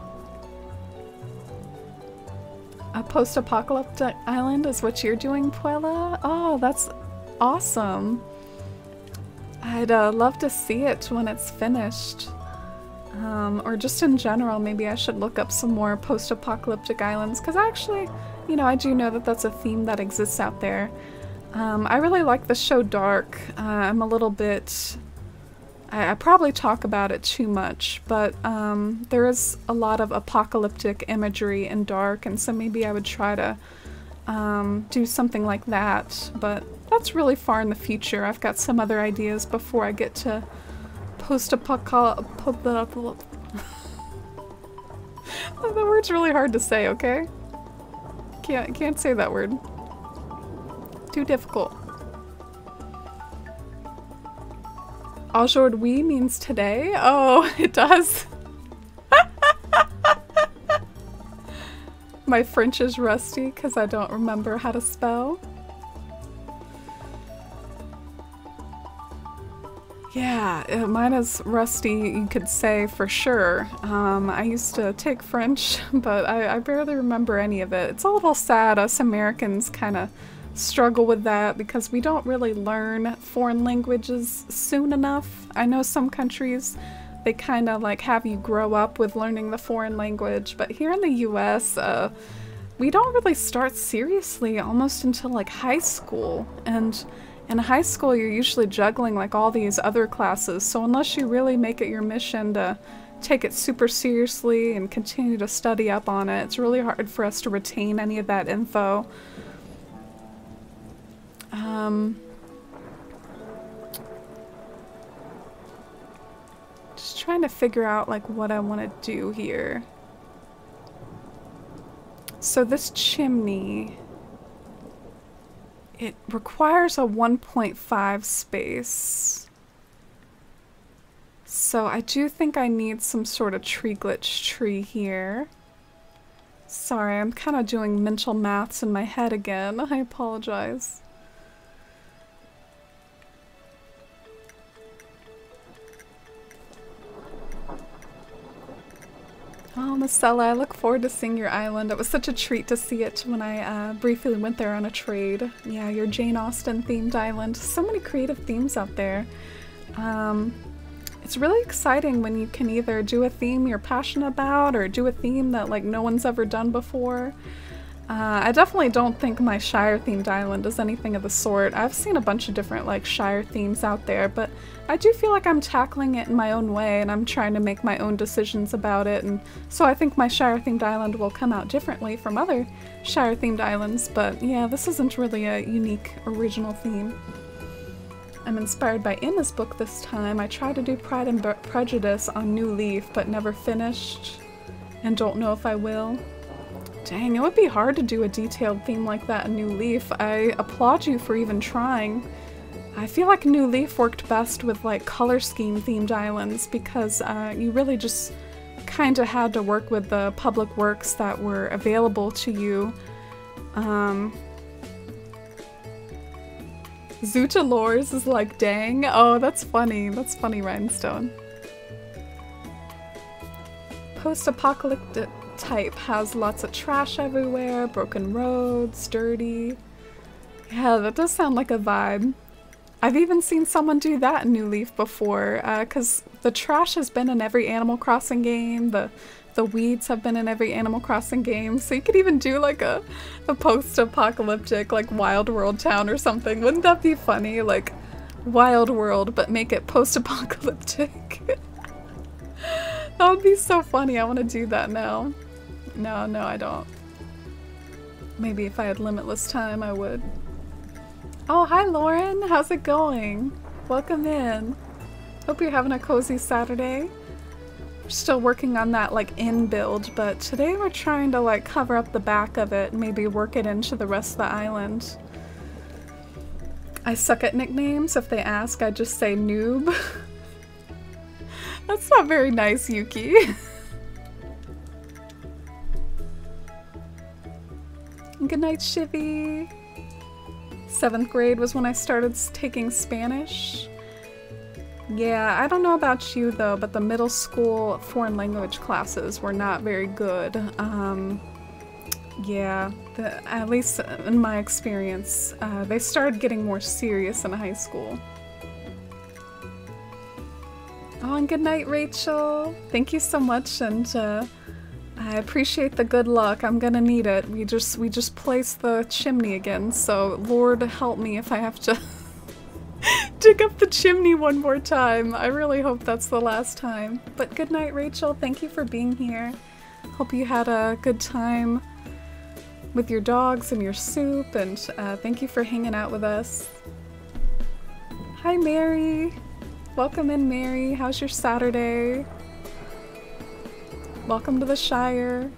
A post-apocalyptic island is what you're doing, Puella? Oh, that's awesome. I'd love to see it when it's finished. Or just in general, maybe I should look up some more post-apocalyptic islands, because actually, you know, I do know that that's a theme that exists out there. I really like the show Dark. I'm a little bit... I probably talk about it too much, but there is a lot of apocalyptic imagery in Dark, and so maybe I would try to do something like that, but that's really far in the future. I've got some other ideas before I get to post-apocalyptic... The word's really hard to say, okay? Can't say that word. Too difficult. Aujourd'hui means today? Oh, it does. My French is rusty because I don't remember how to spell. Yeah, mine is rusty, you could say, for sure. I used to take French, but I barely remember any of it. It's a little sad us Americans kind of struggle with that because we don't really learn foreign languages soon enough. I know some countries, they kind of like have you grow up with learning the foreign language, but here in the US, we don't really start seriously almost until like high school. And in high school, you're usually juggling like all these other classes, so unless you really make it your mission to take it super seriously and continue to study up on it, it's really hard for us to retain any of that info. Just trying to figure out like what I want to do here. So this chimney, it requires a 1.5 space. So I do think I need some sort of tree glitch tree here. Sorry, I'm kind of doing mental maths in my head again. I apologize. Oh, Marcella, I look forward to seeing your island. It was such a treat to see it when I briefly went there on a trade. Yeah, your Jane Austen themed island. So many creative themes out there. It's really exciting when you can either do a theme you're passionate about or do a theme that like no one's ever done before. I definitely don't think my Shire themed island is anything of the sort. I've seen a bunch of different like Shire themes out there, but I do feel like I'm tackling it in my own way and I'm trying to make my own decisions about it, and so I think my Shire themed island will come out differently from other Shire themed islands, but yeah, this isn't really a unique original theme. I'm inspired by Emma's book this time. I tried to do Pride and Prejudice on New Leaf, but never finished, and don't know if I will. Dang, it would be hard to do a detailed theme like that in New Leaf. I applaud you for even trying. I feel like New Leaf worked best with like color scheme themed islands because you really just kind of had to work with the public works that were available to you. Zootolores is like, dang. Oh, that's funny. That's funny, Rhinestone. Post-apocalyptic type has lots of trash everywhere, broken roads, dirty. Yeah, that does sound like a vibe. I've even seen someone do that in New Leaf before, because the trash has been in every Animal Crossing game, the weeds have been in every Animal Crossing game, so you could even do like a post-apocalyptic like Wild World town or something. Wouldn't that be funny? Like Wild World, but make it post-apocalyptic. That would be so funny. I want to do that now. No, I don't. Maybe if I had limitless time, I would. Oh, hi Lauren! How's it going? Welcome in. Hope you're having a cozy Saturday. We're still working on that like in build, but today we're trying to like cover up the back of it and maybe work it into the rest of the island. I suck at nicknames. If they ask, I just say noob. That's not very nice, Yuki. Good night, Shivy. 7th grade was when I started taking Spanish. Yeah, I don't know about you though, but the middle school foreign language classes were not very good. Yeah, at least in my experience, they started getting more serious in high school. Oh, and good night, Rachel. Thank you so much, and I appreciate the good luck. I'm gonna need it. We just placed the chimney again, so Lord help me if I have to dig up the chimney one more time. I really hope that's the last time. But good night, Rachel. Thank you for being here. Hope you had a good time with your dogs and your soup, and thank you for hanging out with us. Hi, Mary. Welcome in, Mary. How's your Saturday? Welcome to the Shire.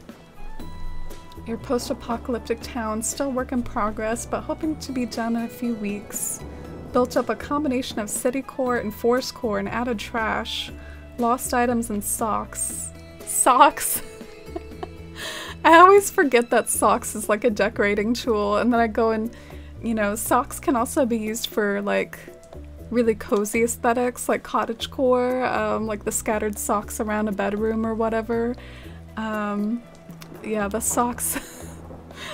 Your post-apocalyptic town, still work in progress, but hoping to be done in a few weeks. Built up a combination of city core and forest core and added trash. Lost items and socks. Socks? I always forget that socks is like a decorating tool, and then I go and, you know, socks can also be used for like really cozy aesthetics, like cottagecore, like the scattered socks around a bedroom or whatever. Yeah, the socks,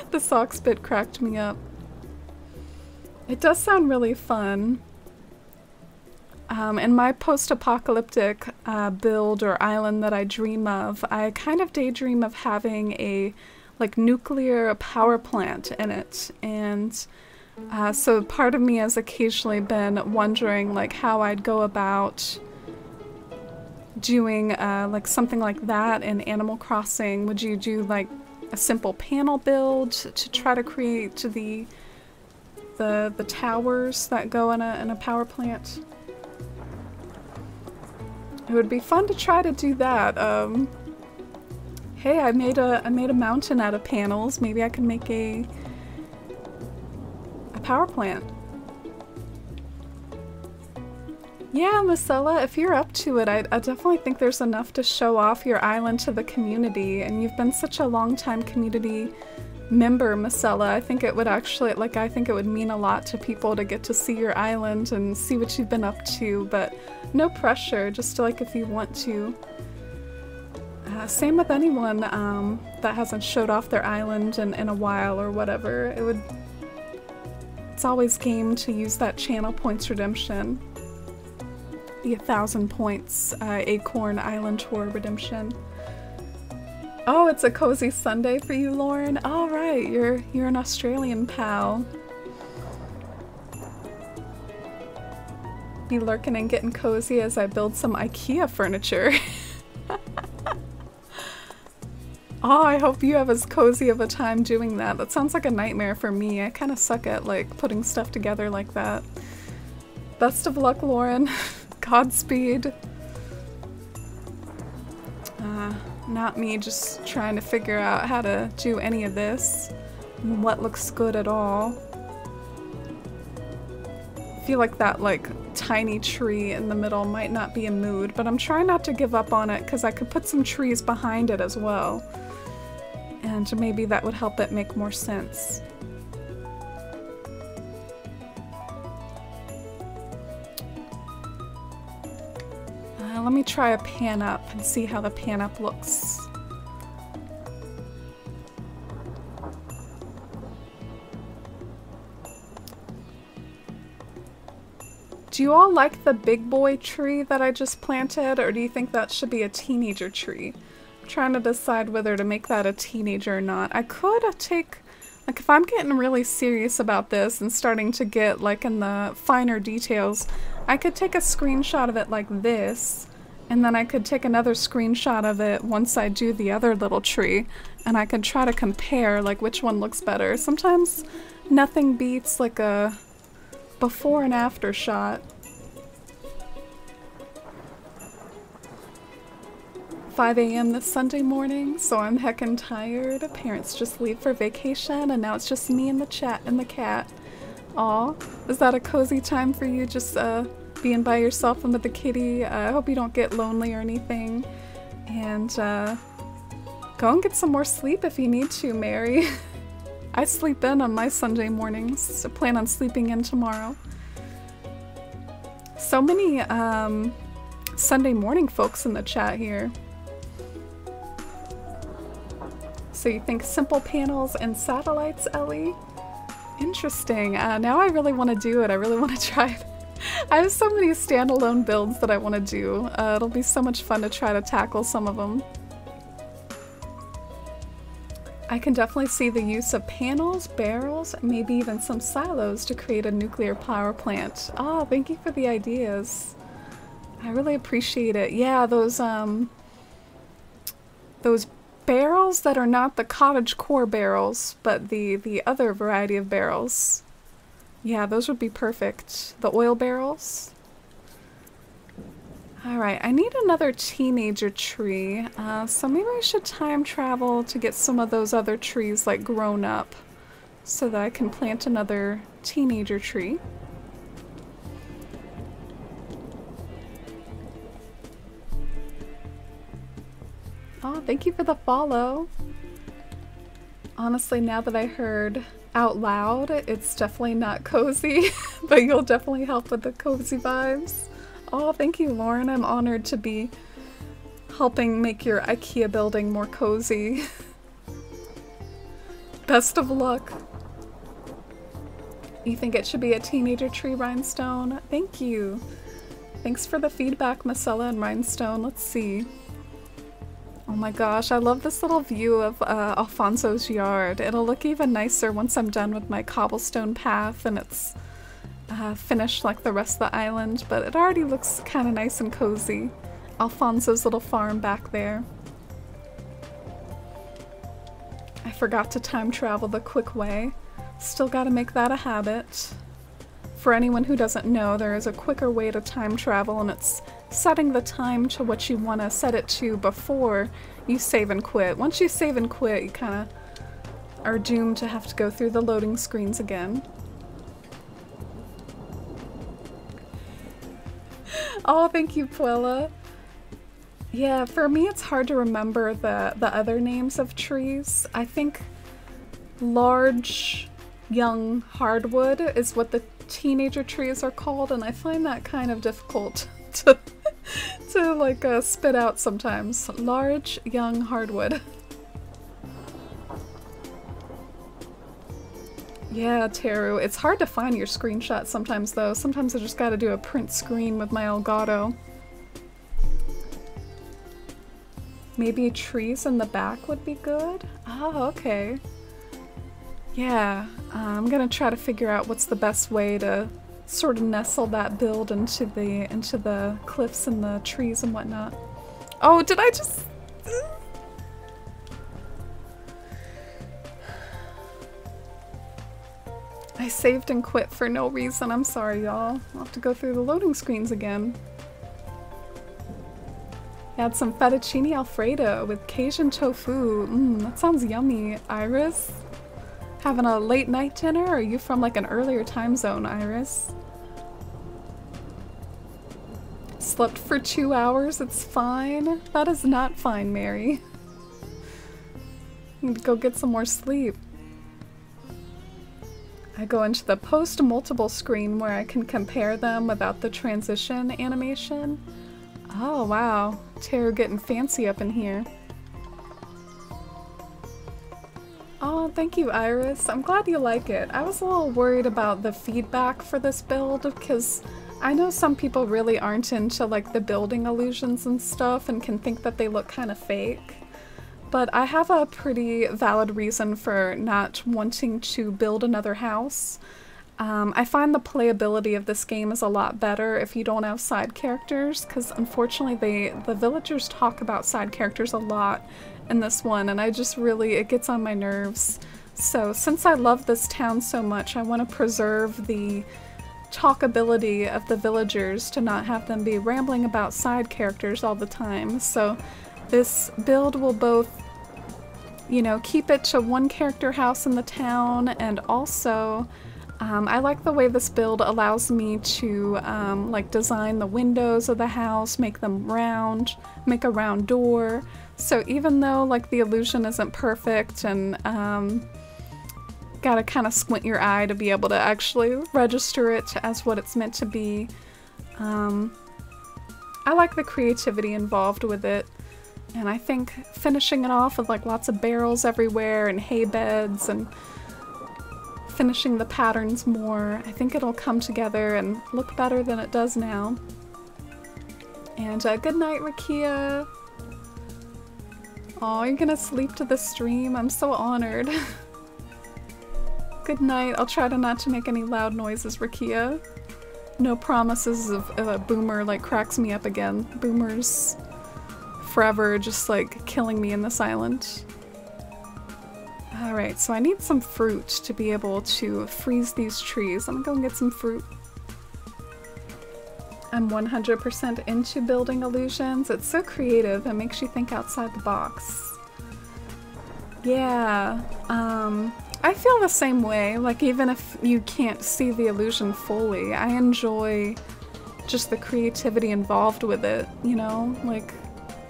the socks bit cracked me up. It does sound really fun. In my post-apocalyptic build or island that I dream of, I kind of daydream of having a like nuclear power plant in it, and so part of me has occasionally been wondering like how I'd go about doing like something like that in Animal Crossing. Would you do like a simple panel build to try to create the towers that go in a power plant? It would be fun to try to do that. Hey, I made a mountain out of panels. Maybe I can make a power plant. Yeah, Marcella, if you're up to it, I definitely think there's enough to show off your island to the community, and you've been such a long-time community member, Marcella. I think it would actually, like, I think it would mean a lot to people to get to see your island and see what you've been up to, but no pressure, just like if you want to. Same with anyone that hasn't showed off their island in a while or whatever. It's always game to use that channel points redemption. The 1,000 points Acorn Island Tour redemption. Oh, it's a cozy Sunday for you, Lauren. All right, you're an Australian pal. Be lurking and getting cozy as I build some IKEA furniture. Oh, I hope you have as cozy of a time doing that. That sounds like a nightmare for me. I kind of suck at like putting stuff together like that. Best of luck, Lauren. Godspeed. Not me just trying to figure out how to do any of this and what looks good at all. I feel like that like tiny tree in the middle might not be a mood, but I'm trying not to give up on it because I could put some trees behind it as well. And maybe that would help it make more sense. Let me try a pan up and see how the pan up looks. Do you all like the big boy tree that I just planted, or do you think that should be a teenager tree? I'm trying to decide whether to make that a teenager or not. I could take, like if I'm getting really serious about this and starting to get like in the finer details, I could take a screenshot of it like this, and then I could take another screenshot of it once I do the other little tree, and I could try to compare like which one looks better. Sometimes nothing beats like a before and after shot. 5 a.m. this Sunday morning, so I'm heckin' tired. Parents just leave for vacation, and now it's just me and the chat and the cat. Aw, is that a cozy time for you, just being by yourself and with the kitty? I hope you don't get lonely or anything. And go and get some more sleep if you need to, Mary. I sleep in on my Sunday mornings, so plan on sleeping in tomorrow. So many Sunday morning folks in the chat here. So you think simple panels and satellites, Ellie? Interesting. Now I really want to do it. I really want to try it. I have so many standalone builds that I want to do. It'll be so much fun to try to tackle some of them. I can definitely see the use of panels, barrels, maybe even some silos to create a nuclear power plant. Oh, thank you for the ideas. I really appreciate it. Yeah, those barrels that are not the cottage core barrels, but the other variety of barrels. Yeah, those would be perfect. The oil barrels. Alright, I need another teenager tree, so maybe I should time travel to get some of those other trees like grown up so that I can plant another teenager tree. Oh, thank you for the follow. Honestly, now that I heard out loud, it's definitely not cozy, but you'll definitely help with the cozy vibes. Oh, thank you, Lauren. I'm honored to be helping make your IKEA building more cozy. Best of luck. You think it should be a teenager tree, Rhinestone? Thank you. Thanks for the feedback, Marcella and Rhinestone. Let's see. Oh my gosh, I love this little view of Alfonso's yard. It'll look even nicer once I'm done with my cobblestone path and it's finished like the rest of the island, but it already looks kind of nice and cozy. Alfonso's little farm back there. I forgot to time travel the quick way. Still gotta make that a habit. For anyone who doesn't know, there is a quicker way to time travel, and it's setting the time to what you want to set it to before you save and quit. Once you save and quit, you kind of are doomed to have to go through the loading screens again. Oh, thank you, Puella. Yeah, for me it's hard to remember the other names of trees. I think large, young hardwood is what the teenager trees are called, and I find that kind of difficult to like spit out sometimes. Large, young hardwood. Yeah, Teru. It's hard to find your screenshots sometimes, though. Sometimes I just gotta do a print screen with my Elgato. Maybe trees in the back would be good? Oh, okay. Yeah, I'm gonna try to figure out what's the best way to sort of nestle that build into the cliffs and the trees and whatnot. Oh, did I just... I saved and quit for no reason. I'm sorry, y'all. I'll have to go through the loading screens again. Add some fettuccine alfredo with Cajun tofu. That sounds yummy. Iris? Having a late night dinner? Or are you from like an earlier time zone, Iris? Slept for 2 hours? It's fine. That is not fine, Mary. Need to go get some more sleep. I go into the post multiple screen where I can compare them without the transition animation. Oh wow, Teru getting fancy up in here. Oh, thank you, Iris. I'm glad you like it. I was a little worried about the feedback for this build because I know some people really aren't into like the building illusions and stuff and can think that they look kind of fake. But I have a pretty valid reason for not wanting to build another house. I find the playability of this game is a lot better if you don't have side characters, because unfortunately the villagers talk about side characters a lot in this one, and I just really, it gets on my nerves. So since I love this town so much, I want to preserve the talkability of the villagers to not have them be rambling about side characters all the time. So This build will both, you know, keep it to one character house in the town, and also I like the way this build allows me to like design the windows of the house, make them round, make a round door. So even though like the illusion isn't perfect and gotta kind of squint your eye to be able to actually register it as what it's meant to be, I like the creativity involved with it. And I think finishing it off with like lots of barrels everywhere and hay beds and finishing the patterns more, I think it'll come together and look better than it does now. And good night, Rakia. Oh, you're gonna sleep to the stream? I'm so honored. Good night. I'll try to not to make any loud noises, Rakia. No promises of a boomer like cracks me up again. Boomers forever just like killing me in the silent. Alright, so I need some fruit to be able to freeze these trees. I'm gonna go and get some fruit. I'm 100% into building illusions. It's so creative. It makes you think outside the box. Yeah, I feel the same way. Like, even if you can't see the illusion fully, I enjoy just the creativity involved with it, you know? Like,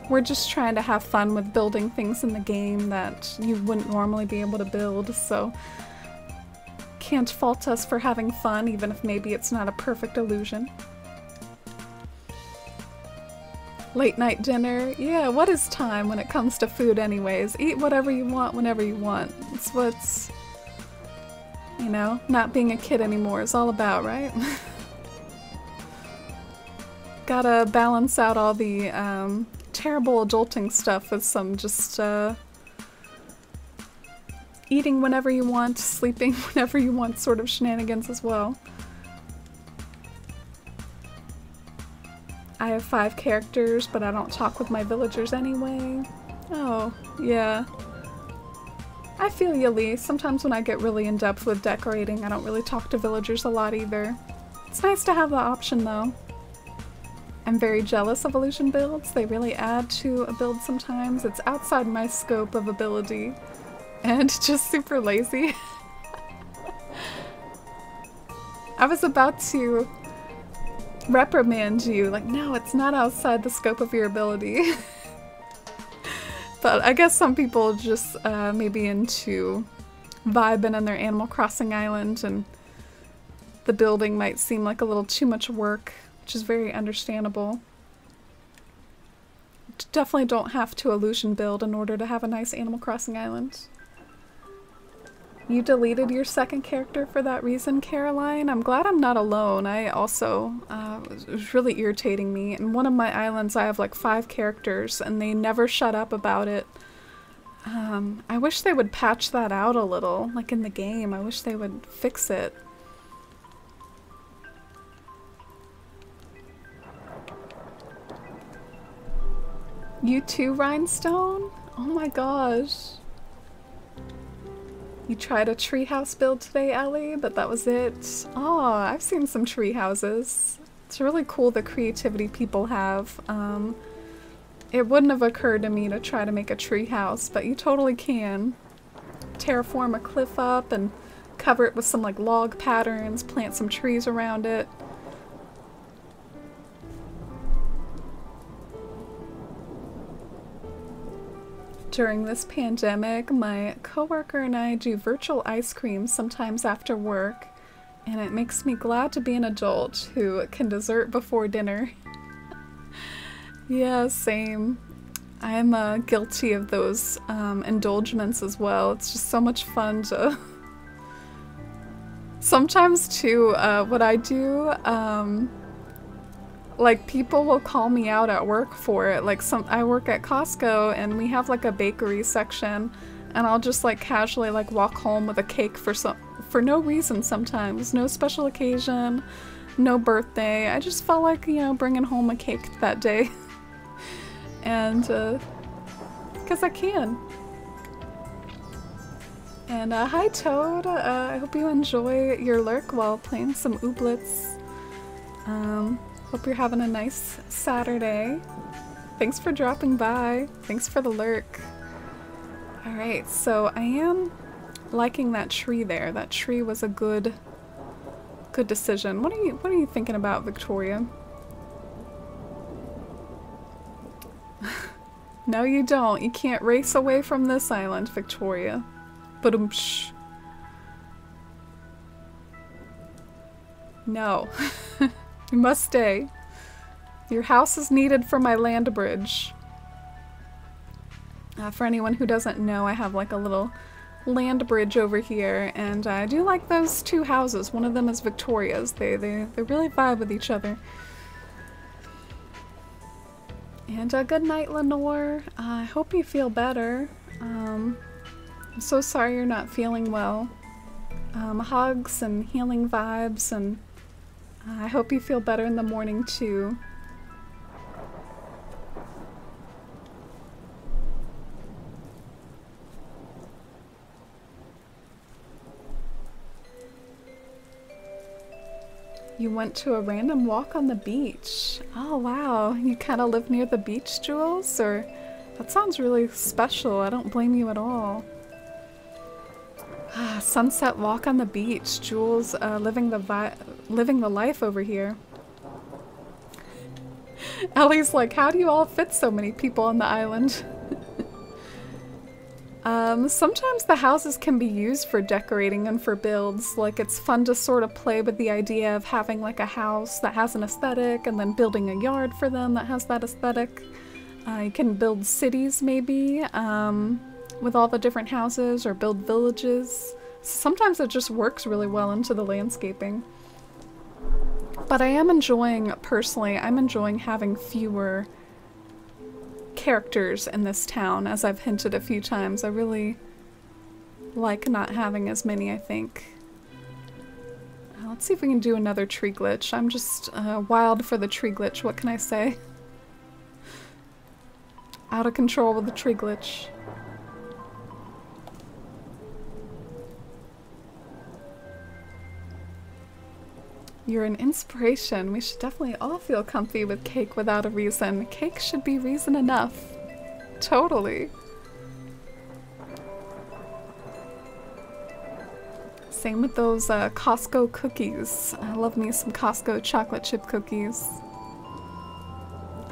we're just trying to have fun with building things in the game that you wouldn't normally be able to build, so can't fault us for having fun, even if maybe it's not a perfect illusion. Late night dinner? Yeah, what is time when it comes to food anyways? Eat whatever you want whenever you want. It's what's, you know, not being a kid anymore is all about, right? Gotta balance out all the terrible adulting stuff with some just eating whenever you want, sleeping whenever you want sort of shenanigans as well. I have 5 characters, but I don't talk with my villagers anyway. Oh, yeah. I feel you, Lee. Sometimes when I get really in-depth with decorating, I don't really talk to villagers a lot either. It's nice to have the option, though. I'm very jealous of illusion builds. They really add to a build sometimes. It's outside my scope of ability. And just super lazy. I was about to reprimand you, like, no, it's not outside the scope of your ability. But I guess some people just maybe into vibing on their Animal Crossing island, and the building might seem like a little too much work, which is very understandable. Definitely don't have to illusion build in order to have a nice Animal Crossing island. You deleted your second character for that reason, Caroline? I'm glad I'm not alone. I also, it was really irritating me. In one of my islands I have like 5 characters and they never shut up about it. I wish they would patch that out a little, like in the game. I wish they would fix it. You too, Rhinestone? Oh my gosh. You tried a treehouse build today, Ellie, but that was it. Oh, I've seen some tree houses. It's really cool the creativity people have. It wouldn't have occurred to me to try to make a tree house, but you totally can. Terraform a cliff up and cover it with some like log patterns, plant some trees around it. During this pandemic, my coworker and I do virtual ice cream sometimes after work, and it makes me glad to be an adult who can dessert before dinner. Yeah, same. I'm guilty of those indulgements as well. It's just so much fun to... Sometimes too, what I do, like, people will call me out at work for it. Like, I work at Costco and we have like a bakery section, and I'll just like casually like walk home with a cake for no reason sometimes. No special occasion, no birthday. I just felt like, you know, bringing home a cake that day. And, because I can. And hi Toad, I hope you enjoy your lurk while playing some ooblets. Hope you're having a nice Saturday. Thanks for dropping by. Thanks for the lurk. Alright, so I am liking that tree there. That tree was a good decision. What are you thinking about, Victoria? No, you don't. You can't race away from this island, Victoria. Ba-dum-psh. No. You must stay. Your house is needed for my land bridge. For anyone who doesn't know, I have like a little land bridge over here, and I do like those two houses. One of them is Victoria's. They really vibe with each other. And good night, Lenore. I hope you feel better. I'm so sorry you're not feeling well. Hugs and healing vibes, and I hope you feel better in the morning too. You went to a random walk on the beach. Oh wow, you kind of live near the beach, Jules? Or that sounds really special. I don't blame you at all. Sunset walk on the beach. Jules living the life over here. Ellie's like, how do you all fit so many people on the island? Sometimes the houses can be used for decorating and for builds. Like, it's fun to sort of play with the idea of having like a house that has an aesthetic and then building a yard for them that has that aesthetic. You can build cities maybe with all the different houses, or build villages. Sometimes it just works really well into the landscaping. But I am enjoying, personally, I'm enjoying having fewer characters in this town, as I've hinted a few times. I really like not having as many, I think. Let's see if we can do another tree glitch. I'm just wild for the tree glitch, what can I say? Out of control with the tree glitch. You're an inspiration. We should definitely all feel comfy with cake without a reason. Cake should be reason enough. Totally. Same with those Costco cookies. I love me some Costco chocolate chip cookies.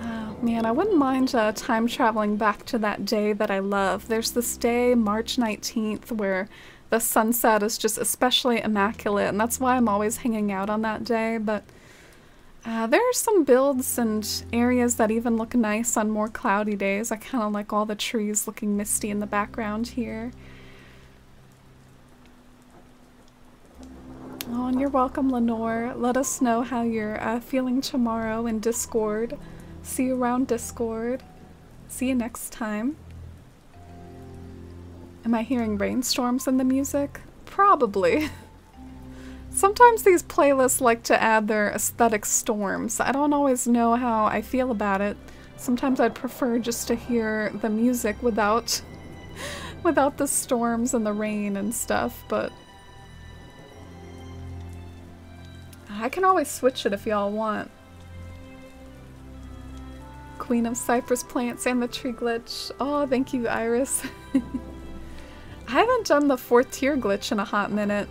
Oh, man, I wouldn't mind time traveling back to that day that I love. There's this day, March 19th, where the sunset is just especially immaculate, and that's why I'm always hanging out on that day. But there are some builds and areas that even look nice on more cloudy days. I kind of like all the trees looking misty in the background here. Oh, and you're welcome, Lenore. Let us know how you're feeling tomorrow in Discord. See you around Discord. See you next time. Am I hearing rainstorms in the music? Probably. Sometimes these playlists like to add their aesthetic storms. I don't always know how I feel about it. Sometimes I'd prefer just to hear the music without the storms and the rain and stuff, but I can always switch it if y'all want. Queen of Cypress plants and the tree glitch. Oh, thank you, Iris. I haven't done the 4th tier glitch in a hot minute.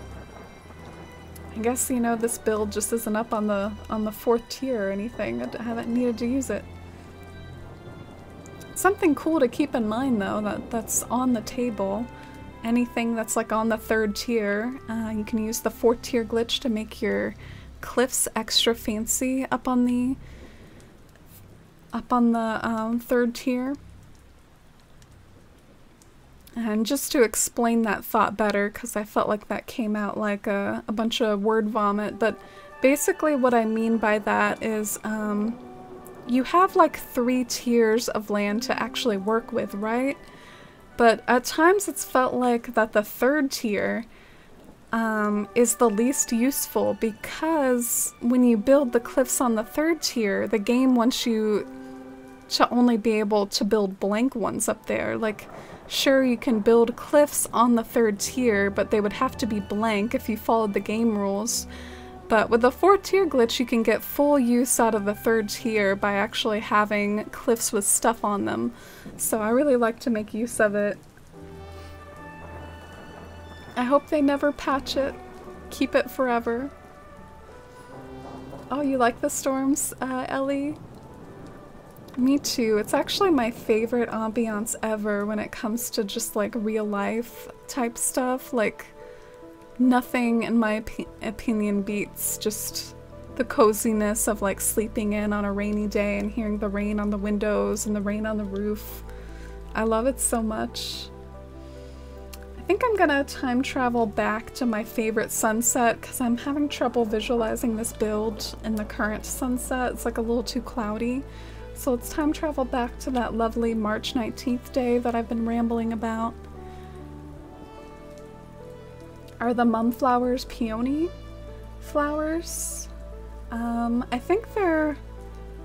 I guess, you know, this build just isn't up on the 4th tier or anything. I haven't needed to use it. Something cool to keep in mind though, that's on the table. Anything that's like on the 3rd tier, you can use the 4th tier glitch to make your cliffs extra fancy up on the 3rd tier. And just to explain that thought better, because I felt like that came out like a bunch of word vomit, but basically what I mean by that is you have like 3 tiers of land to actually work with, right? But at times it's felt like that the 3rd tier is the least useful, because when you build the cliffs on the 3rd tier, the game wants you to only be able to build blank ones up there. Like, sure, you can build cliffs on the 3rd tier, but they would have to be blank if you followed the game rules. But with the 4th tier glitch, you can get full use out of the 3rd tier by actually having cliffs with stuff on them. So I really like to make use of it. I hope they never patch it. Keep it forever. Oh, you like the storms, Ellie? Me too. It's actually my favorite ambiance ever when it comes to just like real life type stuff. Like, nothing in my opinion beats just the coziness of like sleeping in on a rainy day and hearing the rain on the windows and the rain on the roof. I love it so much. I think I'm gonna time travel back to my favorite sunset because I'm having trouble visualizing this build in the current sunset. It's like a little too cloudy. So let's time travel back to that lovely March 19th day that I've been rambling about. Are the mum flowers peony flowers? I think they're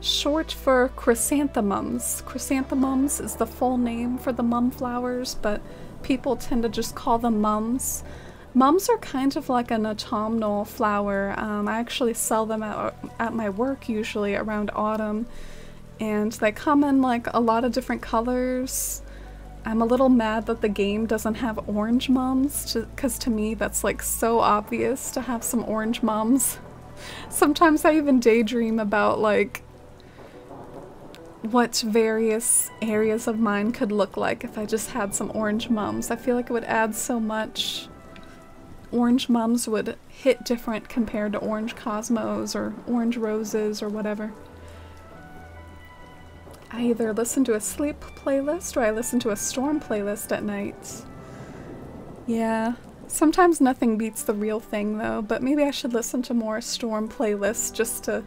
short for chrysanthemums. Chrysanthemums is the full name for the mum flowers, but people tend to just call them mums. Mums are kind of like an autumnal flower. I actually sell them at my work usually around autumn, and they come in like a lot of different colors. I'm a little mad that the game doesn't have orange mums, because to me that's like so obvious to have some orange mums. Sometimes I even daydream about like what various areas of mine could look like if I just had some orange mums. I feel like it would add so much. Orange mums would hit different compared to orange cosmos or orange roses or whatever. I either listen to a sleep playlist or I listen to a storm playlist at night. Yeah, sometimes nothing beats the real thing though, but maybe I should listen to more storm playlists just to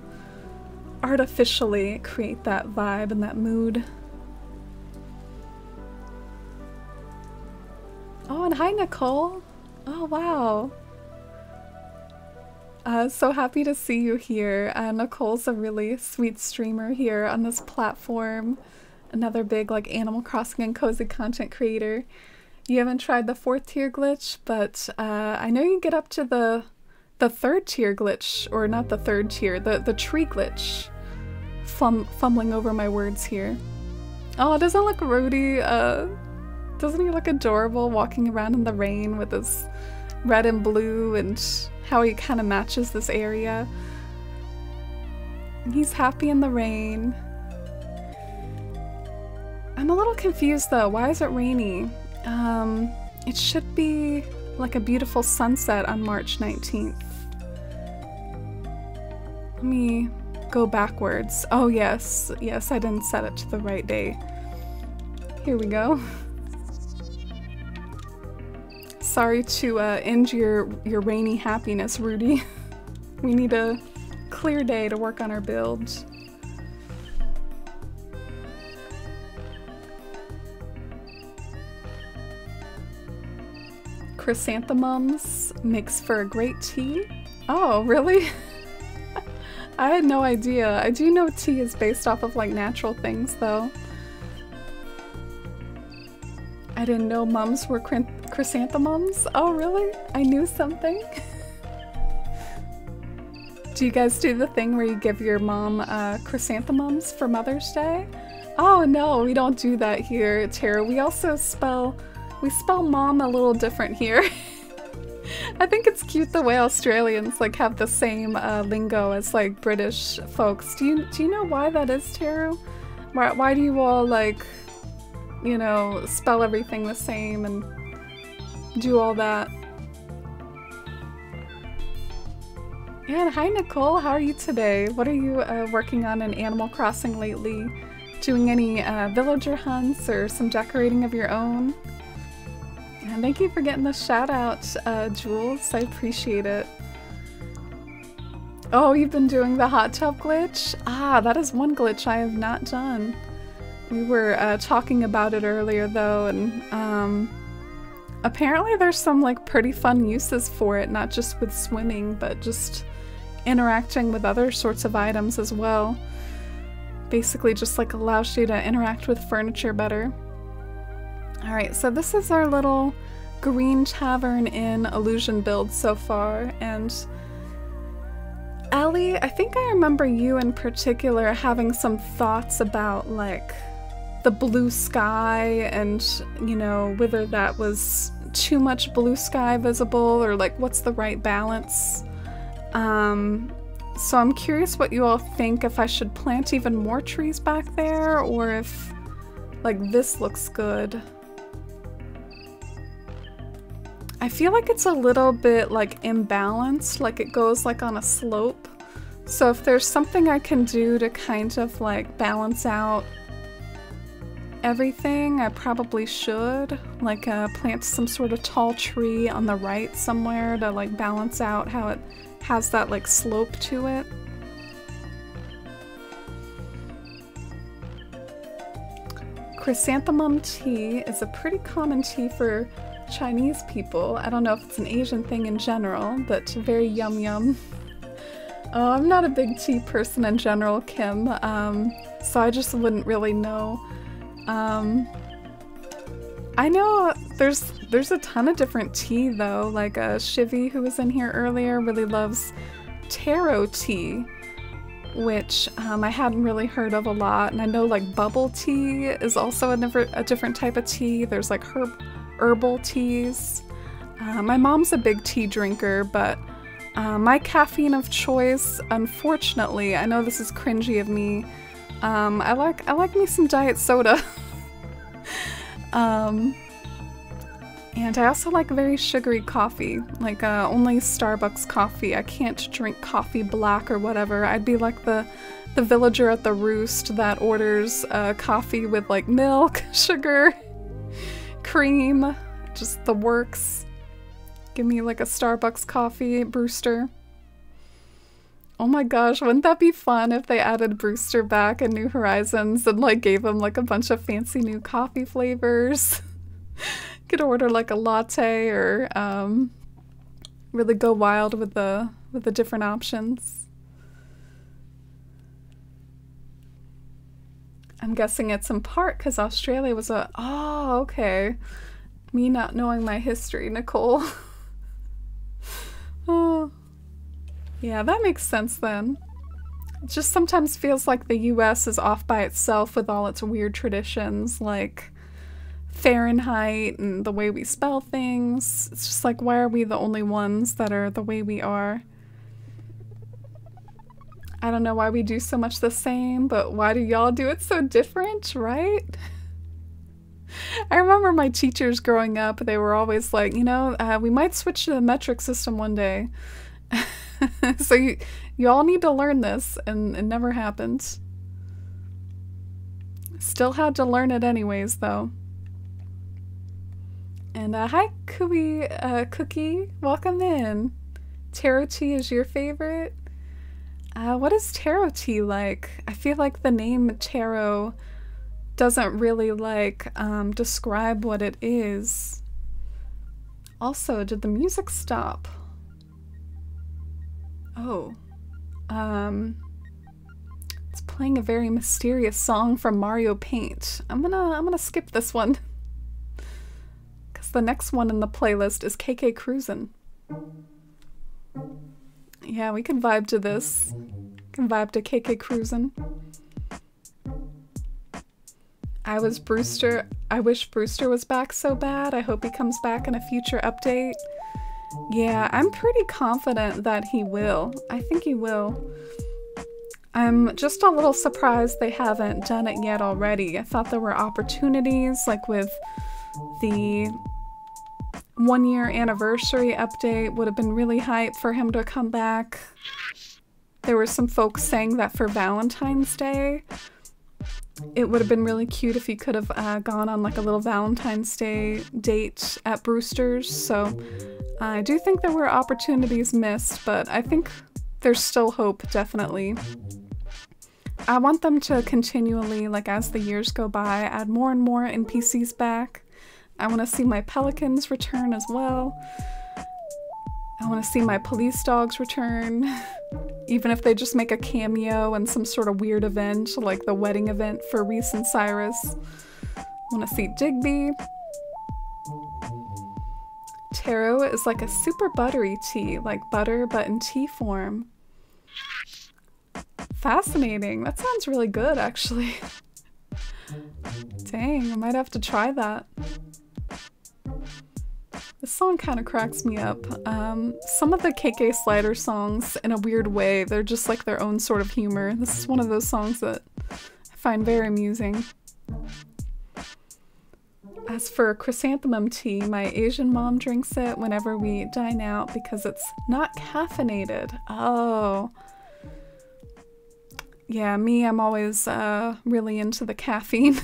artificially create that vibe and that mood. Oh, and hi Nicole! Oh wow! So happy to see you here. Nicole's a really sweet streamer here on this platform. Another big like Animal Crossing and cozy content creator. You haven't tried the 4th tier glitch, but I know you get up to the 3rd tier glitch, or not the 3rd tier, the tree glitch. Fumbling over my words here. Oh, doesn't look Rudy, doesn't he look adorable walking around in the rain with his red and blue, and how he kind of matches this area. He's happy in the rain. I'm a little confused though. Why is it rainy? It should be like a beautiful sunset on March 19th. Let me go backwards. Oh yes, yes, I didn't set it to the right day. Here we go. Sorry to end your rainy happiness, Rudy. We need a clear day to work on our build. Chrysanthemums makes for a great tea? Oh, really? I had no idea. I do know tea is based off of like natural things though. I didn't know mums were chrysanthemums. Oh really? I knew something. Do you guys do the thing where you give your mom chrysanthemums for Mother's Day? Oh no, we don't do that here, Tara. We also spell mom a little different here. I think it's cute the way Australians like have the same lingo as like British folks. Do you know why that is, Tara? Why do you all like, you know, spell everything the same and do all that? And hi Nicole, how are you today? What are you working on in Animal Crossing lately? Doing any villager hunts or some decorating of your own? And thank you for getting the shout out, Jules. I appreciate it. Oh, you've been doing the hot tub glitch? Ah, that is one glitch I have not done. We were talking about it earlier though, and apparently there's some like pretty fun uses for it, not just with swimming, but just interacting with other sorts of items as well. Basically just like allows you to interact with furniture better. Alright, so this is our little Green Tavern Inn illusion build so far, and Ellie, I think I remember you in particular having some thoughts about like the blue sky and, you know, whether that was too much blue sky visible or like what's the right balance. So I'm curious what you all think, if I should plant even more trees back there or if like this looks good. I feel like it's a little bit like imbalanced, like it goes like on a slope. So if there's something I can do to kind of like balance out everything, I probably should. Like plant some sort of tall tree on the right somewhere to like balance out how it has that like slope to it. Chrysanthemum tea is a pretty common tea for Chinese people. I don't know if it's an Asian thing in general, but very yum yum. I'm not a big tea person in general, Kim, so I just wouldn't really know. I know there's a ton of different tea though, like Shivy, who was in here earlier, really loves taro tea, which I hadn't really heard of a lot. And I know like bubble tea is also a different type of tea. There's like herbal teas. My mom's a big tea drinker, but my caffeine of choice, unfortunately, I know this is cringy of me, I like me some diet soda. And I also like very sugary coffee, like only Starbucks coffee. I can't drink coffee black or whatever. I'd be like the villager at the roost that orders coffee with like milk, sugar, cream, just the works. Give me like a Starbucks coffee, Brewster. Oh my gosh, wouldn't that be fun if they added Brewster back in New Horizons and like gave him like a bunch of fancy new coffee flavors? Could order like a latte or really go wild with the different options. I'm guessing it's in part because Australia was a... Oh, okay. Me not knowing my history, Nicole. Oh. Yeah, that makes sense then. It just sometimes feels like the US is off by itself with all its weird traditions, like Fahrenheit and the way we spell things. It's just like, why are we the only ones that are the way we are? I don't know why we do so much the same, but why do y'all do it so different, right? I remember my teachers growing up, they were always like, you know, we might switch to the metric system one day. So you all need to learn this, and it never happened. Still had to learn it anyways, though. And hi, Cookie. Welcome in. Taro tea is your favorite? What is taro tea like? I feel like the name taro doesn't really like describe what it is. Also, did the music stop? Oh. It's playing a very mysterious song from Mario Paint. I'm gonna skip this one. Cause the next one in the playlist is KK Cruisin'. Yeah, we can vibe to this. Can vibe to KK Cruisin'. I wish Brewster was back so bad. I hope he comes back in a future update. Yeah, I'm pretty confident that he will. I think he will. I'm just a little surprised they haven't done it yet already. I thought there were opportunities, like with the 1-year anniversary update would have been really hype for him to come back. There were some folks saying that for Valentine's Day, it would have been really cute if he could have gone on like a little Valentine's Day date at Brewster's. So I do think there were opportunities missed, but I think there's still hope, definitely. I want them to continually, like as the years go by, add more and more NPCs back. I want to see my pelicans return as well. I want to see my police dogs return. Even if they just make a cameo in some sort of weird event, like the wedding event for Reese and Cyrus. I want to see Digby. Taro is like a super buttery tea, like butter but in tea form. Fascinating. That sounds really good, actually. Dang, I might have to try that. This song kind of cracks me up. Some of the KK Slider songs, in a weird way, they're just like their own sort of humor. This is one of those songs that I find very amusing. As for chrysanthemum tea, my Asian mom drinks it whenever we dine out because it's not caffeinated. Oh. Yeah, me, I'm always really into the caffeine.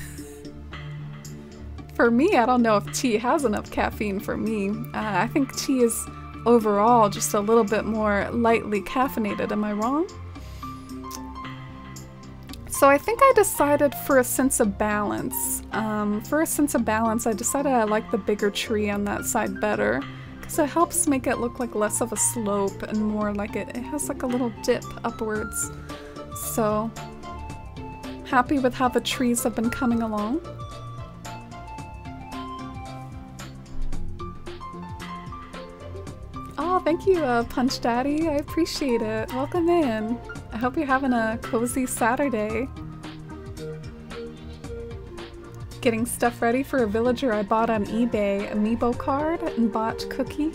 For me, I don't know if tea has enough caffeine for me. I think tea is overall just a little bit more lightly caffeinated. Am I wrong? So I think I decided for a sense of balance. I decided I like the bigger tree on that side better because it helps make it look like less of a slope and more like it has like a little dip upwards. So happy with how the trees have been coming along. Oh, thank you, Punch Daddy. I appreciate it. Welcome in. I hope you're having a cozy Saturday. Getting stuff ready for a villager I bought on eBay. Amiibo card and bought Cookie.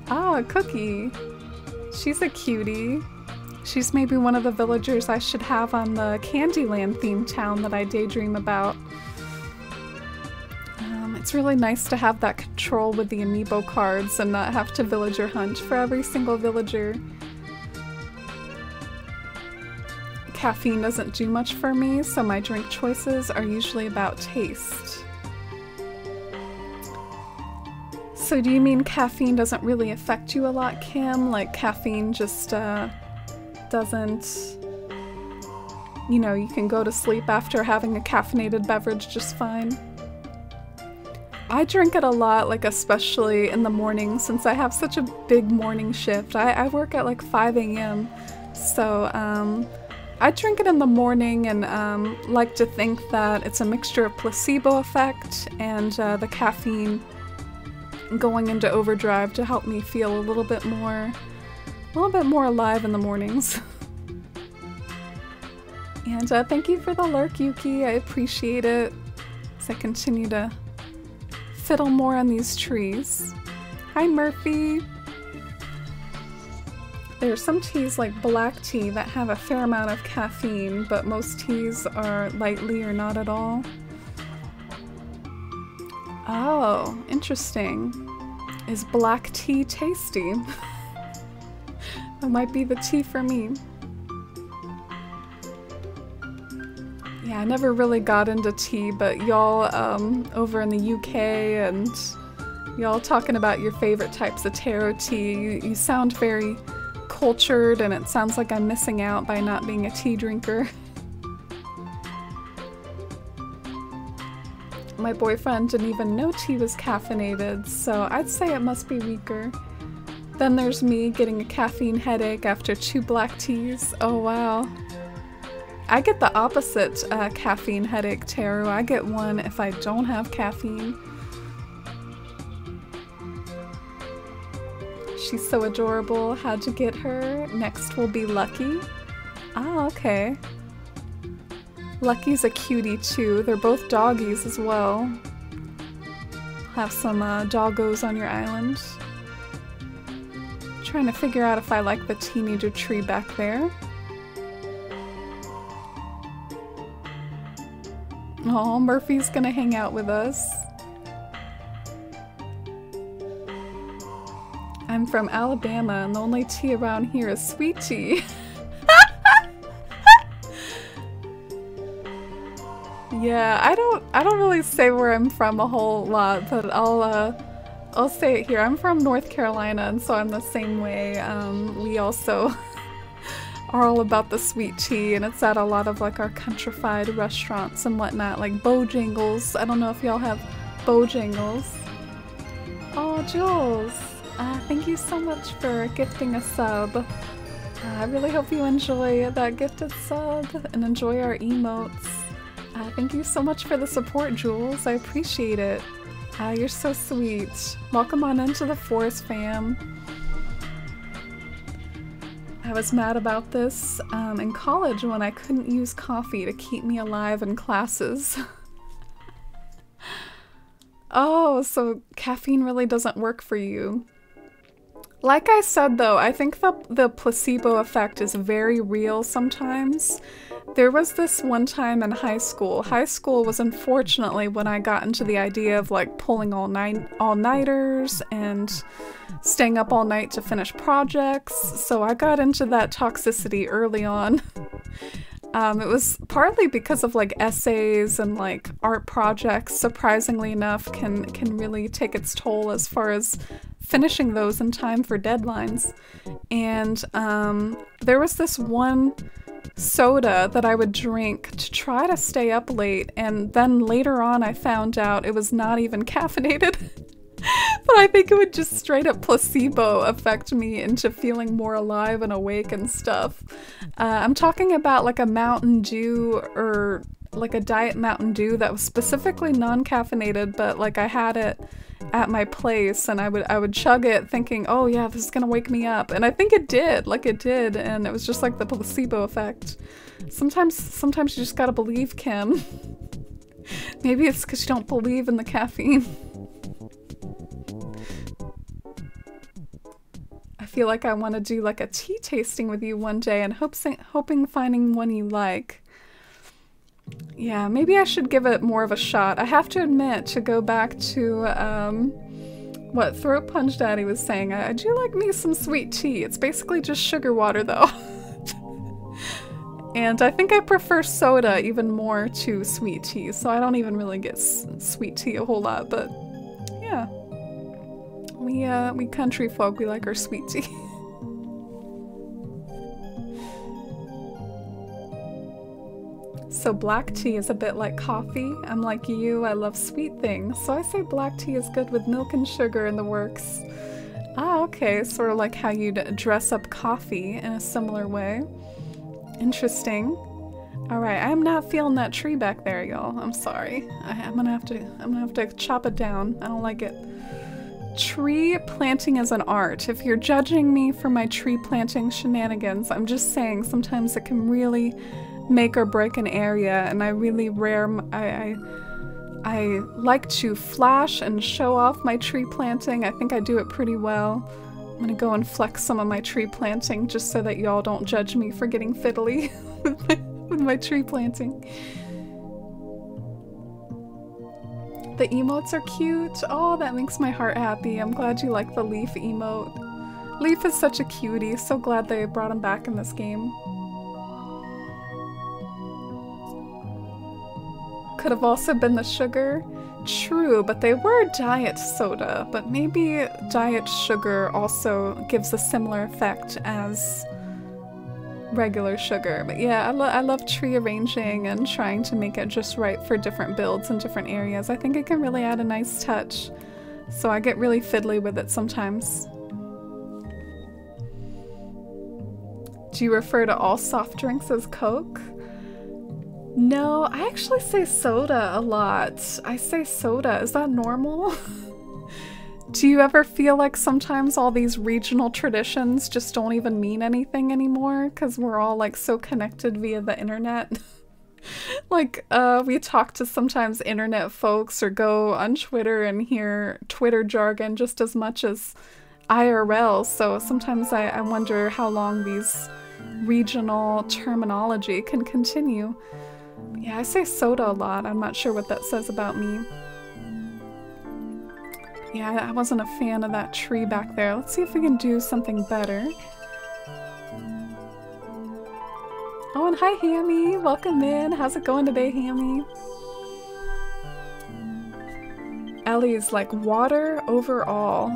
Ah, Cookie. She's a cutie. She's maybe one of the villagers I should have on the Candyland themed town that I daydream about. It's really nice to have that control with the amiibo cards and not have to villager hunt for every single villager. Caffeine doesn't do much for me, so my drink choices are usually about taste. So do you mean caffeine doesn't really affect you a lot, Kim? Like caffeine just doesn't... You know, you can go to sleep after having a caffeinated beverage just fine? I drink it a lot, like especially in the morning since I have such a big morning shift. I work at like 5 a.m. So I drink it in the morning and like to think that it's a mixture of placebo effect and the caffeine going into overdrive to help me feel a little bit more alive in the mornings. And thank you for the lurk, Yuki. I appreciate it as I continue to fiddle more on these trees. Hi, Murphy. There are some teas like black tea that have a fair amount of caffeine, but most teas are lightly or not at all. Oh, interesting. Is black tea tasty? That might be the tea for me. Yeah, I never really got into tea, but y'all over in the UK and y'all talking about your favorite types of taro tea, you sound very cultured and it sounds like I'm missing out by not being a tea drinker. My boyfriend didn't even know tea was caffeinated, so I'd say it must be weaker. Then there's me getting a caffeine headache after 2 black teas. Oh wow. I get the opposite caffeine headache, Taro. I get one if I don't have caffeine. She's so adorable. How'd you get her? Next will be Lucky. Ah, okay. Lucky's a cutie too. They're both doggies as well. Have some doggos on your island. Trying to figure out if I like the teenager tree back there. Oh, Murphy's gonna hang out with us. I'm from Alabama and the only tea around here is sweet tea. Yeah, I don't really say where I'm from a whole lot, but I'll say it here. I'm from North Carolina and so I'm the same way. We also are all about the sweet tea, and it's at a lot of like our countrified restaurants and whatnot, like Bojangles. I don't know if y'all have Bojangles. Oh, Jules, thank you so much for gifting a sub. I really hope you enjoy that gifted sub and enjoy our emotes. Thank you so much for the support, Jules. I appreciate it. You're so sweet. Welcome on into the Forest fam. I was mad about this in college when I couldn't use coffee to keep me alive in classes. Oh, so caffeine really doesn't work for you. Like I said though, I think the placebo effect is very real sometimes. There was this one time in high school. High school was unfortunately when I got into the idea of like pulling all-nighters and staying up all night to finish projects. So I got into that toxicity early on. It was partly because of like essays and like art projects, surprisingly enough, can really take its toll as far as finishing those in time for deadlines. And there was this one soda that I would drink to try to stay up late, and then later on I found out it was not even caffeinated. But I think it would just straight up placebo affect me into feeling more alive and awake and stuff. I'm talking about like a Mountain Dew or like a Diet Mountain Dew that was specifically non-caffeinated, but like I had it at my place and I would chug it thinking, oh yeah, this is gonna wake me up. And I think it did, and it was just like the placebo effect. Sometimes you just gotta believe, Kim. Maybe it's because you don't believe in the caffeine. I feel like I want to do like a tea tasting with you one day and hoping finding one you like. Yeah, maybe I should give it more of a shot. I have to admit, to go back to what Throat Punch Daddy was saying, I do like me some sweet tea. It's basically just sugar water though. And I think I prefer soda even more to sweet tea, so I don't even really get sweet tea a whole lot, but yeah. We country folk, we like our sweet tea. So black tea is a bit like coffee. I'm like you, I love sweet things, so I say black tea is good with milk and sugar in the works. Ah, okay, sort of like how you'd dress up coffee in a similar way. Interesting. Alright, I'm not feeling that tree back there, y'all. I'm sorry. I'm gonna have to chop it down. I don't like it. Tree planting is an art. If you're judging me for my tree planting shenanigans, I'm just saying sometimes it can really make or break an area, and I really I like to flash and show off my tree planting. I think I do it pretty well. I'm gonna go and flex some of my tree planting just so that y'all don't judge me for getting fiddly with my tree planting. The emotes are cute. Oh, that makes my heart happy. I'm glad you like the Leaf emote. Leaf is such a cutie. So glad they brought him back in this game. Could have also been the sugar. True, but they were diet soda. But maybe diet sugar also gives a similar effect as regular sugar. But yeah, I love tree arranging and trying to make it just right for different builds in different areas. I think it can really add a nice touch. So I get really fiddly with it sometimes. Do you refer to all soft drinks as Coke? No, I actually say soda a lot. I say soda. Is that normal? Do you ever feel like sometimes all these regional traditions just don't even mean anything anymore because we're all like so connected via the internet? Like we talk to sometimes internet folks or go on Twitter and hear Twitter jargon just as much as IRL, so sometimes I wonder how long these regional terminology can continue. Yeah, I say soda a lot. I'm not sure what that says about me. Yeah, I wasn't a fan of that tree back there. Let's see if we can do something better. Oh, and hi, Hammy. Welcome in. How's it going today, Hammy? Ellie's like, water overall.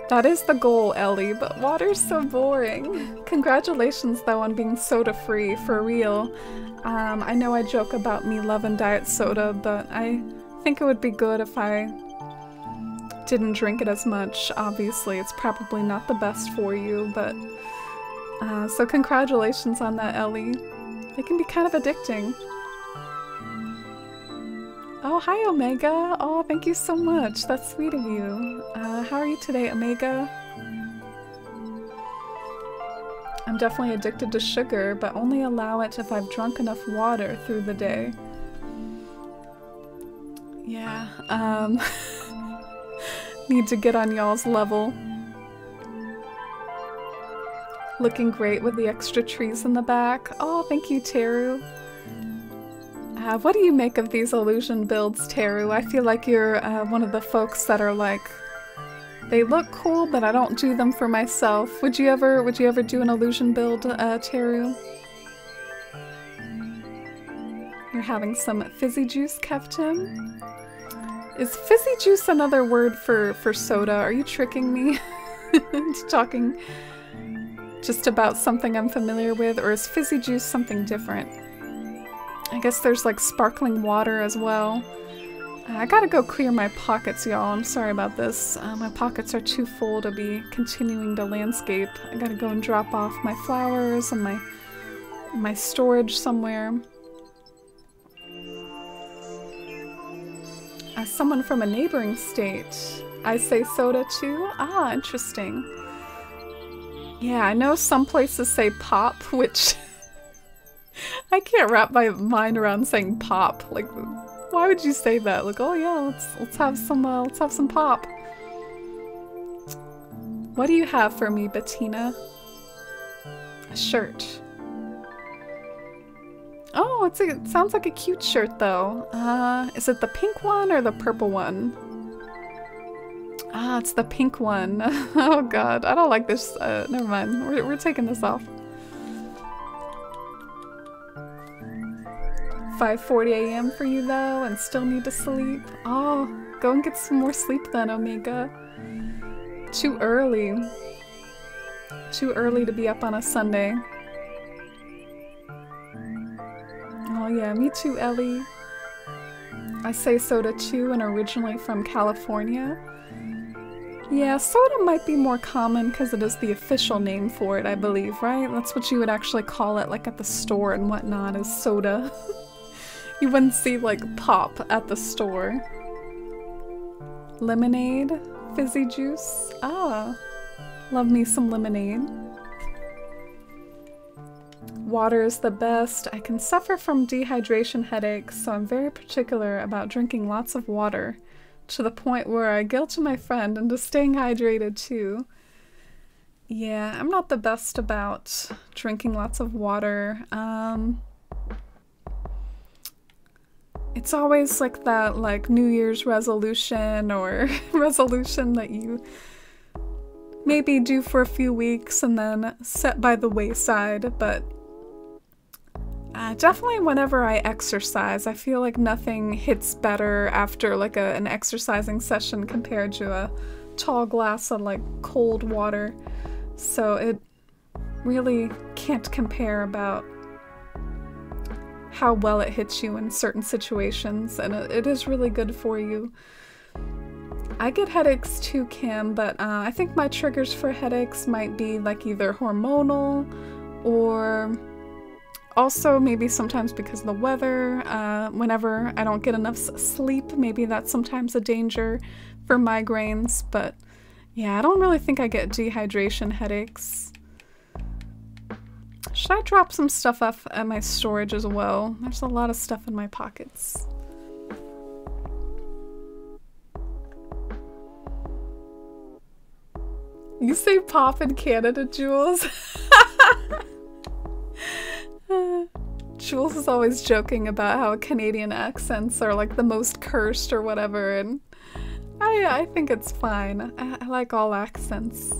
That is the goal, Ellie, but water's so boring. Congratulations, though, on being soda-free, for real. I know I joke about me loving diet soda, but I think it would be good if I didn't drink it as much. Obviously, it's probably not the best for you, but so congratulations on that, Ellie. It can be kind of addicting. Oh, hi, Omega. Oh, thank you so much. That's sweet of you. How are you today, Omega? definitely addicted to sugar, but only allow it if I've drunk enough water through the day. Yeah, need to get on y'all's level. Looking great with the extra trees in the back. Oh, thank you, Teru. What do you make of these illusion builds, Teru? I feel like you're one of the folks that are like, they look cool, but I don't do them for myself. Would you ever do an illusion build, Teru? You're having some fizzy juice, Keftin? Is fizzy juice another word for soda? Are you tricking me into talking just about something I'm familiar with, or is fizzy juice something different? I guess there's like sparkling water as well. I gotta go clear my pockets, y'all. I'm sorry about this. My pockets are too full to be continuing to landscape. I gotta go and drop off my flowers and my storage somewhere. As someone from a neighboring state, I say soda too? Ah, interesting. Yeah, I know some places say pop, which I can't wrap my mind around saying pop. Like, why would you say that? Like, oh yeah, let's have some pop. What do you have for me, Bettina? A shirt. Oh, it sounds like a cute shirt though. Is it the pink one or the purple one? Ah, it's the pink one. Oh god, I don't like this. Never mind. We're taking this off. 5:40 a.m. for you though, and still need to sleep. Oh, go and get some more sleep then, Omega. Too early. Too early to be up on a Sunday. Oh yeah, me too, Ellie. I say soda too, and originally from California. Yeah, soda might be more common because it is the official name for it, I believe, right? That's what you would actually call it, like at the store and whatnot, is soda. You wouldn't see, like, pop at the store. Lemonade? Fizzy juice? Ah, love me some lemonade. Water is the best. I can suffer from dehydration headaches, so I'm very particular about drinking lots of water, to the point where I guilt my friend into staying hydrated too. Yeah, I'm not the best about drinking lots of water. It's always like that, like, New Year's resolution or resolution that you maybe do for a few weeks and then set by the wayside, but definitely whenever I exercise, I feel like nothing hits better after like an exercising session compared to a tall glass of like cold water. So it really can't compare about how well it hits you in certain situations, and it is really good for you. I get headaches too, Kim, but I think my triggers for headaches might be like either hormonal or also maybe sometimes because of the weather. Whenever I don't get enough sleep, maybe that's sometimes a danger for migraines, but yeah, I don't really think I get dehydration headaches. Should I drop some stuff off at my storage as well? There's a lot of stuff in my pockets. You say pop in Canada, Jules? Jules is always joking about how Canadian accents are like the most cursed or whatever, and I think it's fine. I like all accents.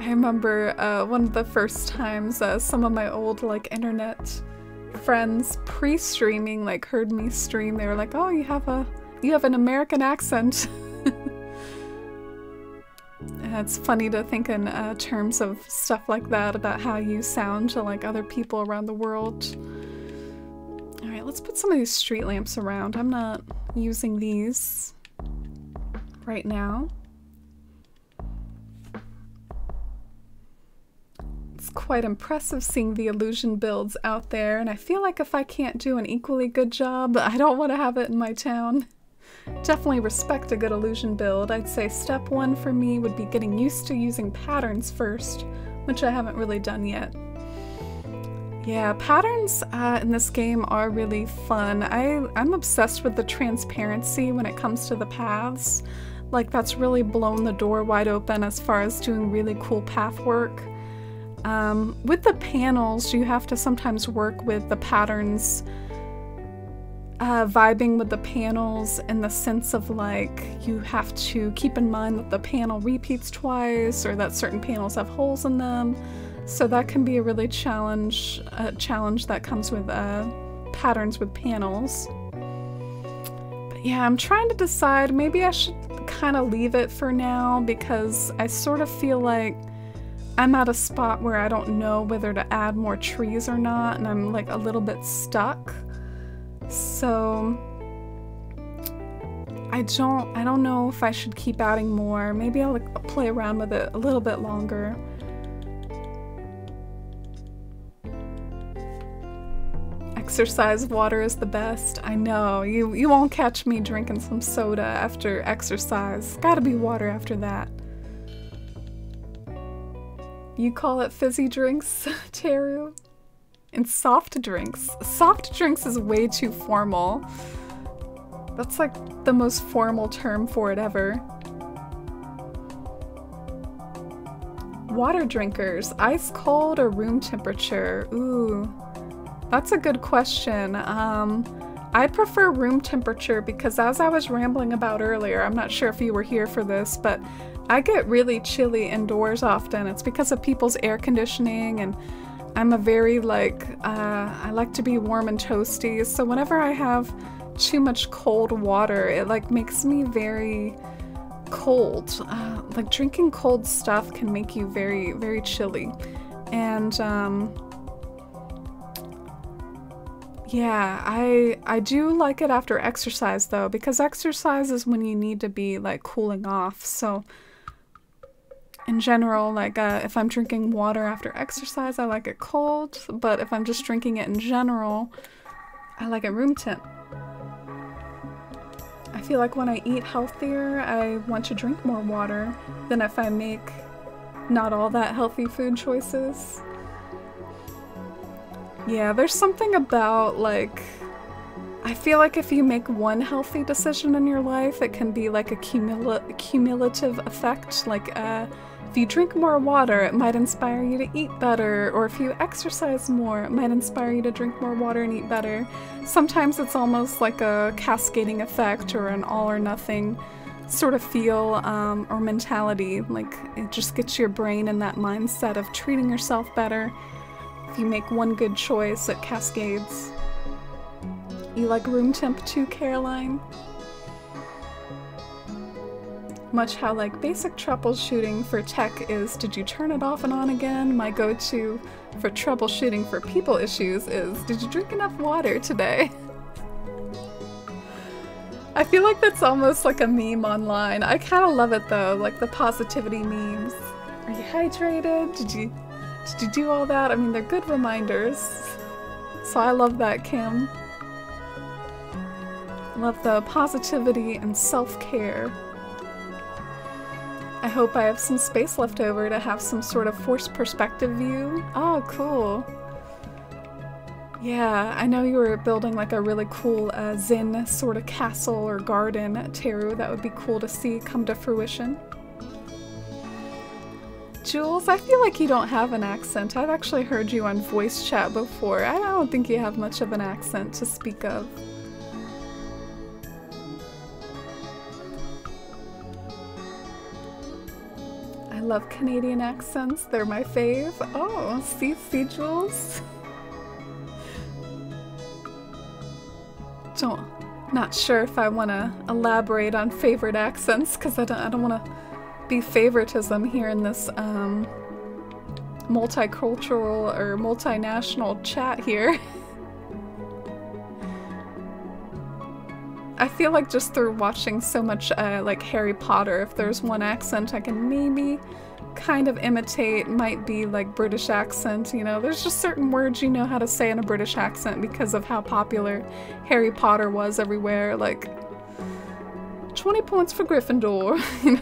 I remember one of the first times some of my old like internet friends pre-streaming like heard me stream. They were like, "Oh, you have an American accent." And it's funny to think in terms of stuff like that, about how you sound to like other people around the world. Alright, let's put some of these street lamps around. I'm not using these right now. It's quite impressive seeing the illusion builds out there, and I feel like if I can't do an equally good job, I don't want to have it in my town. definitely respect a good illusion build. I'd say step one for me would be getting used to using patterns first, which I haven't really done yet. Yeah, patterns in this game are really fun. I'm obsessed with the transparency when it comes to the paths. Like, that's really blown the door wide open as far as doing really cool path work. With the panels, you have to sometimes work with the patterns, vibing with the panels in the sense of like, you have to keep in mind that the panel repeats twice or that certain panels have holes in them. So that can be a really challenge that comes with patterns with panels. But yeah, I'm trying to decide, maybe I should kind of leave it for now because I sort of feel like I'm at a spot where I don't know whether to add more trees or not, and I'm like a little bit stuck. So I don't know if I should keep adding more. Maybe I'll like, play around with it a little bit longer. Exercise water is the best. I know, you won't catch me drinking some soda after exercise. Gotta be water after that. You call it fizzy drinks, Teru? And soft drinks. Soft drinks is way too formal. That's like the most formal term for it ever. Water drinkers, ice cold or room temperature? Ooh. That's a good question. I prefer room temperature because as I was rambling about earlier, I'm not sure if you were here for this, but I get really chilly indoors often. It's because of people's air conditioning, and I'm a very like, I like to be warm and toasty. So whenever I have too much cold water, it like makes me very cold. Like drinking cold stuff can make you very, very chilly. And yeah, I do like it after exercise though, because exercise is when you need to be like cooling off. So in general, like if I'm drinking water after exercise, I like it cold, but if I'm just drinking it in general, I like it room temp. I feel like when I eat healthier, I want to drink more water than if I make not all that healthy food choices. Yeah, there's something about, like, I feel like if you make one healthy decision in your life, it can be like a cumulative effect. Like, if you drink more water, it might inspire you to eat better, or if you exercise more, it might inspire you to drink more water and eat better. Sometimes it's almost like a cascading effect or an all or nothing sort of feel or mentality. Like, it just gets your brain in that mindset of treating yourself better. If you make one good choice, it cascades. You like room temp too, Caroline? Much how like basic troubleshooting for tech is, did you turn it off and on again? My go-to for troubleshooting for people issues is, did you drink enough water today? I feel like that's almost like a meme online. I kind of love it though, like the positivity memes. Are you hydrated? Did you do all that? I mean, they're good reminders. So I love that, Kim. I love the positivity and self-care. I hope I have some space left over to have some sort of forced perspective view. Oh, cool. Yeah, I know you were building like a really cool Zen sort of castle or garden, Teru. That would be cool to see come to fruition. Jules, I feel like you don't have an accent. I've actually heard you on voice chat before. I don't think you have much of an accent to speak of. I love Canadian accents. They're my fave. Oh, see, Jules? Not sure if I want to elaborate on favorite accents, because I don't want to be favoritism here in this multicultural or multinational chat here. I feel like just through watching so much like Harry Potter, if there's one accent I can maybe kind of imitate, might be like British accent, you know. There's just certain words you know how to say in a British accent because of how popular Harry Potter was everywhere. Like, I don't know, 20 points for Gryffindor. You know?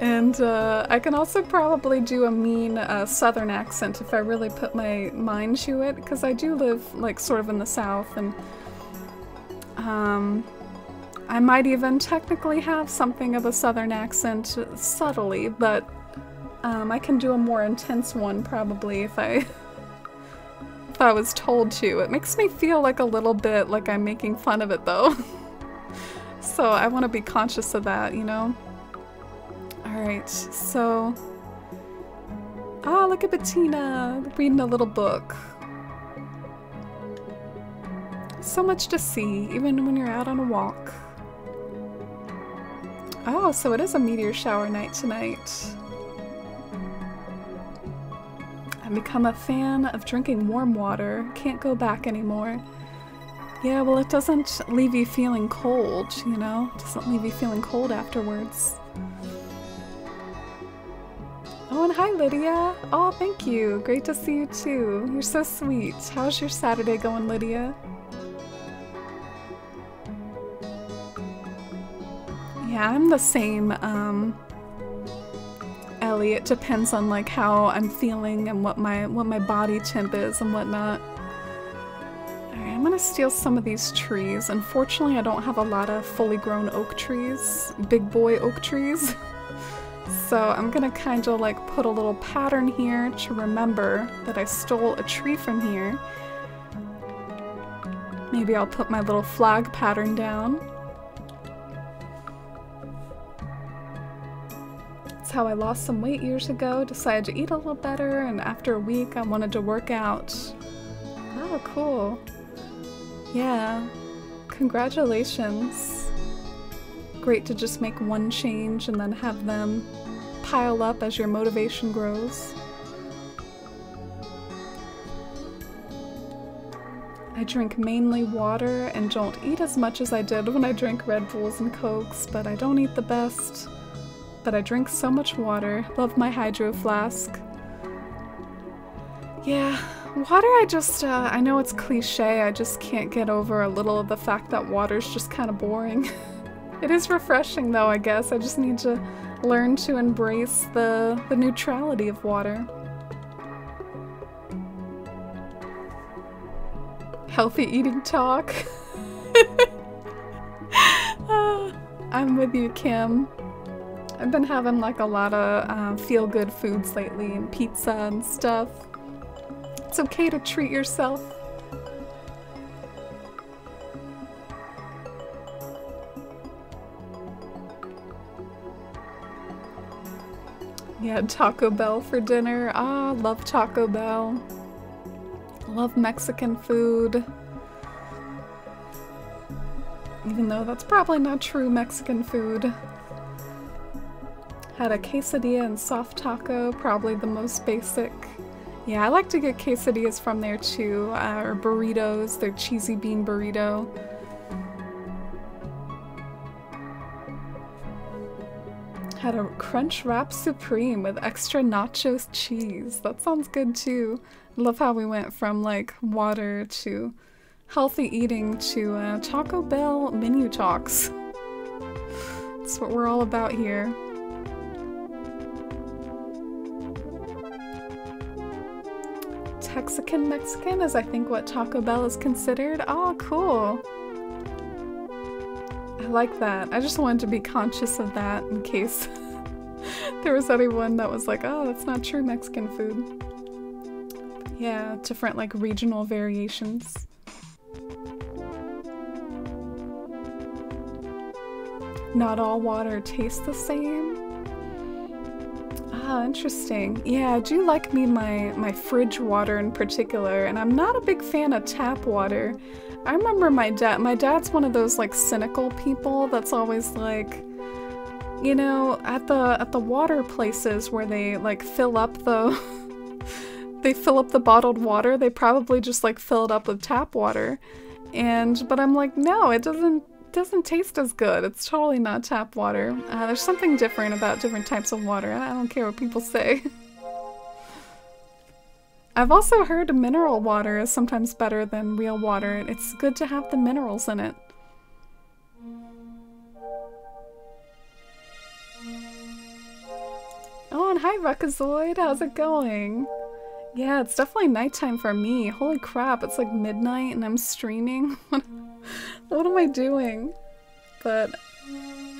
And I can also probably do a mean southern accent if I really put my mind to it, because I do live like sort of in the south, and I might even technically have something of a southern accent subtly, but I can do a more intense one probably if I was told to. It makes me feel like a little bit like I'm making fun of it though. So I want to be conscious of that, you know? Alright, so... Ah, look at Bettina reading a little book. So much to see, even when you're out on a walk. Oh, so it is a meteor shower night tonight. I've become a fan of drinking warm water. Can't go back anymore. Yeah, well, it doesn't leave you feeling cold, you know? It doesn't leave you feeling cold afterwards. Oh, and hi, Lydia. Oh, thank you. Great to see you, too. You're so sweet. How's your Saturday going, Lydia? Yeah, I'm the same, Ellie. It depends on, like, how I'm feeling and what my body temp is and whatnot. Alright, I'm gonna steal some of these trees. Unfortunately, I don't have a lot of fully grown oak trees. Big boy oak trees. So I'm gonna kind of like put a little pattern here to remember that I stole a tree from here. Maybe I'll put my little flag pattern down. That's how I lost some weight years ago, decided to eat a little better, and after a week I wanted to work out. Oh, cool. Yeah, congratulations. Great to just make one change and then have them pile up as your motivation grows. I drink mainly water and don't eat as much as I did when I drank Red Bulls and Cokes, but I don't eat the best. But I drink so much water. Love my hydro flask. Yeah, water I know it's cliche, I just can't get over a little of the fact that water's just kind of boring. It is refreshing though, I guess. I just need to learn to embrace the neutrality of water. Healthy eating talk. I'm with you, Kim. I've been having like a lot of feel-good foods lately, and pizza and stuff. It's okay to treat yourself. Yeah, Taco Bell for dinner. Ah, love Taco Bell. Love Mexican food. Even though that's probably not true Mexican food. Had a quesadilla and soft taco, probably the most basic. Yeah, I like to get quesadillas from there too, or burritos, their cheesy bean burrito. Had a Crunch Wrap Supreme with extra nachos cheese. That sounds good too. I love how we went from like water to healthy eating to Taco Bell menu talks. That's what we're all about here. Texican Mexican is I think what Taco Bell is considered. Oh, cool. I like that. I just wanted to be conscious of that in case there was anyone that was like, oh, that's not true Mexican food. Yeah, different like regional variations. Not all water tastes the same. Ah, interesting. Yeah, I do like my fridge water in particular, and I'm not a big fan of tap water. I remember my dad's one of those like cynical people that's always like, you know, at the water places where they like fill up the they fill up the bottled water, they probably just like fill it up with tap water. But I'm like, no, it doesn't taste as good. It's totally not tap water. There's something different about different types of water. I don't care what people say. I've also heard mineral water is sometimes better than real water. It's good to have the minerals in it. on. Hi, Ruckazoid. How's it going? Yeah, it's definitely nighttime for me. Holy crap, it's like midnight and I'm streaming. What am I doing? But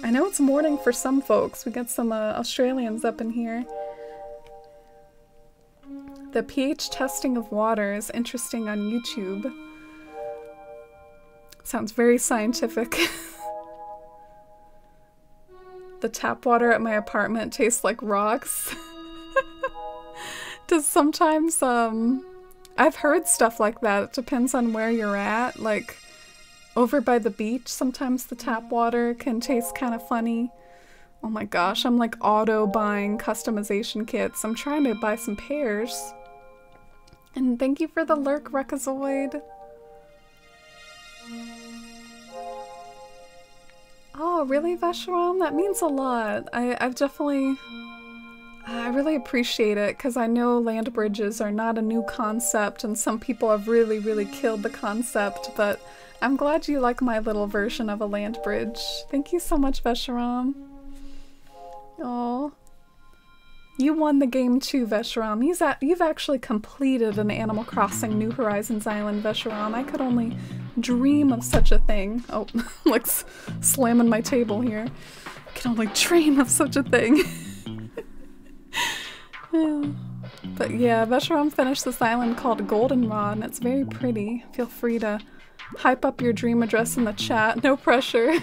I know it's morning for some folks. We got some Australians up in here. The pH testing of water is interesting on YouTube. Sounds very scientific. The tap water at my apartment tastes like rocks. Does sometimes, I've heard stuff like that. It depends on where you're at. Like, over by the beach, sometimes the tap water can taste kind of funny. Oh my gosh, I'm like auto-buying customization kits. I'm trying to buy some pears. And thank you for the lurk, Ruckazoid. Oh, really, Vesharam? That means a lot. I really appreciate it, because I know land bridges are not a new concept, and some people have really, really killed the concept, but I'm glad you like my little version of a land bridge. Thank you so much, Vesharam. Aw. You won the game too, Vesharam. You've actually completed an Animal Crossing New Horizons Island, Vesharam. I could only dream of such a thing. Oh, like slamming my table here. I can only dream of such a thing. Yeah. But yeah, Vesharam finished this island called Goldenrod, and it's very pretty. Feel free to hype up your dream address in the chat. No pressure.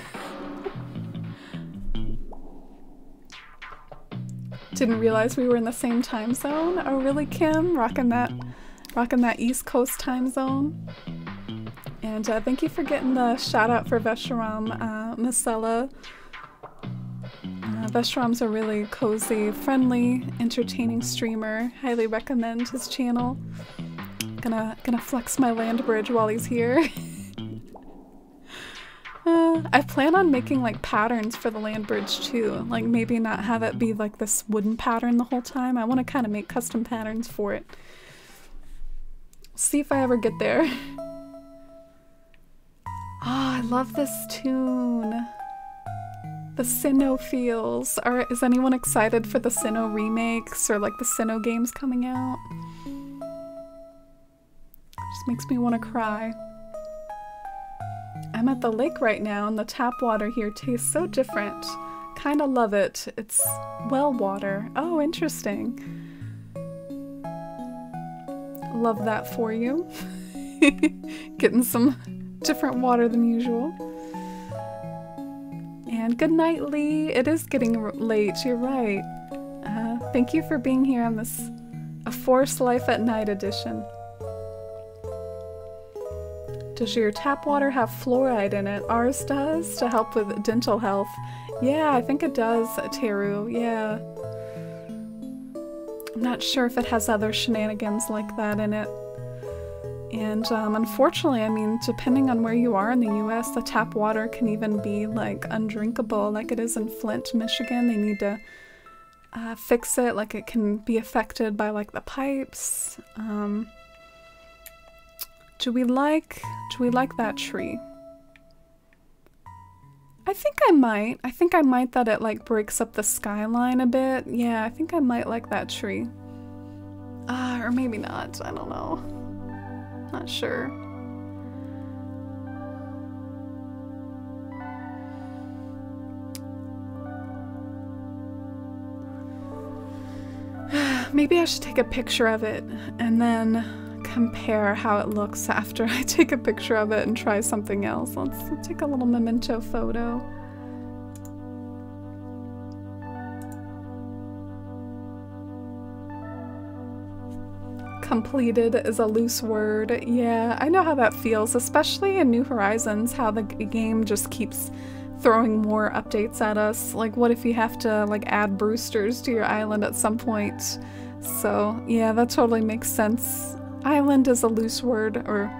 Didn't realize we were in the same time zone. Oh really, Kim? Rocking that East Coast time zone. And thank you for getting the shout out for Vesharam, Misella. Vesharam's a really cozy, friendly, entertaining streamer. Highly recommend his channel. Gonna flex my land bridge while he's here. I plan on making like patterns for the land bridge too. Like maybe not have it be like this wooden pattern the whole time. I want to kind of make custom patterns for it. See if I ever get there. Oh, I love this tune. The Sinnoh feels. Is anyone excited for the Sinnoh remakes or like the Sinnoh games coming out? Just makes me want to cry. I'm at the lake right now and the tap water here tastes so different. Kinda love it. It's well water. Oh, interesting. Love that for you. Getting some different water than usual. And good night, Lee. It is getting late, you're right. Thank you for being here on this A Forest Life at Night edition. Does your tap water have fluoride in it? Ours does, to help with dental health. Yeah, I think it does, Teru, yeah. I'm not sure if it has other shenanigans like that in it. And unfortunately, I mean, depending on where you are in the US, the tap water can even be like undrinkable, like it is in Flint, Michigan. They need to fix it, like it can be affected by like the pipes. Do we like that tree? I think I might. I think I might that it like breaks up the skyline a bit. Yeah, I think I might like that tree. Or maybe not. I don't know. Not sure. Maybe I should take a picture of it and then compare how it looks after I take a picture of it and try something else. Let's take a little memento photo. Completed is a loose word. Yeah, I know how that feels, especially in New Horizons, how the game just keeps throwing more updates at us. Like, what if you have to like add Brewsters to your island at some point? So yeah, that totally makes sense. Island is a loose word, or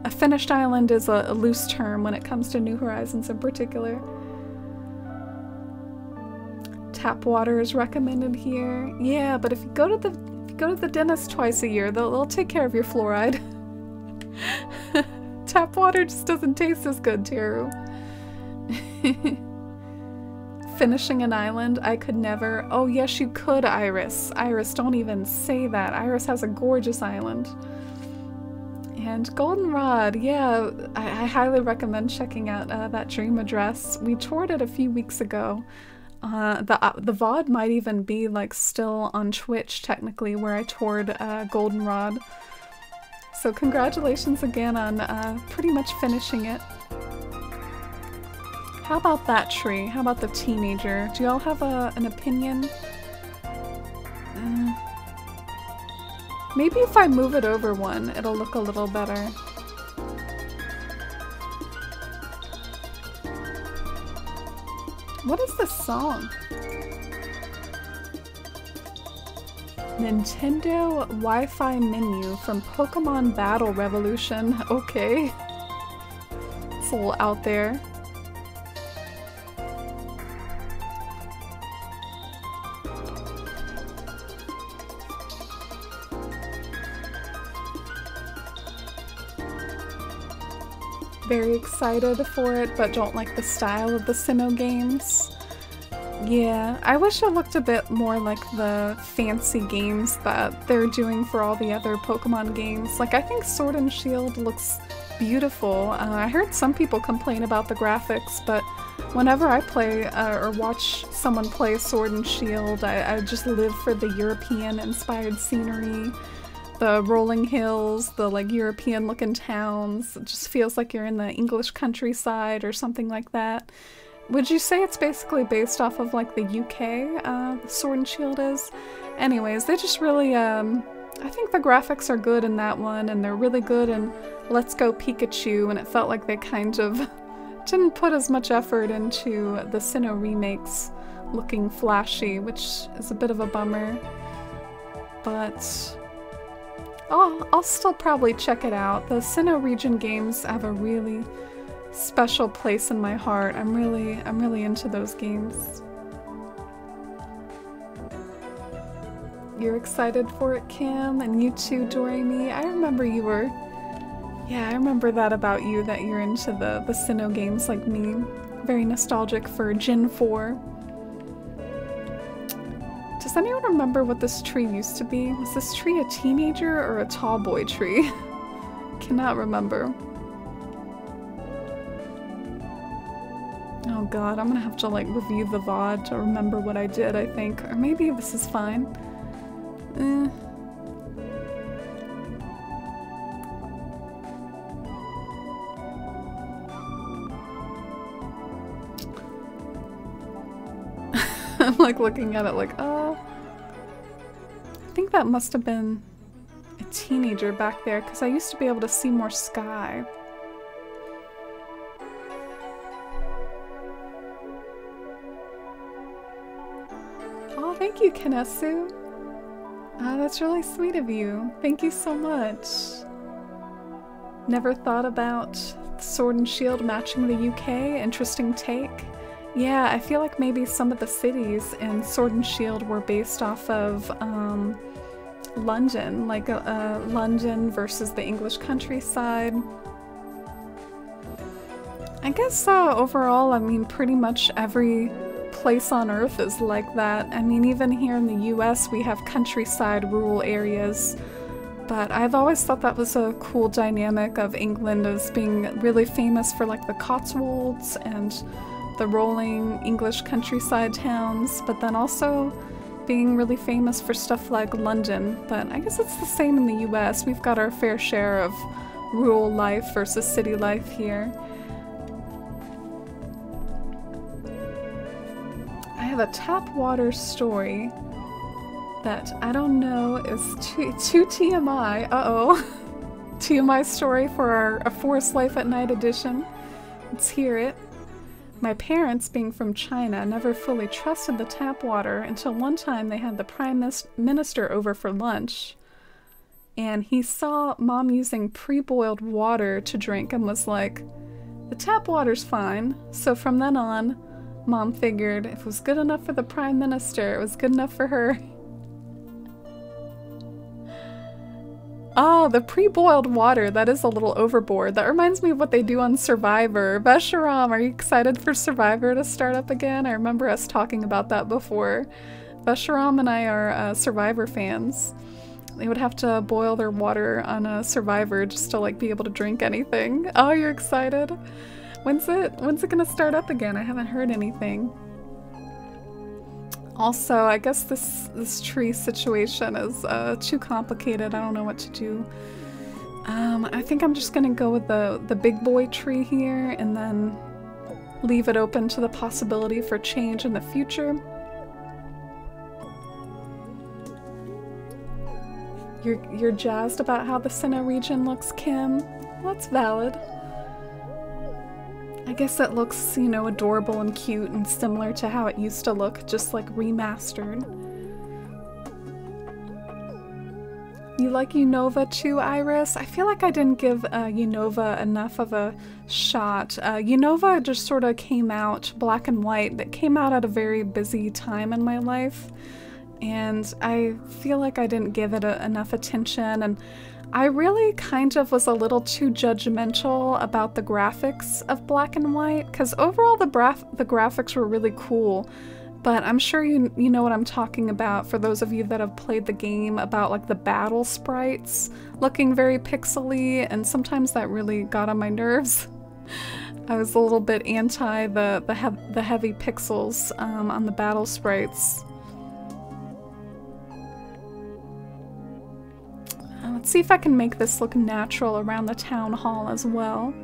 a finished island is a loose term when it comes to New Horizons in particular. Tap water is recommended here. Yeah, but if you go to the dentist twice a year, they'll take care of your fluoride. Tap water just doesn't taste as good, Teru. finishing an island. I could never. Oh, yes, you could, Iris. Iris, don't even say that. Iris has a gorgeous island. And Goldenrod, yeah, I highly recommend checking out that dream address. We toured it a few weeks ago. The VOD might even be like still on Twitch technically, where I toured Goldenrod. So congratulations again on pretty much finishing it. How about that tree? How about the teenager? Do y'all have an opinion? Maybe if I move it over one, it'll look a little better. What is this song? Nintendo Wi-Fi menu from Pokemon Battle Revolution. Okay. It's a little out there. Very excited for it, but don't like the style of the Sinnoh games. Yeah, I wish it looked a bit more like the fancy games that they're doing for all the other Pokemon games. Like, I think Sword and Shield looks beautiful. I heard some people complain about the graphics, but whenever I play or watch someone play Sword and Shield, I just live for the European-inspired scenery. The rolling hills, the like European looking towns. It just feels like you're in the English countryside or something like that. Would you say it's basically based off of like the UK, Sword and Shield is? Anyways, they just really, I think the graphics are good in that one, and they're really good in Let's Go Pikachu, and it felt like they kind of didn't put as much effort into the Sinnoh remakes looking flashy, which is a bit of a bummer. But I'll still probably check it out. The Sinnoh region games have a really special place in my heart. I'm really into those games. You're excited for it, Kim, and you too, Doremi. I remember you were. Yeah, I remember that about you, that you're into the Sinnoh games like me. Very nostalgic for Gen 4. Does anyone remember what this tree used to be? Was this tree a teenager or a tall boy tree? Cannot remember. Oh god, I'm gonna have to like review the VOD to remember what I did, I think. Or maybe this is fine. I'm like looking at it like, I think that must have been a teenager back there, because I used to be able to see more sky. Oh, thank you, Kanesu. That's really sweet of you. Thank you so much. Never thought about Sword and Shield matching the UK. Interesting take. Yeah, I feel like maybe some of the cities in Sword and Shield were based off of London, like London versus the English countryside. I guess overall, I mean, pretty much every place on Earth is like that. I mean, even here in the US, we have countryside, rural areas. But I've always thought that was a cool dynamic of England as being really famous for like the Cotswolds and the rolling English countryside towns, but then also being really famous for stuff like London. But I guess it's the same in the US. We've got our fair share of rural life versus city life here. I have a tap water story that I don't know is too TMI. Uh-oh. TMI story for our A Forest Life at Night edition. Let's hear it. My parents, being from China, never fully trusted the tap water until one time they had the Prime Minister over for lunch. And he saw Mom using pre-boiled water to drink and was like, the tap water's fine. So from then on, Mom figured if it was good enough for the Prime Minister, it was good enough for her. Oh, the pre-boiled water. That is a little overboard. That reminds me of what they do on Survivor. Vesharam, are you excited for Survivor to start up again? I remember us talking about that before. Vesharam and I are Survivor fans. They would have to boil their water on a Survivor just to like be able to drink anything. Oh, you're excited? When's it gonna start up again? I haven't heard anything. Also, I guess this tree situation is too complicated. I don't know what to do. I think I'm just gonna go with the big boy tree here and then leave it open to the possibility for change in the future. You're jazzed about how the Sinnoh region looks, Kim? Well, that's valid. I guess it looks, you know, adorable and cute and similar to how it used to look, just like remastered. You like Unova too, Iris? I feel like I didn't give Unova enough of a shot. Unova just sort of came out black and white. That came out at a very busy time in my life. And I feel like I didn't give it enough attention, and I really kind of was a little too judgmental about the graphics of black and white, because overall the graphics were really cool, but I'm sure you know what I'm talking about for those of you that have played the game, about like the battle sprites looking very pixely, and sometimes that really got on my nerves. I was a little bit anti the heavy pixels on the battle sprites. Let's see if I can make this look natural around the town hall as well.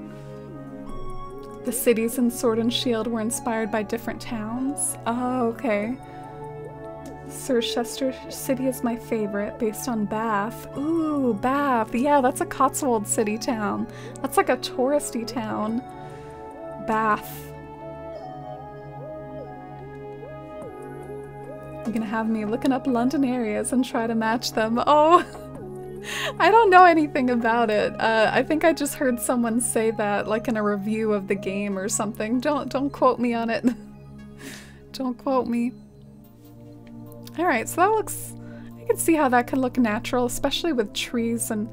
The cities in Sword and Shield were inspired by different towns. Oh, okay. Circhester City is my favorite, based on Bath. Ooh, Bath. Yeah, that's a Cotswold city town. That's like a touristy town. Bath. You're gonna have me looking up London areas and try to match them. Oh! I don't know anything about it. I think I just heard someone say that, like in a review of the game or something. Don't quote me on it. Don't quote me. Alright, so that looks... I can see how that could look natural, especially with trees and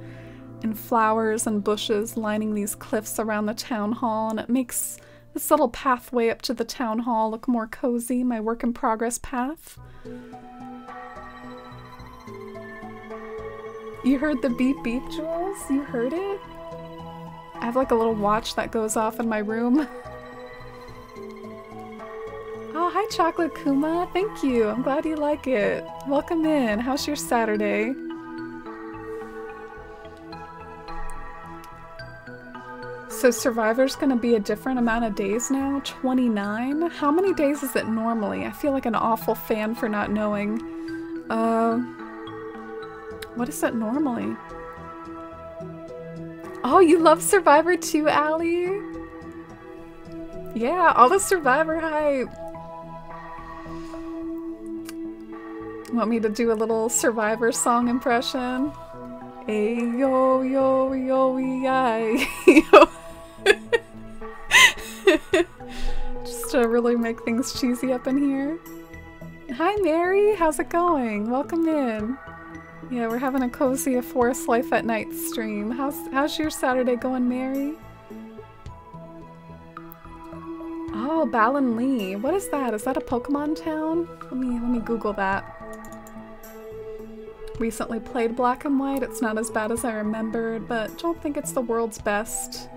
flowers and bushes lining these cliffs around the town hall, and it makes this little pathway up to the town hall look more cozy, my work in progress path. You heard the beep beep, Jules? You heard it? I have like a little watch that goes off in my room. Oh, hi Chocolate Kuma. Thank you. I'm glad you like it. Welcome in. How's your Saturday? So Survivor's gonna be a different amount of days now? 29? How many days is it normally? I feel like an awful fan for not knowing. What is it normally? Oh, you love Survivor too, Allie? Yeah, all the Survivor hype. Want me to do a little Survivor song impression? Ayo, yo, yo, yo. Just to really make things cheesy up in here. Hi, Mary. How's it going? Welcome in. Yeah, we're having a cozy A Forest Life at Night stream. How's your Saturday going, Mary? Oh, Balin Lee. What is that? Is that a Pokemon town? Let me Google that. Recently played Black and White. It's not as bad as I remembered, but don't think it's the world's best.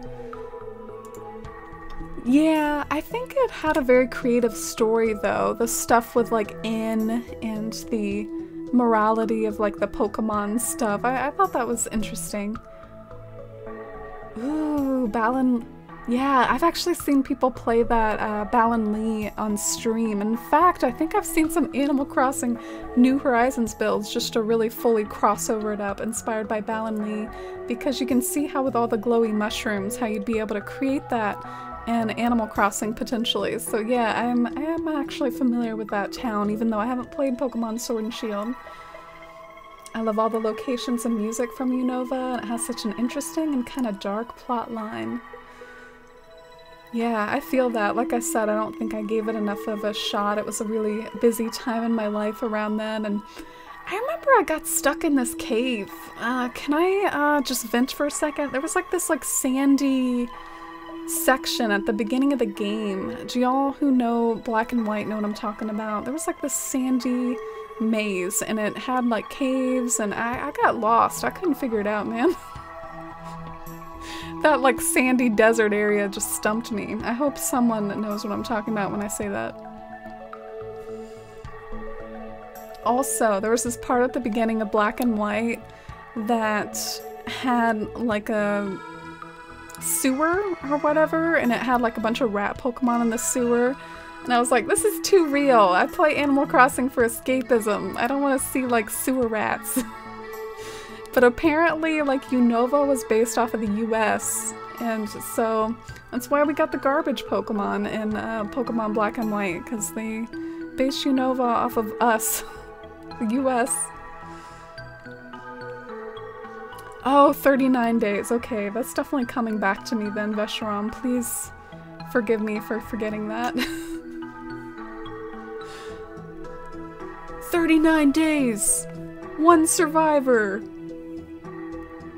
Yeah, I think it had a very creative story though. The stuff with like N and the morality of like the Pokemon stuff. I thought that was interesting. Ooh, Balin. Yeah, I've actually seen people play that Balin Lee on stream. In fact, I think I've seen some Animal Crossing New Horizons builds just to really fully crossover it up, inspired by Balin Lee, because you can see how with all the glowy mushrooms, how you'd be able to create that in Animal Crossing potentially. So yeah, I am actually familiar with that town, even though I haven't played Pokemon Sword and Shield. I love all the locations and music from Unova, and it has such an interesting and kind of dark plot line. Yeah, I feel that. Like I said, I don't think I gave it enough of a shot. It was a really busy time in my life around then, and I remember I got stuck in this cave. Can I just vent for a second? There was like this like sandy section at the beginning of the game. Do y'all who know Black and White know what I'm talking about? There was like this sandy maze and it had like caves and I got lost. I couldn't figure it out, man. That like sandy desert area just stumped me. I hope someone knows what I'm talking about when I say that. Also, there was this part at the beginning of Black and White that had like a sewer or whatever, and it had like a bunch of rat Pokemon in the sewer. And I was like, this is too real. I play Animal Crossing for escapism. I don't want to see like sewer rats. But apparently like Unova was based off of the US, and so that's why we got the garbage Pokemon in Pokemon Black and White, because they based Unova off of us, the US. Oh, 39 days. Okay, that's definitely coming back to me then, Vesharam. Please forgive me for forgetting that. 39 days! 1 survivor!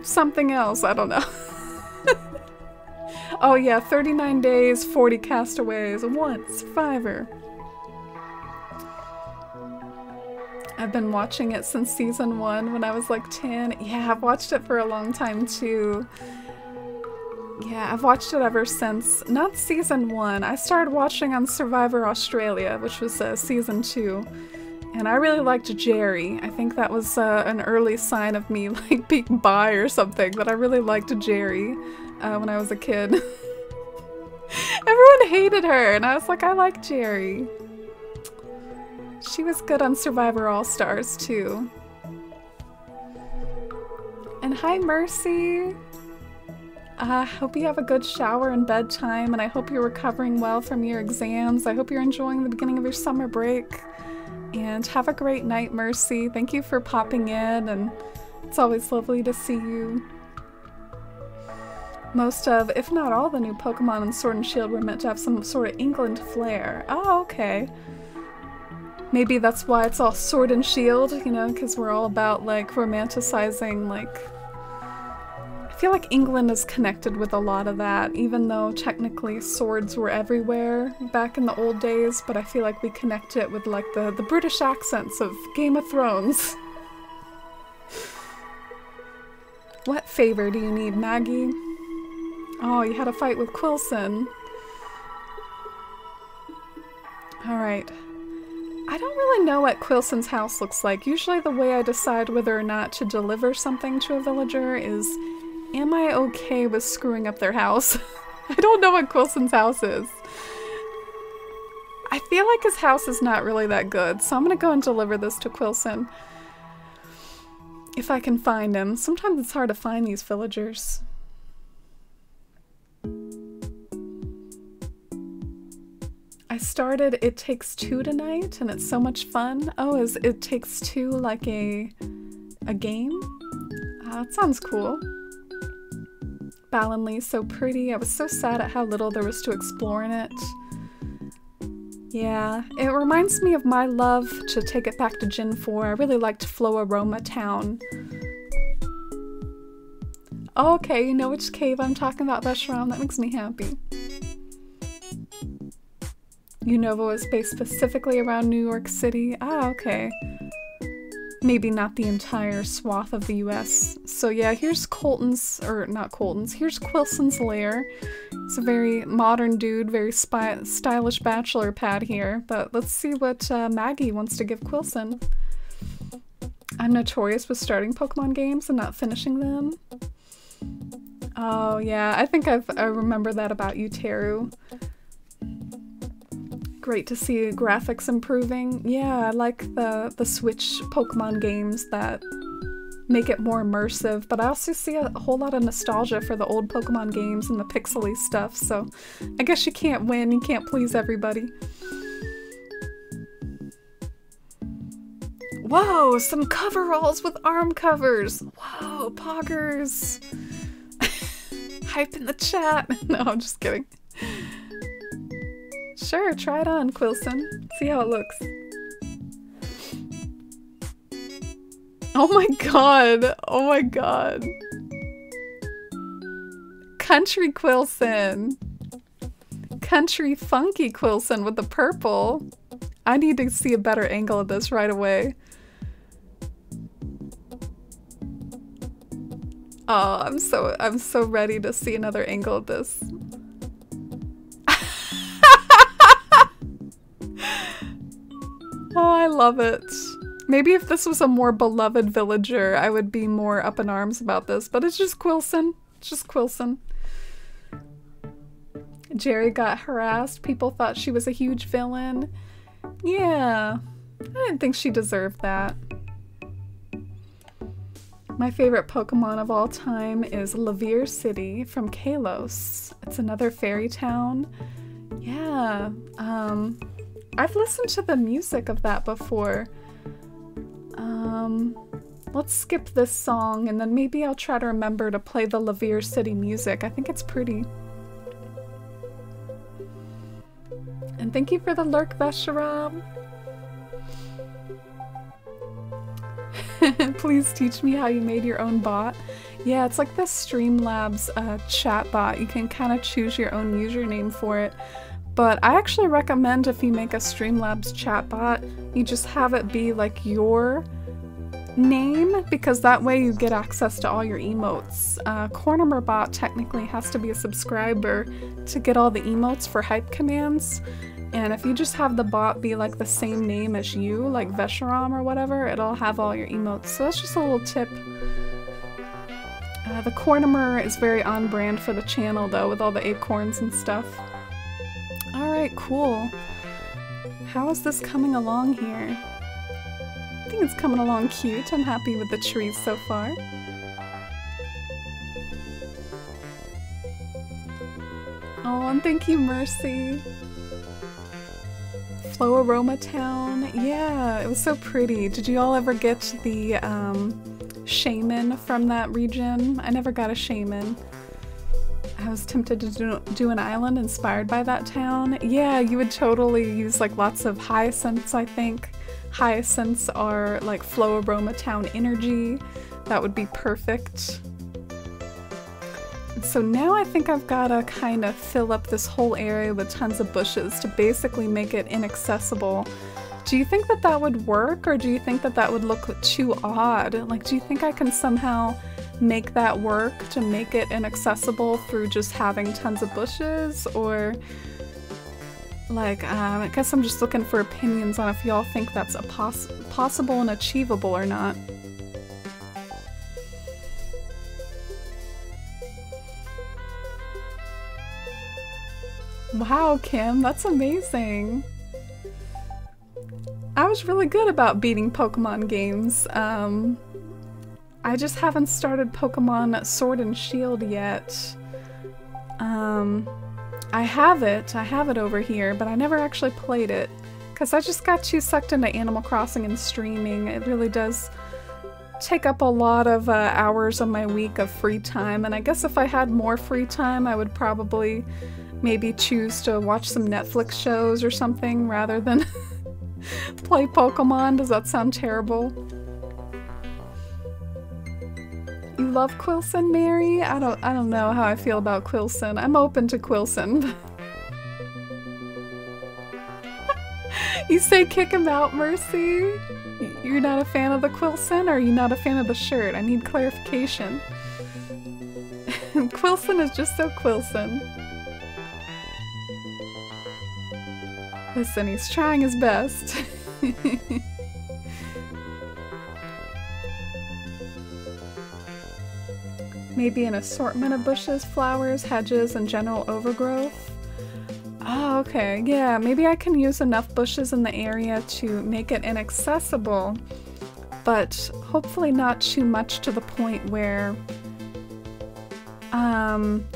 Something else, I don't know. Oh yeah, 39 days, 40 castaways, 1 survivor. I've been watching it since season 1 when I was like 10. Yeah, I've watched it for a long time too. Yeah, I've watched it ever since, not season 1. I started watching on Survivor Australia, which was season 2. And I really liked Jerry. I think that was an early sign of me like being bi or something, that I really liked Jerry when I was a kid. Everyone hated her, and I was like, I like Jerry. She was good on Survivor All-Stars too. And hi Mercy! Hope you have a good shower and bedtime, and I hope you're recovering well from your exams. I hope you're enjoying the beginning of your summer break. And have a great night, Mercy. Thank you for popping in, and it's always lovely to see you. Most of, if not all, the new Pokemon in Sword and Shield were meant to have some sort of England flair. Oh, okay. Maybe that's why it's all Sword and Shield, you know, because we're all about, like, romanticizing, like... I feel like England is connected with a lot of that, even though technically swords were everywhere back in the old days, but I feel like we connect it with, like, the British accents of Game of Thrones. What favor do you need, Maggie? Oh, you had a fight with Quilson. Alright. I don't really know what Quilson's house looks like. Usually the way I decide whether or not to deliver something to a villager is, am I okay with screwing up their house? I don't know what Quilson's house is. I feel like his house is not really that good, so I'm gonna go and deliver this to Quilson. If I can find him. Sometimes it's hard to find these villagers. I started It Takes Two tonight, and it's so much fun. Oh, is It Takes Two like a game? That sounds cool. Ballinley's so pretty. I was so sad at how little there was to explore in it. Yeah, it reminds me of my love to take it back to Gen 4. I really liked Flow Aroma Town. Oh, okay, you know which cave I'm talking about, Vesharam? That makes me happy. Unova is based specifically around New York City. Ah, okay. Maybe not the entire swath of the US. So yeah, here's Colton's, or not Colton's, here's Quilson's lair. It's a very modern dude, very stylish bachelor pad here. But let's see what Maggie wants to give Quilson. I'm notorious with starting Pokemon games and not finishing them. Oh yeah, I think I remember that about you, Teru. Great to see graphics improving. Yeah, I like the Switch Pokemon games that make it more immersive, but I also see a whole lot of nostalgia for the old Pokemon games and the pixely stuff, so I guess you can't win, you can't please everybody. Whoa, some coveralls with arm covers! Whoa, poggers! Hype in the chat! No, I'm just kidding. Sure, try it on, Quilson. See how it looks. Oh my god. Oh my god. Country Quilson. Country funky Quilson with the purple. I need to see a better angle of this right away. Oh, I'm so ready to see another angle of this. Oh, I love it. Maybe if this was a more beloved villager, I would be more up in arms about this, but it's just Quilson. It's just Quilson. Jerry got harassed. People thought she was a huge villain. Yeah, I didn't think she deserved that. My favorite Pokemon of all time is Lavier City from Kalos. It's another fairy town. Yeah, I've listened to the music of that before. Let's skip this song and then maybe I'll try to remember to play the Lavier City music. I think it's pretty. And thank you for the lurk, Vesharam. Please teach me how you made your own bot. Yeah, it's like the Streamlabs chat bot. You can kind of choose your own username for it. But I actually recommend if you make a Streamlabs chat bot, you just have it be like your name, because that way you get access to all your emotes. Cornimer bot technically has to be a subscriber to get all the emotes for hype commands. And if you just have the bot be like the same name as you, like Vesharam or whatever, it'll have all your emotes. So that's just a little tip. The Cornimer is very on brand for the channel though, with all the acorns and stuff. Alright, cool. How is this coming along here? I think it's coming along cute. I'm happy with the trees so far. Oh, and thank you, Mercy. Flow Aroma Town. Yeah, it was so pretty. Did you all ever get the shaman from that region? I never got a shaman. I was tempted to do an island inspired by that town. Yeah, you would totally use like lots of hyacinths, I think. Hyacinths are like Flow Aroma Town energy. That would be perfect. So now I think I've got to kind of fill up this whole area with tons of bushes to basically make it inaccessible. Do you think that that would work, or do you think that that would look too odd? Like, do you think I can somehow make that work to make it inaccessible through just having tons of bushes? Or like, I guess I'm just looking for opinions on if y'all think that's a possible and achievable or not. Wow, Kim, that's amazing. I was really good about beating Pokemon games. I just haven't started Pokemon Sword and Shield yet. I have it over here, but I never actually played it because I just got too sucked into Animal Crossing and streaming. It really does take up a lot of hours of my week of free time, and I guess if I had more free time, I would probably maybe choose to watch some Netflix shows or something rather than play Pokemon. Does that sound terrible? You love Quilson, Mary? I don't know how I feel about Quilson. I'm open to Quilson. You say kick him out, Mercy? You're not a fan of the Quilson, or are you not a fan of the shirt? I need clarification. Quilson is just so Quilson. Listen, he's trying his best. Maybe an assortment of bushes, flowers, hedges, and general overgrowth. Oh, okay. Yeah, maybe I can use enough bushes in the area to make it inaccessible, but hopefully not too much to the point where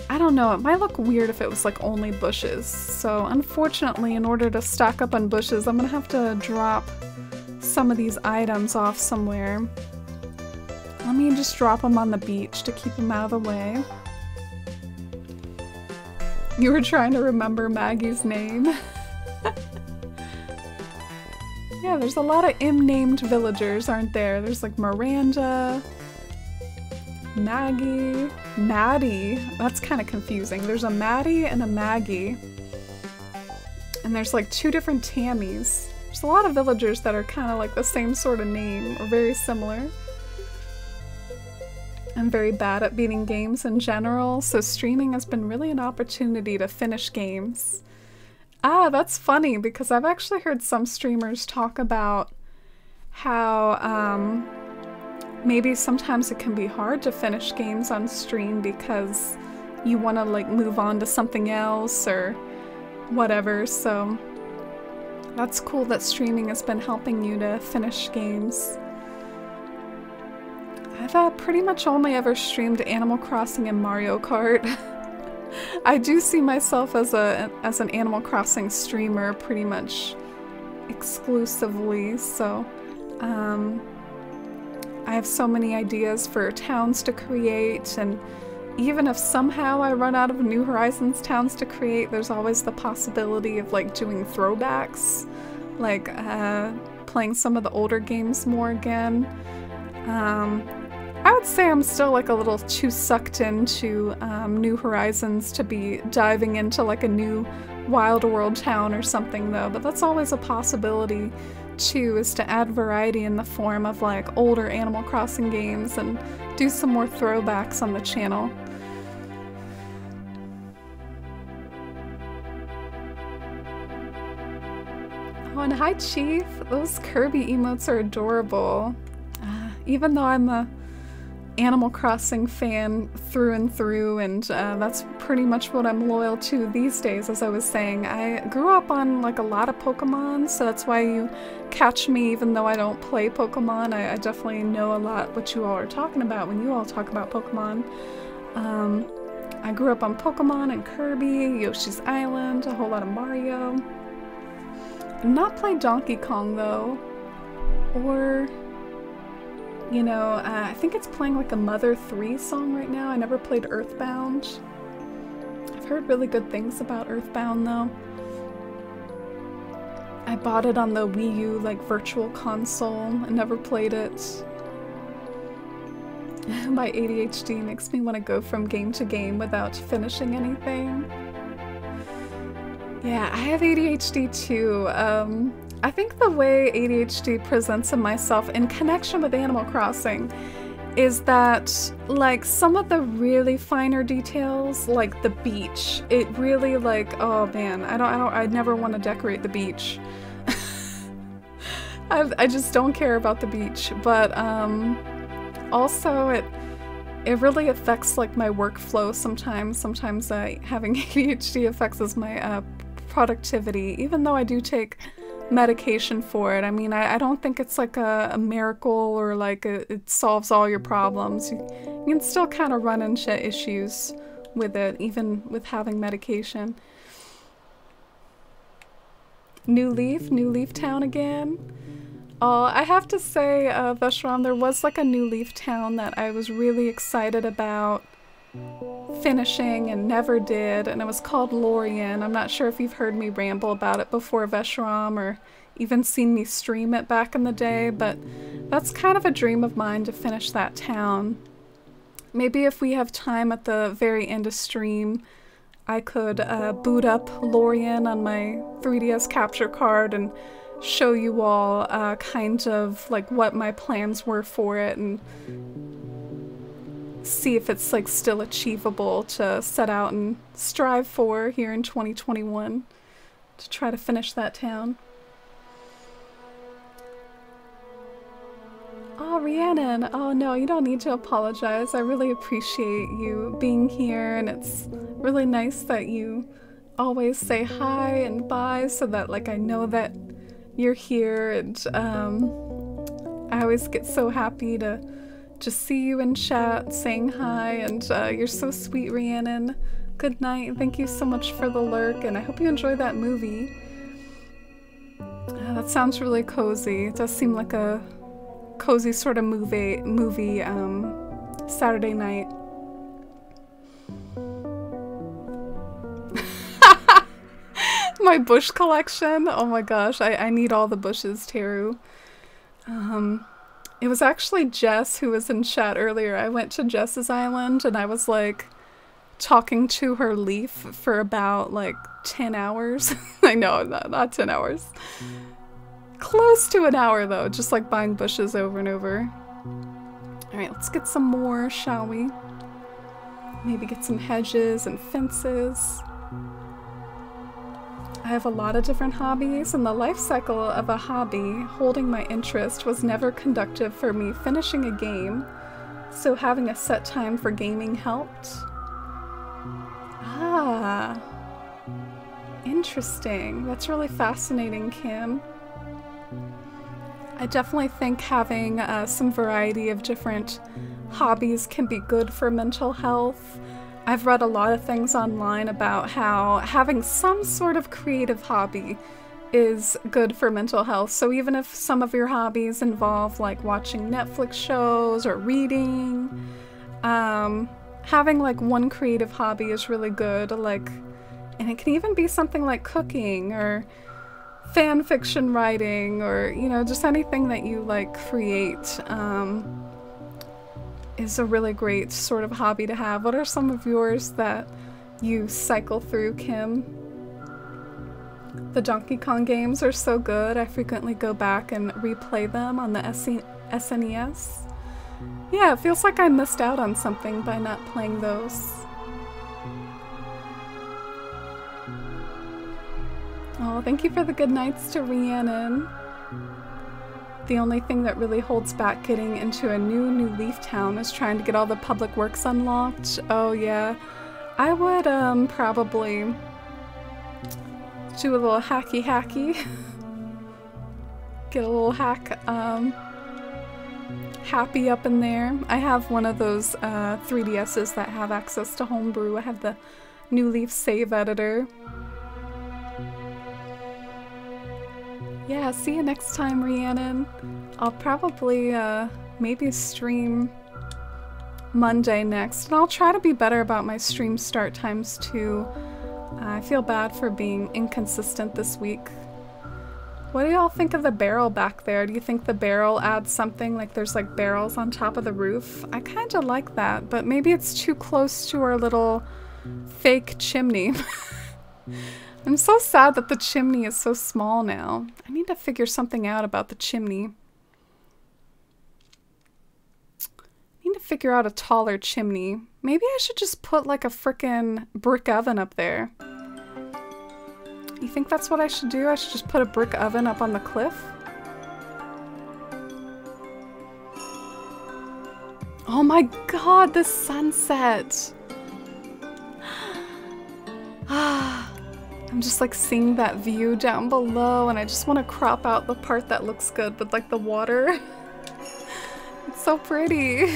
I don't know, it might look weird if it was like only bushes. So unfortunately, in order to stock up on bushes, I'm gonna have to drop some of these items off somewhere. Let me just drop them on the beach to keep them out of the way. You were trying to remember Maggie's name? Yeah, there's a lot of M-named villagers, aren't there? There's like Miranda, Maggie, Maddie. That's kind of confusing. There's a Maddie and a Maggie. And there's like 2 different Tammys. There's a lot of villagers that are kind of like the same sort of name or very similar. I'm very bad at beating games in general, so streaming has been really an opportunity to finish games. Ah, that's funny because I've actually heard some streamers talk about how maybe sometimes it can be hard to finish games on stream because you want to like move on to something else or whatever, so that's cool that streaming has been helping you to finish games. I've pretty much only ever streamed Animal Crossing and Mario Kart. I do see myself as an Animal Crossing streamer pretty much exclusively, so I have so many ideas for towns to create, and even if somehow I run out of New Horizons towns to create, there's always the possibility of like doing throwbacks, like playing some of the older games more again. I would say I'm still like a little too sucked into New Horizons to be diving into like a new Wild World town or something though, but that's always a possibility too, is to add variety in the form of like older Animal Crossing games and do some more throwbacks on the channel. Oh, and hi Chief! Those Kirby emotes are adorable. Even though I'm a Animal Crossing fan through and through, and that's pretty much what I'm loyal to these days, as I was saying. I grew up on like a lot of Pokemon, so that's why you catch me even though I don't play Pokemon. I definitely know a lot what you all are talking about when you all talk about Pokemon. I grew up on Pokemon and Kirby, Yoshi's Island, a whole lot of Mario. I've not played Donkey Kong though, or you know, I think it's playing like a Mother 3 song right now. I never played Earthbound. I've heard really good things about Earthbound though. I bought it on the Wii U like virtual console and never played it. My ADHD makes me want to go from game to game without finishing anything. Yeah, I have ADHD too. I think the way ADHD presents in myself in connection with Animal Crossing is that, like, some of the really finer details, like the beach, it really, like, oh man, I never want to decorate the beach. I just don't care about the beach, but also it really affects like my workflow sometimes. Sometimes having ADHD affects my productivity, even though I do take medication for it. I mean, I don't think it's like a miracle or like it solves all your problems. You can still kind of run into issues with it, even with having medication. New Leaf Town again. Oh, I have to say, Veshram, there was like a New Leaf Town that I was really excited about finishing and never did, and it was called Lorien. I'm not sure if you've heard me ramble about it before, Veshram, or even seen me stream it back in the day, but that's kind of a dream of mine to finish that town. Maybe if we have time at the very end of stream, I could boot up Lorien on my 3DS capture card and show you all kind of like what my plans were for it and see if it's like still achievable to set out and strive for here in 2021 to try to finish that town. Oh, Rhiannon! Oh no, you don't need to apologize. I really appreciate you being here, and it's really nice that you always say hi and bye so that like I know that you're here, and I always get so happy to just see you in chat saying hi, and you're so sweet, Rhiannon. Good night, thank you so much for the lurk, and I hope you enjoy that movie. That sounds really cozy. It does seem like a cozy sort of movie Saturday night. my bush collection. Oh my gosh, I need all the bushes, Teru. It was actually Jess who was in chat earlier. I went to Jess's island and I was like talking to her leaf for about like 10 hours. I know, not 10 hours. Close to an hour though, just like buying bushes over and over. Alright, let's get some more, shall we? Maybe get some hedges and fences. I have a lot of different hobbies, and the life cycle of a hobby holding my interest was never conductive for me finishing a game, so having a set time for gaming helped. Ah, interesting. That's really fascinating, Kim. I definitely think having some variety of different hobbies can be good for mental health. I've read a lot of things online about how having some sort of creative hobby is good for mental health. So even if some of your hobbies involve like watching Netflix shows or reading, having like one creative hobby is really good. Like, and it can even be something like cooking or fan fiction writing, or, you know, just anything that you like create. Is a really great sort of hobby to have. What are some of yours that you cycle through, Kim? The Donkey Kong games are so good. I frequently go back and replay them on the SNES. Yeah, it feels like I missed out on something by not playing those. Oh, thank you for the good nights to Rhiannon. The only thing that really holds back getting into a new Leaf Town is trying to get all the public works unlocked. Oh yeah, I would probably do a little hacky. Get a little happy up in there. I have one of those 3DSs that have access to homebrew. I have the New Leaf save editor. Yeah, see you next time, Rhiannon. I'll probably maybe stream Monday next, and I'll try to be better about my stream start times too. I feel bad for being inconsistent this week. What do y'all think of the barrel back there? Do you think the barrel adds something, like there's like barrels on top of the roof? I kind of like that, but maybe it's too close to our little fake chimney. I'm so sad that the chimney is so small now. I need to figure something out about the chimney. I need to figure out a taller chimney. Maybe I should just put like a frickin' brick oven up there. You think that's what I should do? I should just put a brick oven up on the cliff? Oh my god, the sunset! Ah. I'm just like seeing that view down below, and I just want to crop out the part that looks good with like the water. It's so pretty.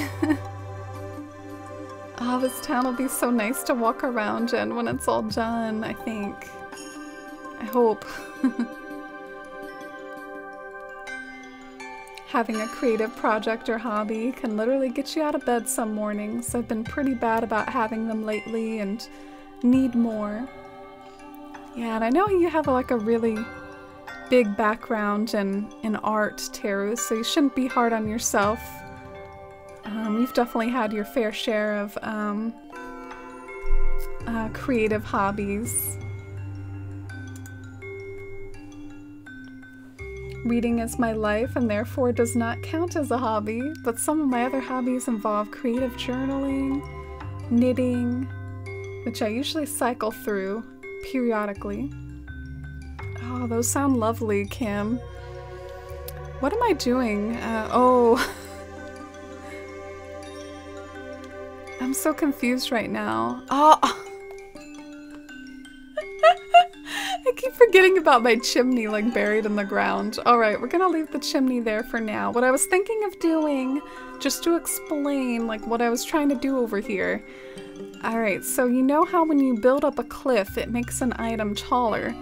Oh, this town will be so nice to walk around in when it's all done, I think. I hope. Having a creative project or hobby can literally get you out of bed some mornings. I've been pretty bad about having them lately and need more. Yeah, and I know you have like a really big background in art, Teru, so you shouldn't be hard on yourself. You've definitely had your fair share of creative hobbies. Reading is my life and therefore does not count as a hobby, but some of my other hobbies involve creative journaling, knitting, which I usually cycle through periodically. Oh, those sound lovely, Kim. What am I doing? Oh. I'm so confused right now. Oh. I keep forgetting about my chimney like buried in the ground. Alright, we're gonna leave the chimney there for now. What I was thinking of doing, just to explain like what I was trying to do over here. Alright, so you know how when you build up a cliff, it makes an item taller.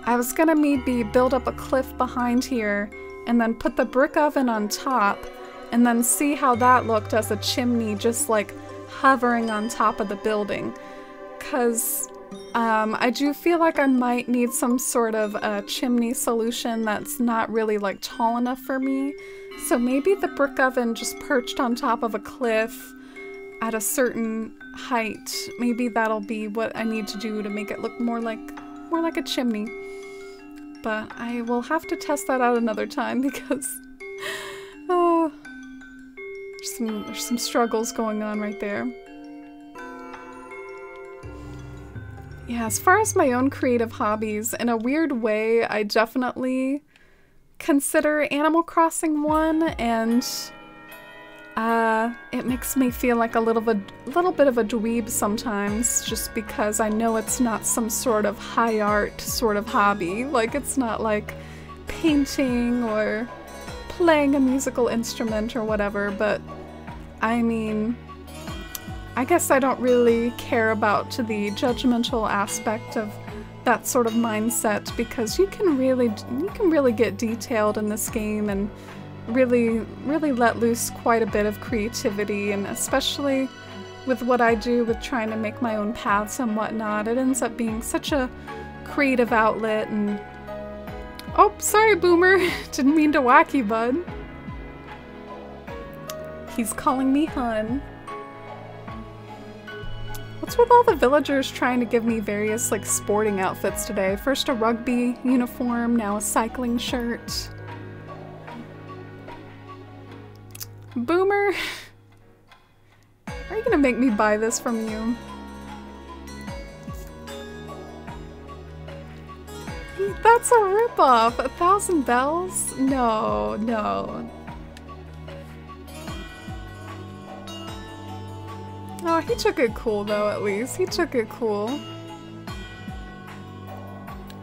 I was gonna maybe build up a cliff behind here and then put the brick oven on top and then see how that looked as a chimney just like hovering on top of the building. 'Cause I do feel like I might need some sort of a chimney solution that's not really like tall enough for me. So maybe the brick oven just perched on top of a cliff at a certain height. Maybe that'll be what I need to do to make it look more like a chimney. But I will have to test that out another time because there's some struggles going on right there. Yeah, as far as my own creative hobbies, in a weird way, I definitely consider Animal Crossing one, and it makes me feel like a little bit of a dweeb sometimes, just because I know it's not some sort of high art sort of hobby. Like, it's not like painting or playing a musical instrument or whatever, but I mean, I guess I don't really care about the judgmental aspect of that sort of mindset, because you can really get detailed in this game and really let loose quite a bit of creativity, and especially with what I do with trying to make my own paths and whatnot, it ends up being such a creative outlet. And oh, sorry, Boomer, didn't mean to whack you, bud. He's calling me hun. What's with all the villagers trying to give me various like sporting outfits today? First a rugby uniform, now a cycling shirt. Boomer, are you gonna make me buy this from you? That's a ripoff. 1,000 bells? No, no. Oh, he took it cool though, at least. He took it cool.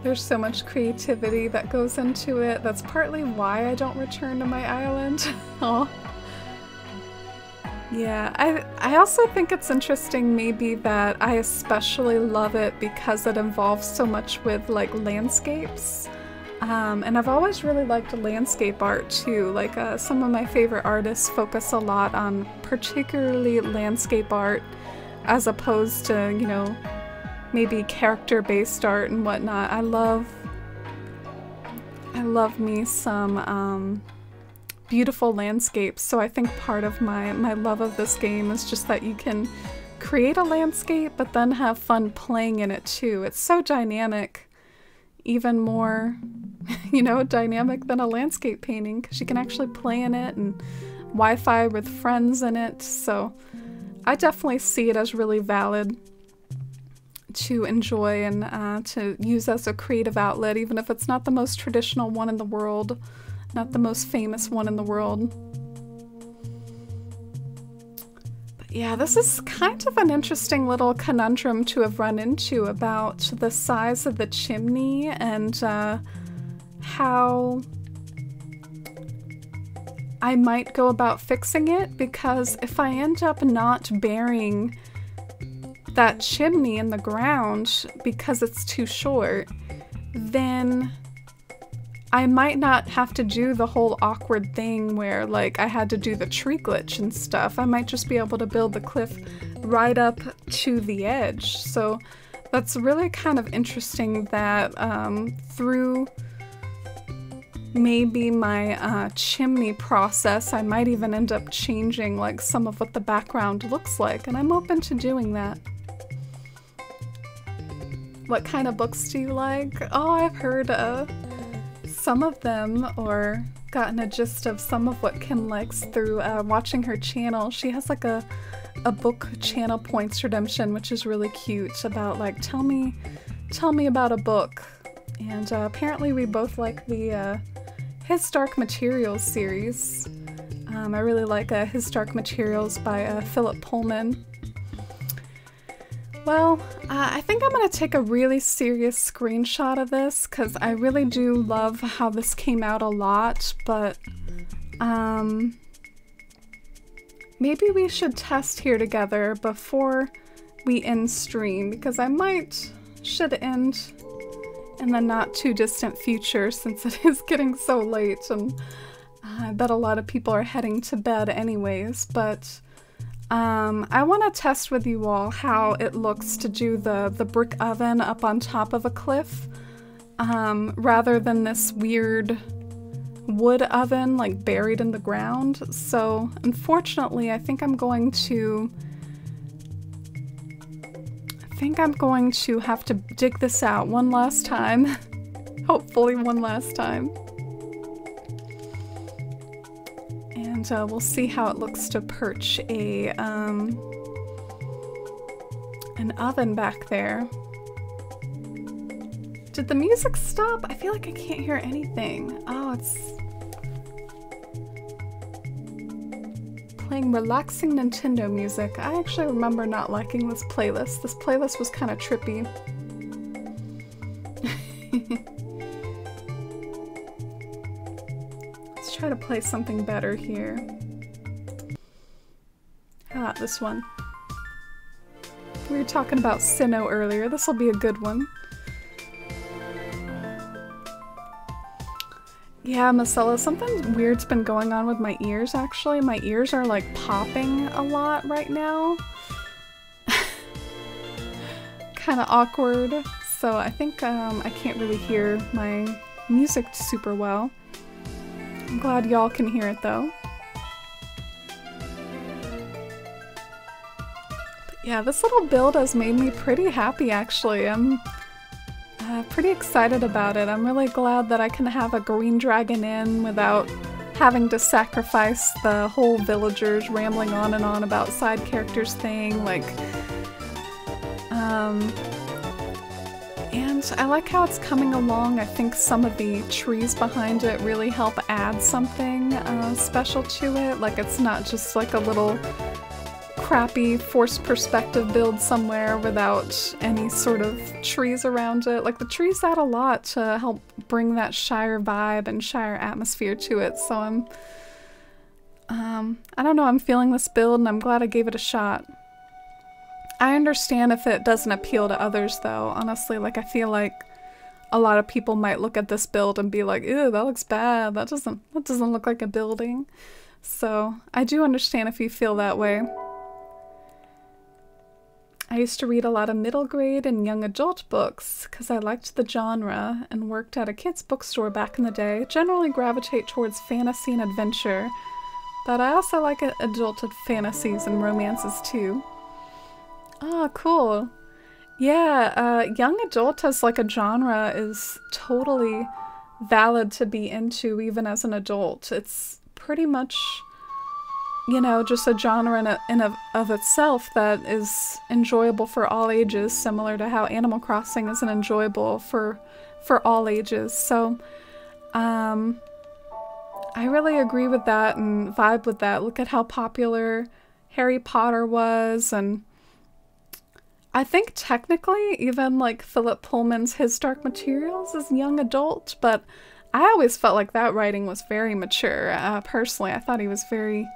There's so much creativity that goes into it. That's partly why I don't return to my island. Oh. Yeah, I also think it's interesting maybe that I especially love it because it involves so much with like landscapes. And I've always really liked landscape art too. Like some of my favorite artists focus a lot on particularly landscape art as opposed to, you know, maybe character-based art and whatnot. I love me some beautiful landscapes, so I think part of my love of this game is just that you can create a landscape but then have fun playing in it too. It's so dynamic, even more, you know, dynamic than a landscape painting, because you can actually play in it and Wi-Fi with friends in it, so I definitely see it as really valid to enjoy and to use as a creative outlet, even if it's not the most traditional one in the world. Not the most famous one in the world. But yeah, this is kind of an interesting little conundrum to have run into about the size of the chimney and how I might go about fixing it, because if I end up not burying that chimney in the ground because it's too short, then I might not have to do the whole awkward thing where like I had to do the tree glitch and stuff. I might just be able to build the cliff right up to the edge. So that's really kind of interesting that through maybe my chimney process, I might even end up changing like some of what the background looks like, and I'm open to doing that. What kind of books do you like? Oh, I've heard some of them, or gotten a gist of some of what Kim likes through watching her channel. She has like a book channel, Points Redemption, which is really cute, about like tell me about a book. And apparently we both like the His Dark Materials series. I really like His Dark Materials by Philip Pullman. Well, I think I'm going to take a really serious screenshot of this, because I really do love how this came out a lot, but maybe we should test here together before we end stream, because I should end in the not too distant future, since it is getting so late and I bet a lot of people are heading to bed anyways. But I want to test with you all how it looks to do the brick oven up on top of a cliff, rather than this weird wood oven like buried in the ground. So unfortunately, I think I'm going to have to dig this out one last time. Hopefully one last time. And we'll see how it looks to perch an oven back there. Did the music stop? I feel like I can't hear anything. Oh, it's playing relaxing Nintendo music. I actually remember not liking this playlist. This playlist was kind of trippy. Let's try to play something better here. How about this one? We were talking about Sinnoh earlier. This will be a good one. Yeah, Marcella, something weird's been going on with my ears, actually. My ears are, like, popping a lot right now. Kinda awkward. So I think, I can't really hear my music super well. I'm glad y'all can hear it, though. But yeah, this little build has made me pretty happy, actually. I'm pretty excited about it. I'm really glad that I can have a green dragon in without having to sacrifice the whole villagers rambling on and on about side characters thing, like, and I like how it's coming along. I think some of the trees behind it really help add something special to it. Like, it's not just like a little crappy forced perspective build somewhere without any sort of trees around it. Like, the trees add a lot to help bring that Shire vibe and Shire atmosphere to it. So I don't know, I'm feeling this build and I'm glad I gave it a shot. I understand if it doesn't appeal to others though, honestly. Like, I feel like a lot of people might look at this build and be like, ew, that looks bad. That doesn't look like a building. So I do understand if you feel that way. I used to read a lot of middle grade and young adult books because I liked the genre and worked at a kids bookstore back in the day. Generally gravitate towards fantasy and adventure, but I also like adult fantasies and romances too. Oh, cool. Yeah, young adult as like a genre is totally valid to be into even as an adult. It's pretty much, you know, just a genre in of itself that is enjoyable for all ages, similar to how Animal Crossing is enjoyable for all ages. So, I really agree with that and vibe with that. Look at how popular Harry Potter was, and I think technically even like Philip Pullman's His Dark Materials is young adult, but I always felt like that writing was very mature. Personally, I thought he was very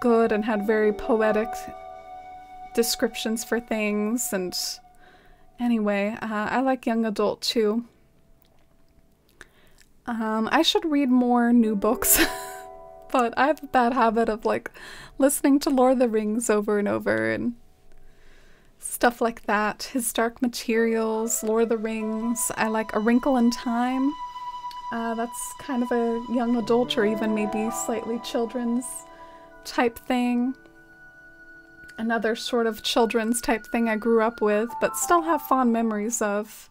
good and had very poetic descriptions for things, and anyway, I like young adult too. I should read more new books, but I have a bad habit of like listening to Lord of the Rings over and over and stuff like that. His Dark Materials, Lord of the Rings. I like A Wrinkle in Time. That's kind of a young adult or even maybe slightly children's type thing. Another sort of children's type thing I grew up with, but still have fond memories of.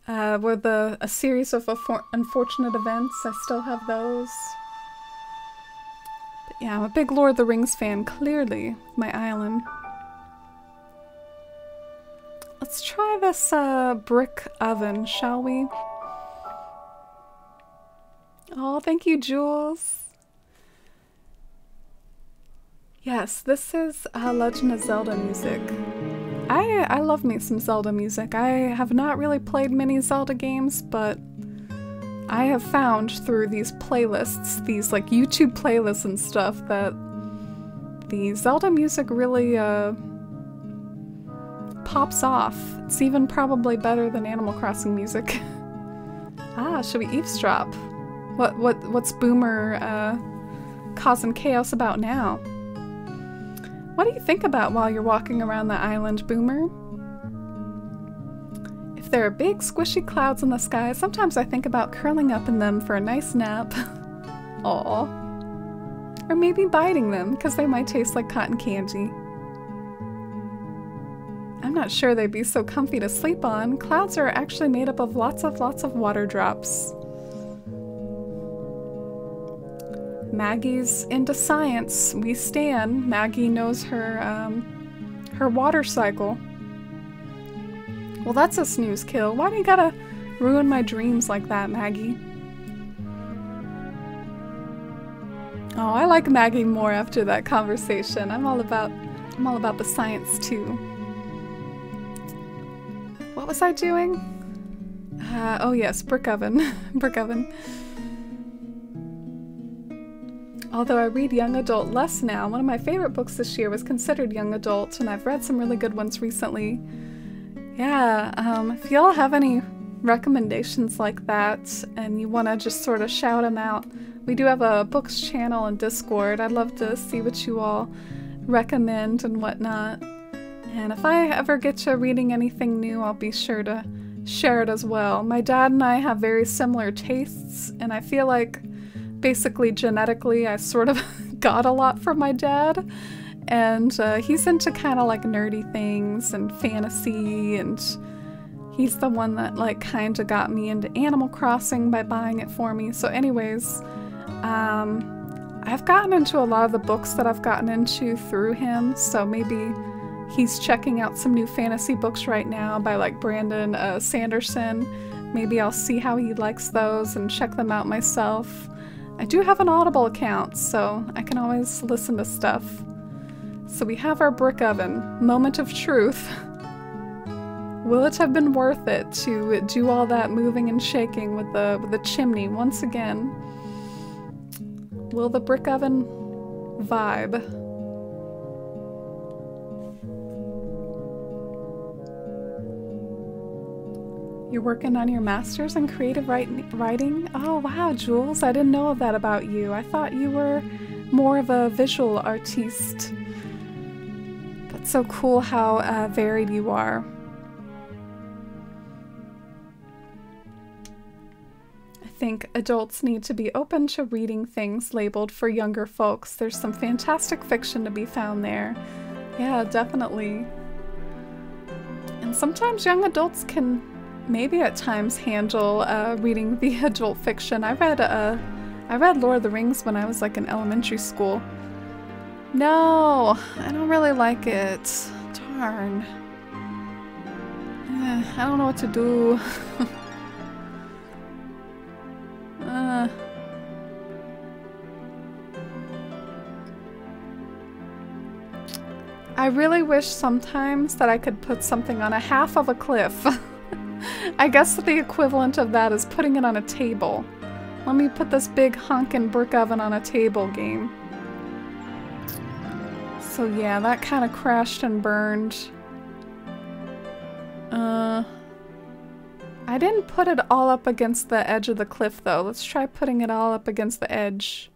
Were a series of unfortunate events. I still have those. But yeah, I'm a big Lord of the Rings fan, clearly, my island. Let's try this brick oven, shall we? Oh, thank you, Jules. Yes, this is Legend of Zelda music. I love me some Zelda music. I have not really played many Zelda games, but I have found through these playlists, these like YouTube playlists and stuff, that the Zelda music really pops off. It's even probably better than Animal Crossing music. Ah, should we eavesdrop? What's Boomer causing chaos about now? What do you think about while you're walking around the island, Boomer? If there are big, squishy clouds in the sky, sometimes I think about curling up in them for a nice nap. Aw. Or maybe biting them, because they might taste like cotton candy. I'm not sure they'd be so comfy to sleep on. Clouds are actually made up of lots of water drops. Maggie's into science. We stan. Maggie knows her water cycle. Well, that's a snooze kill. Why do you gotta ruin my dreams like that, Maggie? Oh, I like Maggie more after that conversation. I'm all about the science too. What was I doing? Oh yes, brick oven. Brick oven. Although I read young adult less now, one of my favorite books this year was considered young adult, and I've read some really good ones recently. Yeah, if y'all have any recommendations like that and you want to just sort of shout them out, we do have a books channel and Discord. I'd love to see what you all recommend and whatnot. And if I ever get to reading anything new, I'll be sure to share it as well. My dad and I have very similar tastes, and I feel like basically genetically I sort of got a lot from my dad. And he's into kind of like nerdy things and fantasy, and he's the one that like kind of got me into Animal Crossing by buying it for me. So anyways, I've gotten into a lot of the books that I've gotten into through him, so maybe he's checking out some new fantasy books right now by like Brandon Sanderson. Maybe I'll see how he likes those and check them out myself. I do have an Audible account, so I can always listen to stuff. So we have our brick oven. Moment of truth. Will it have been worth it to do all that moving and shaking with the chimney once again? Will the brick oven vibe? You're working on your master's in creative writing? Oh wow, Jules, I didn't know of that about you. I thought you were more of a visual artiste. That's so cool how varied you are. I think adults need to be open to reading things labeled for younger folks. There's some fantastic fiction to be found there. Yeah, definitely. And sometimes young adults can maybe at times handle reading the adult fiction. I read Lord of the Rings when I was like in elementary school. No, I don't really like it. Darn. I don't know what to do. I really wish sometimes that I could put something on a half of a cliff. I guess the equivalent of that is putting it on a table. Let me put this big honkin' brick oven on a table game. So yeah, that kind of crashed and burned. I didn't put it all up against the edge of the cliff though. Let's try putting it all up against the edge.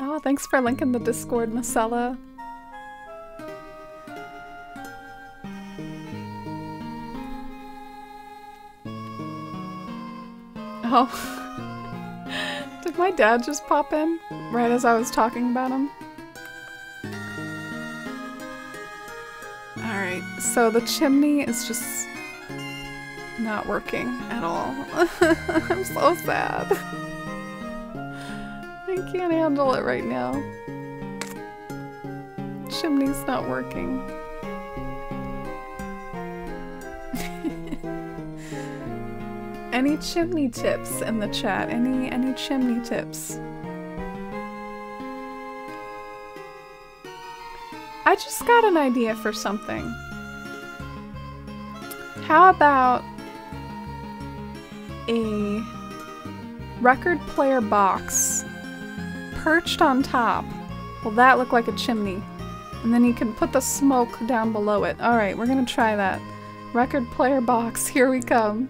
Oh, thanks for linking the Discord, Marcella. Oh. Did my dad just pop in right as I was talking about him? Alright, so the chimney is just not working at all. I'm so sad. I can't handle it right now. Chimney's not working. Any chimney tips in the chat? Any chimney tips? I just got an idea for something. How about a record player box perched on top? Will that look like a chimney? And then you can put the smoke down below it. Alright, we're gonna try that. Record player box, here we come.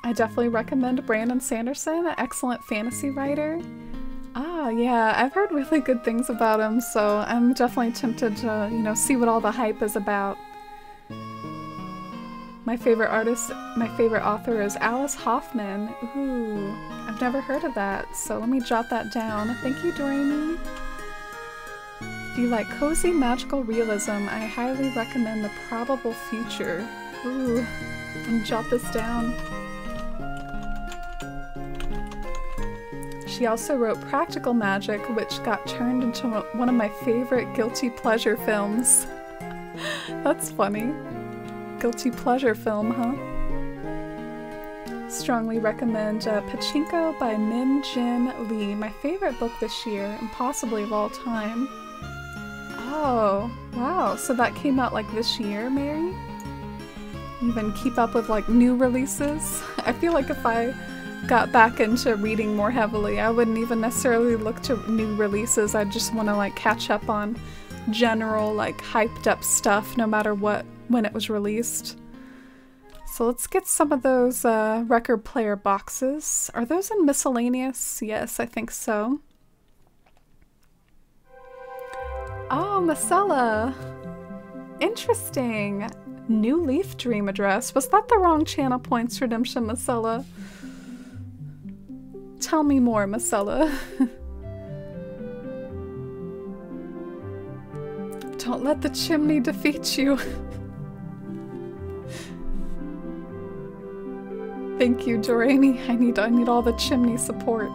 I definitely recommend Brandon Sanderson, an excellent fantasy writer. Ah, yeah, I've heard really good things about him, so I'm definitely tempted to, you know, see what all the hype is about. My favorite author is Alice Hoffman. Ooh, I've never heard of that, so let me jot that down. Thank you, Doremi. If you like cozy magical realism, I highly recommend The Probable Future. Ooh, let me jot this down. She also wrote Practical Magic, which got turned into one of my favorite guilty pleasure films. That's funny. Guilty pleasure film, huh? Strongly recommend Pachinko by Min Jin Lee, my favorite book this year, and possibly of all time. Oh, wow, so that came out like this year, Mary? Even keep up with like new releases? I feel like if I got back into reading more heavily, I wouldn't even necessarily look to new releases. I'd just want to like catch up on general like hyped up stuff no matter when it was released. So let's get some of those record player boxes. Are those in miscellaneous? Yes, I think so. Oh, Marcella! Interesting! New Leaf Dream address. Was that the wrong channel points redemption, Marcella? Tell me more, Marcella. Don't let the chimney defeat you. Thank you, Doremi. I need all the chimney support.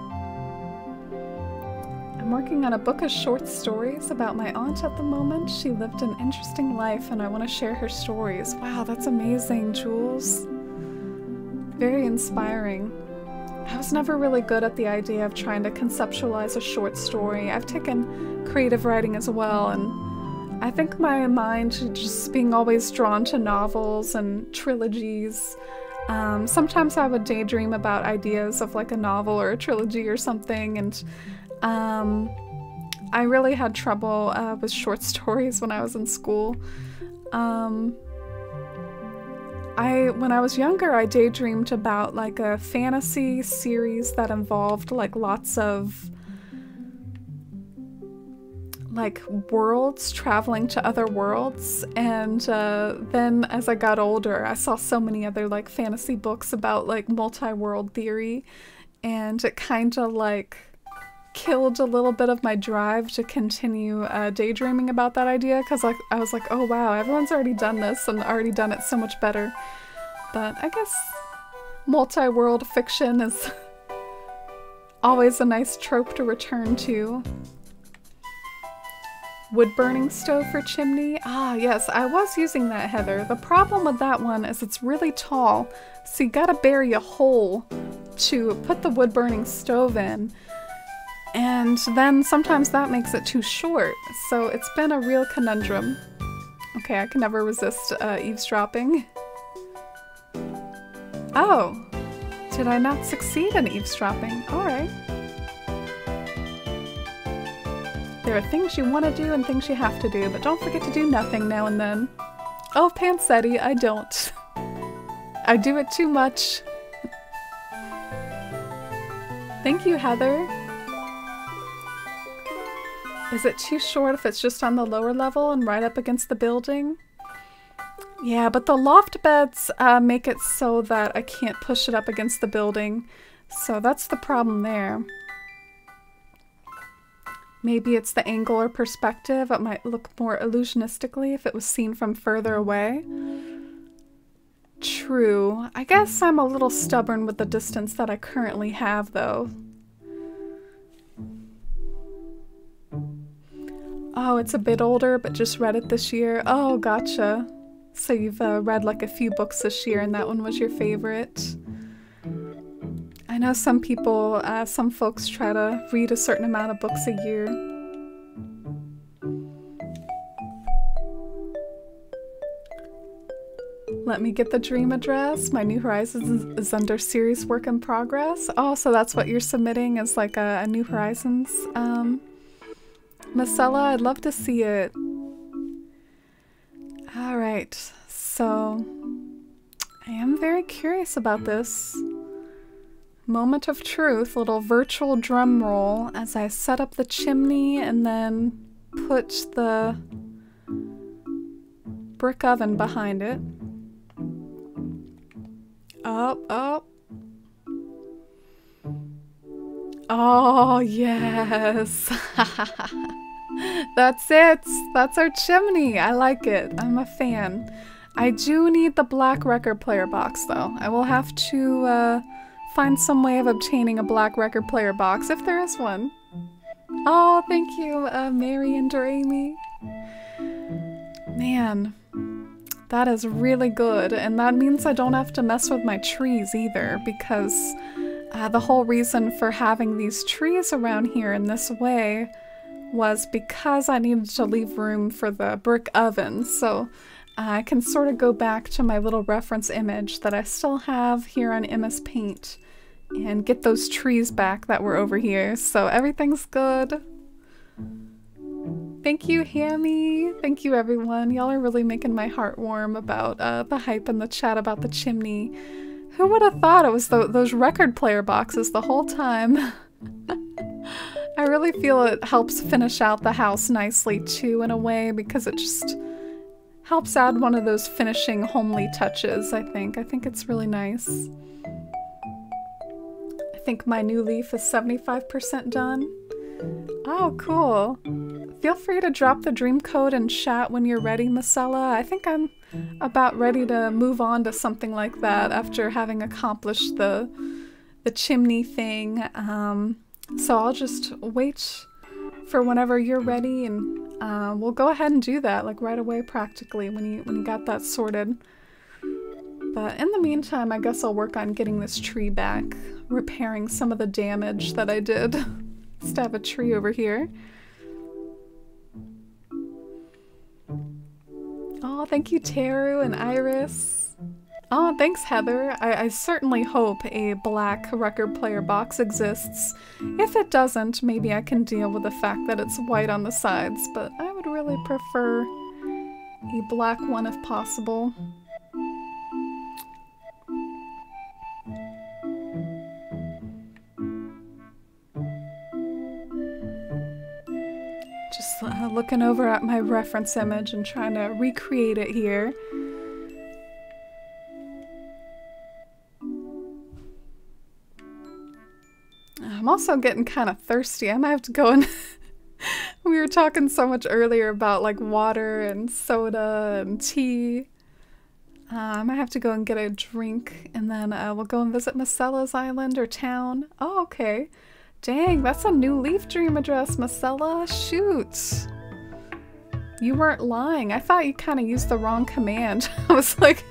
I'm working on a book of short stories about my aunt at the moment. She lived an interesting life and I want to share her stories. Wow, that's amazing, Jules. Very inspiring. I was never really good at the idea of trying to conceptualize a short story. I've taken creative writing as well, and I think my mind just being always drawn to novels and trilogies. Sometimes I would daydream about ideas of like a novel or a trilogy or something, and I really had trouble with short stories when I was in school. When I was younger, I daydreamed about like a fantasy series that involved like lots of like worlds, traveling to other worlds, and then as I got older I saw so many other like fantasy books about like multi-world theory, and it kind of like killed a little bit of my drive to continue daydreaming about that idea, because like I was like, oh wow, everyone's already done this and already done it so much better. But I guess multi-world fiction is always a nice trope to return to. Wood-burning stove for chimney? Ah, yes, I was using that, Heather. The problem with that one is it's really tall, so you gotta bury a hole to put the wood-burning stove in, and then sometimes that makes it too short, so it's been a real conundrum. Okay, I can never resist eavesdropping. Oh, did I not succeed in eavesdropping? Alright. There are things you want to do and things you have to do, but don't forget to do nothing now and then. Oh, Pansetti, I don't. I do it too much. Thank you, Heather. Is it too short if it's just on the lower level and right up against the building? Yeah, but the loft beds make it so that I can't push it up against the building, so that's the problem there. Maybe it's the angle or perspective. It might look more illusionistically if it was seen from further away. True. I guess I'm a little stubborn with the distance that I currently have, though. Oh, it's a bit older, but just read it this year. Oh, gotcha. So you've read like a few books this year and that one was your favorite. I know some people, some folks try to read a certain amount of books a year. Let me get the dream address. My New Horizons is under series work in progress. Oh, so that's what you're submitting as like a New Horizons. Marcella, I'd love to see it. Alright, so I am very curious about this. Moment of truth, little virtual drum roll as I set up the chimney and then put the brick oven behind it. Up, up. Oh, yes. That's it. That's our chimney. I like it. I'm a fan. I do need the black record player box, though. I will have to find some way of obtaining a black record player box, if there is one. Oh, thank you, Mary and Amy. Man, that is really good, and that means I don't have to mess with my trees either, because the whole reason for having these trees around here in this way was because I needed to leave room for the brick oven, so I can sort of go back to my little reference image that I still have here on MS Paint and get those trees back that were over here, so everything's good. Thank you, Hammy. Thank you, everyone. Y'all are really making my heart warm about the hype in the chat about the chimney. Who would have thought it was those record player boxes the whole time? I really feel it helps finish out the house nicely too, in a way, because it just helps add one of those finishing homely touches, I think. I think it's really nice. I think my new leaf is 75% done. Oh, cool. Feel free to drop the dream code in chat when you're ready, Marcella. I think I'm about ready to move on to something like that after having accomplished the chimney thing. So I'll just wait for whenever you're ready, and we'll go ahead and do that, like right away practically, when you got that sorted. But in the meantime, I guess I'll work on getting this tree back, repairing some of the damage that I did. Just have a tree over here. Oh, thank you, Teru and Iris. Oh, thanks, Heather. I certainly hope a black record player box exists. If it doesn't, maybe I can deal with the fact that it's white on the sides, but I would really prefer a black one if possible. Just looking over at my reference image and trying to recreate it here. I'm also getting kind of thirsty. I might have to go and... We were talking so much earlier about like water and soda and tea. I might have to go and get a drink, and then we'll go and visit Marcella's island or town. Oh, okay. Dang, that's a new leaf dream address, Marcella. Shoot. You weren't lying. I thought you kind of used the wrong command. I was like...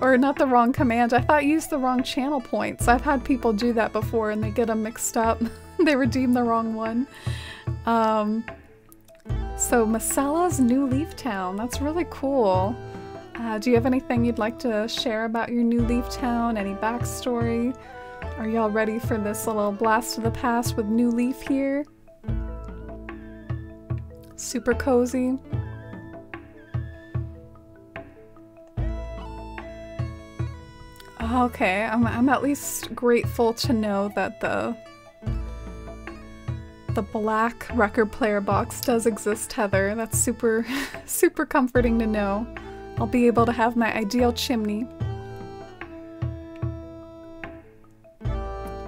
or not the wrong command. I thought you used the wrong channel points. I've had people do that before and they get them mixed up. They redeem the wrong one. So Marcella's new leaf town. That's really cool. Do you have anything you'd like to share about your new leaf town? Any backstory? Are y'all ready for this little blast of the past with New Leaf here? Super cozy. Okay, I'm at least grateful to know that the black record player box does exist, Heather. That's super, super comforting to know. I'll be able to have my ideal chimney.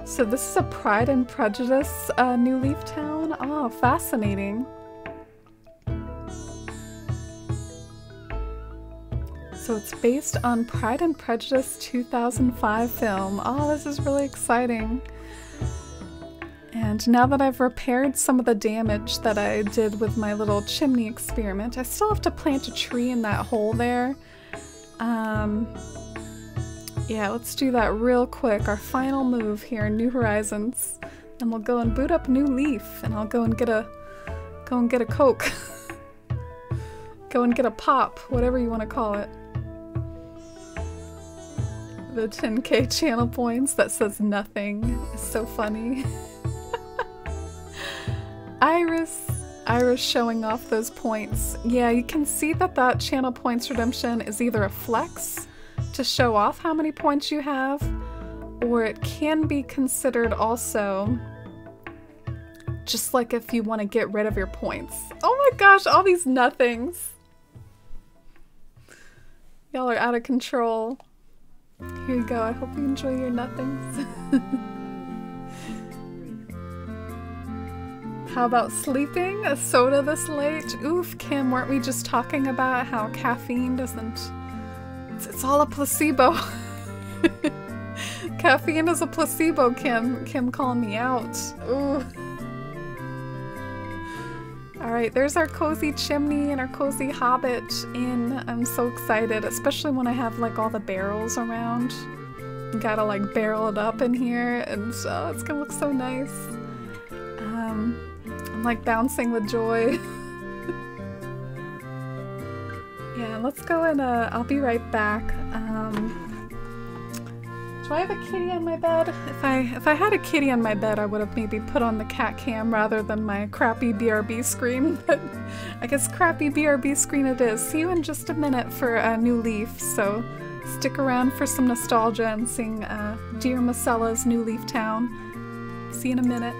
So this is a Pride and Prejudice New Leaf town? Oh, fascinating. So it's based on Pride and Prejudice 2005 film. Oh, this is really exciting. And now that I've repaired some of the damage that I did with my little chimney experiment, I still have to plant a tree in that hole there. Yeah, let's do that real quick. Our final move here in New Horizons. And we'll go and boot up New Leaf, and I'll go and get a Coke. Go and get a pop, whatever you want to call it. The 10k channel points that says nothing is so funny. Iris showing off those points. Yeah, you can see that channel points redemption is either a flex to show off how many points you have, or it can be considered also just like if you want to get rid of your points. Oh my gosh, all these nothings. Y'all are out of control. Here you go. I hope you enjoy your nothings. How about sleeping? A soda this late? Oof, Kim, weren't we just talking about how caffeine doesn't... It's all a placebo. Caffeine is a placebo, Kim. Kim calling me out. Ooh. Alright, there's our cozy chimney and our cozy hobbit inn. I'm so excited, especially when I have like all the barrels around. You gotta like barrel it up in here, and so it's gonna look so nice. I'm like bouncing with joy. Yeah, let's go and I'll be right back. Do I have a kitty on my bed? If I had a kitty on my bed, I would have maybe put on the cat cam rather than my crappy BRB screen, but I guess crappy BRB screen it is. See you in just a minute for a New Leaf, so stick around for some nostalgia and sing Dear Macella's New Leaf Town. See you in a minute.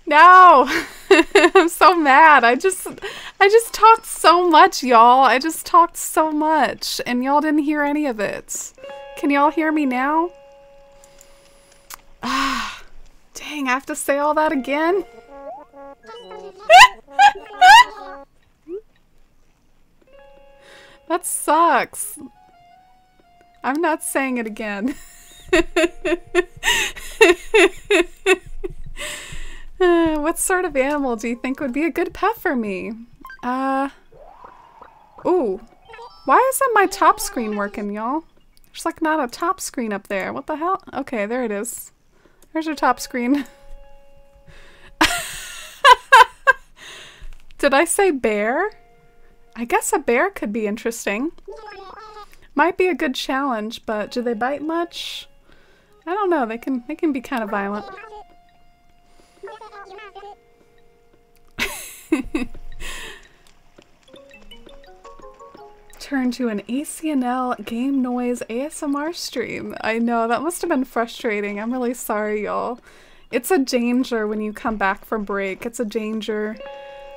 No! I'm so mad. I just talked so much, y'all. I just talked so much, and y'all didn't hear any of it. Can y'all hear me now? Ah, dang, I have to say all that again? That sucks. I'm not saying it again. What sort of animal do you think would be a good pet for me? Ooh. Why isn't my top screen working, y'all? There's like not a top screen up there. What the hell? Okay, there it is. There's your top screen. Did I say bear? I guess a bear could be interesting. Might be a good challenge, but do they bite much? I don't know. They can be kind of violent. Turn to an ACNL game noise ASMR stream. I know, that must have been frustrating. I'm really sorry, y'all. It's a danger when you come back from break. It's a danger.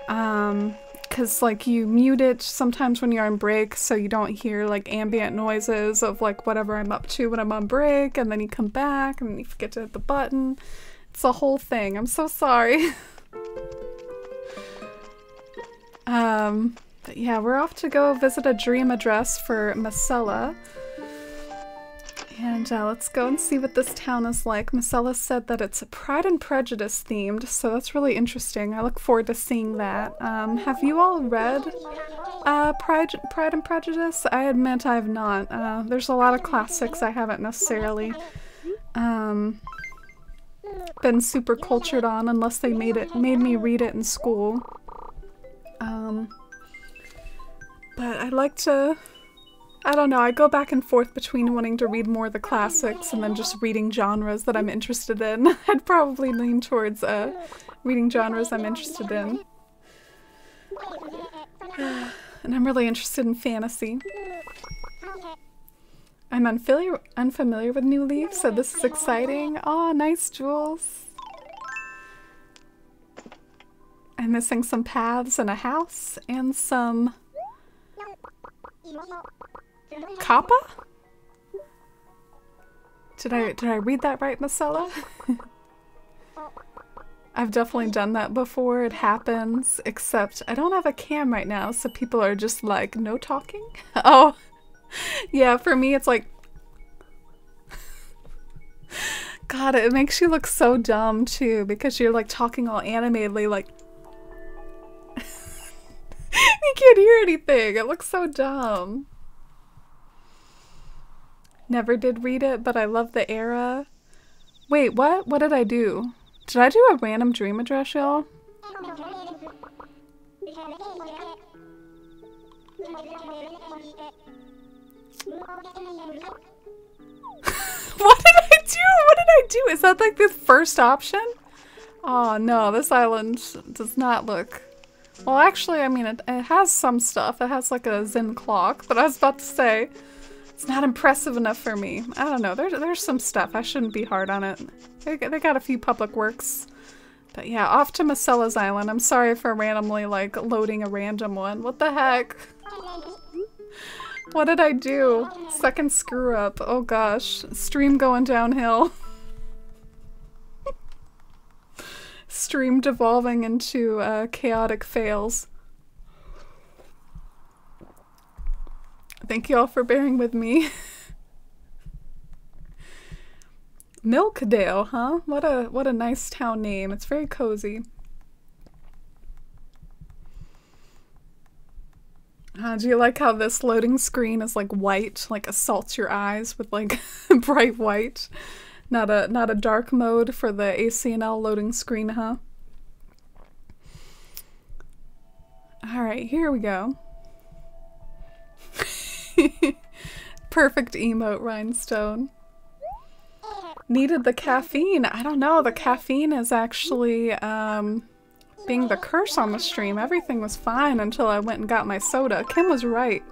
Cause like you mute it sometimes when you're on break so you don't hear like ambient noises of like whatever I'm up to when I'm on break, and then you come back and you forget to hit the button. It's a whole thing. I'm so sorry. But yeah, we're off to go visit a dream address for Marcella. And let's go and see what this town is like. Marcella said that it's Pride and Prejudice themed, so that's really interesting. I look forward to seeing that. Have you all read Pride and Prejudice? I admit I have not. There's a lot of classics I haven't necessarily been super cultured on unless they made me read it in school. But I'd like to, I don't know, I go back and forth between wanting to read more of the classics and then just reading genres that I'm interested in. I'd probably lean towards reading genres I'm interested in. And I'm really interested in fantasy. I'm unfamiliar with New Leaf, so this is exciting. Aw, nice, Jules. I'm missing some paths and a house and some Kappa? Did I read that right, Marcella? I've definitely done that before. It happens, except I don't have a cam right now, so people are just like, no talking? Oh, yeah, for me it's like, God, it makes you look so dumb too, because you're like talking all animatedly, like, you can't hear anything. It looks so dumb. Never did read it, but I love the era. Wait, what? What did I do? Did I do a random dream address, y'all? What did I do? What did I do? Is that like the first option? Oh no, this island does not look... Well, actually, I mean, it has some stuff. It has like a Zen clock, but I was about to say, it's not impressive enough for me. I don't know. There's some stuff. I shouldn't be hard on it. They got a few public works. But yeah, off to Marcella's Island. I'm sorry for randomly, like, loading a random one. What the heck? What did I do? Second screw up. Oh gosh. Stream going downhill. Stream devolving into chaotic fails. Thank you all for bearing with me. Milkdale, huh? What a nice town name. It's very cozy. Do you like how this loading screen is like white, like assaults your eyes with like bright white? Not a dark mode for the ACNL loading screen, huh? All right, here we go. Perfect emote, Rhinestone. Needed the caffeine. I don't know. The caffeine is actually being the curse on the stream. Everything was fine until I went and got my soda. Kim was right.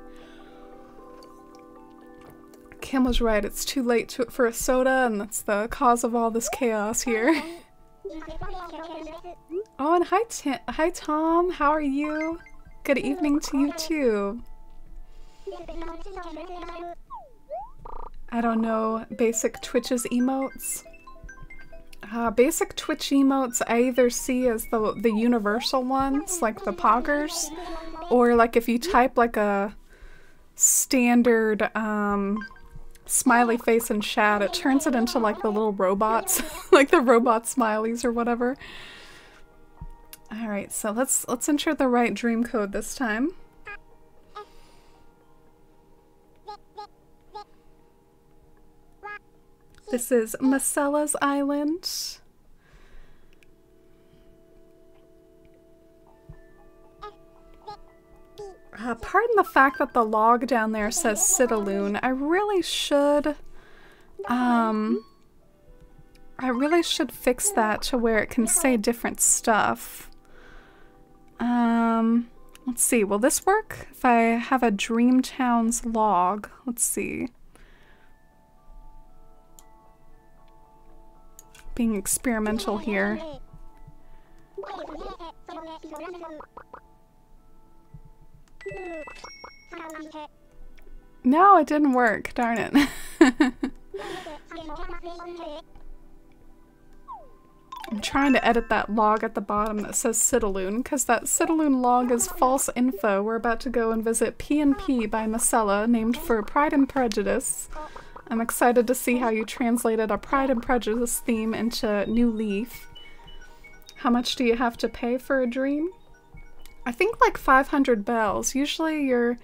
Kim was right. It's too late for a soda, and that's the cause of all this chaos here. Oh, and hi Tom. How are you? Good evening to you too. I don't know basic Twitch's emotes. Basic Twitch emotes I either see as the universal ones, like the poggers, or like if you type like a standard smiley face in chat, it turns it into like the little robots, like the robot smileys or whatever. All right, so let's enter the right dream code this time. This is Macella's Island. Pardon the fact that the log down there says Citaloon. I really should fix that to where it can say different stuff. Let's see, will this work? If I have a Dreamtown's log, let's see. Being experimental here. No, it didn't work. Darn it. I'm trying to edit that log at the bottom that says Citaloon, because that Citaloon log is false info. We're about to go and visit P&P by Macella, named for Pride and Prejudice. I'm excited to see how you translated a Pride and Prejudice theme into New Leaf. How much do you have to pay for a dream? I think like 500 bells. Usually you're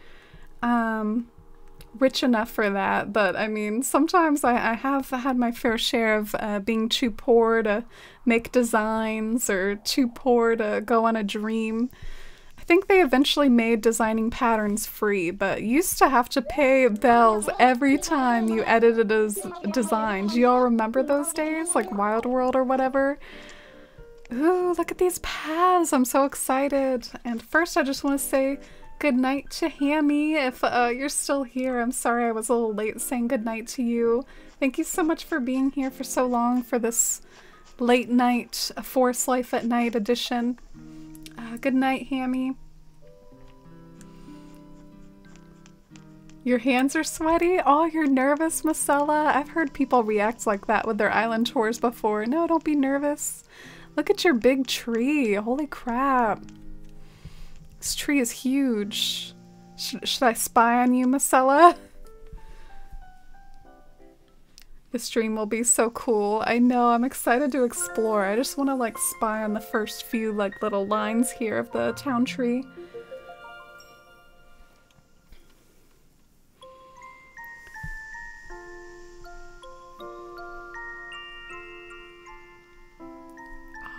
rich enough for that, but I mean, sometimes I have had my fair share of being too poor to make designs or too poor to go on a dream. I think they eventually made designing patterns free, but you used to have to pay bells every time you edited a design. Do you all remember those days? Like Wild World or whatever? Ooh, look at these paths. I'm so excited. And first I just want to say good night to Hammy. If you're still here, I'm sorry I was a little late saying good night to you. Thank you so much for being here for so long for this late night Forest Life at Night edition. Good night, Hammy. Your hands are sweaty? Oh, you're nervous, Macella? I've heard people react like that with their island tours before. No, don't be nervous. Look at your big tree. Holy crap. This tree is huge. Should I spy on you, Macella? This stream will be so cool. I know, I'm excited to explore. I just want to like spy on the first few like little lines here of the town tree.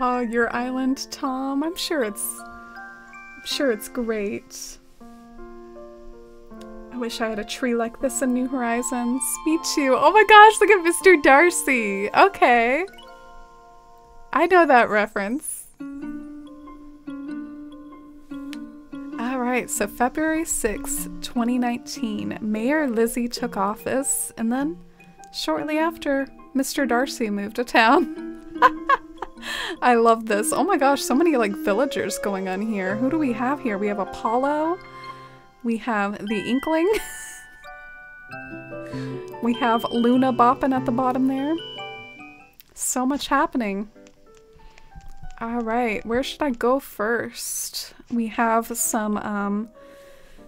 Oh, your island, Tom. I'm sure it's great. I wish I had a tree like this in New Horizons. Me too. Oh my gosh, look at Mr. Darcy. Okay. I know that reference. Alright, so February 6, 2019, Mayor Lizzie took office, and then shortly after, Mr. Darcy moved to town. I love this. Oh my gosh, so many like villagers going on here. Who do we have here? We have Apollo. We have the Inkling. We have Luna bopping at the bottom there. So much happening. Alright, where should I go first? We have some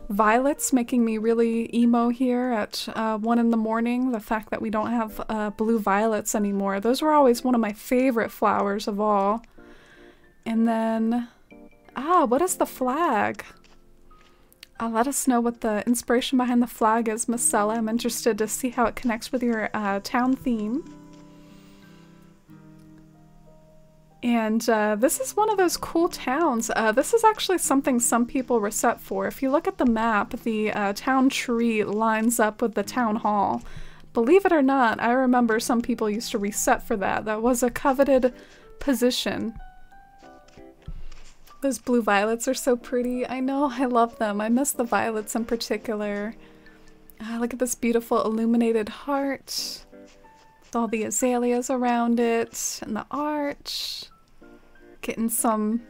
violets making me really emo here at 1 in the morning. The fact that we don't have blue violets anymore. Those were always one of my favorite flowers of all. And then, what is the flag? Let us know what the inspiration behind the flag is, Miss Sella. I'm interested to see how it connects with your town theme. And this is one of those cool towns. This is actually something some people reset for. If you look at the map, the town tree lines up with the town hall. Believe it or not, I remember some people used to reset for that. That was a coveted position. Those blue violets are so pretty. I know, I love them. I miss the violets in particular. Look at this beautiful illuminated heart. With all the azaleas around it and the arch. Getting some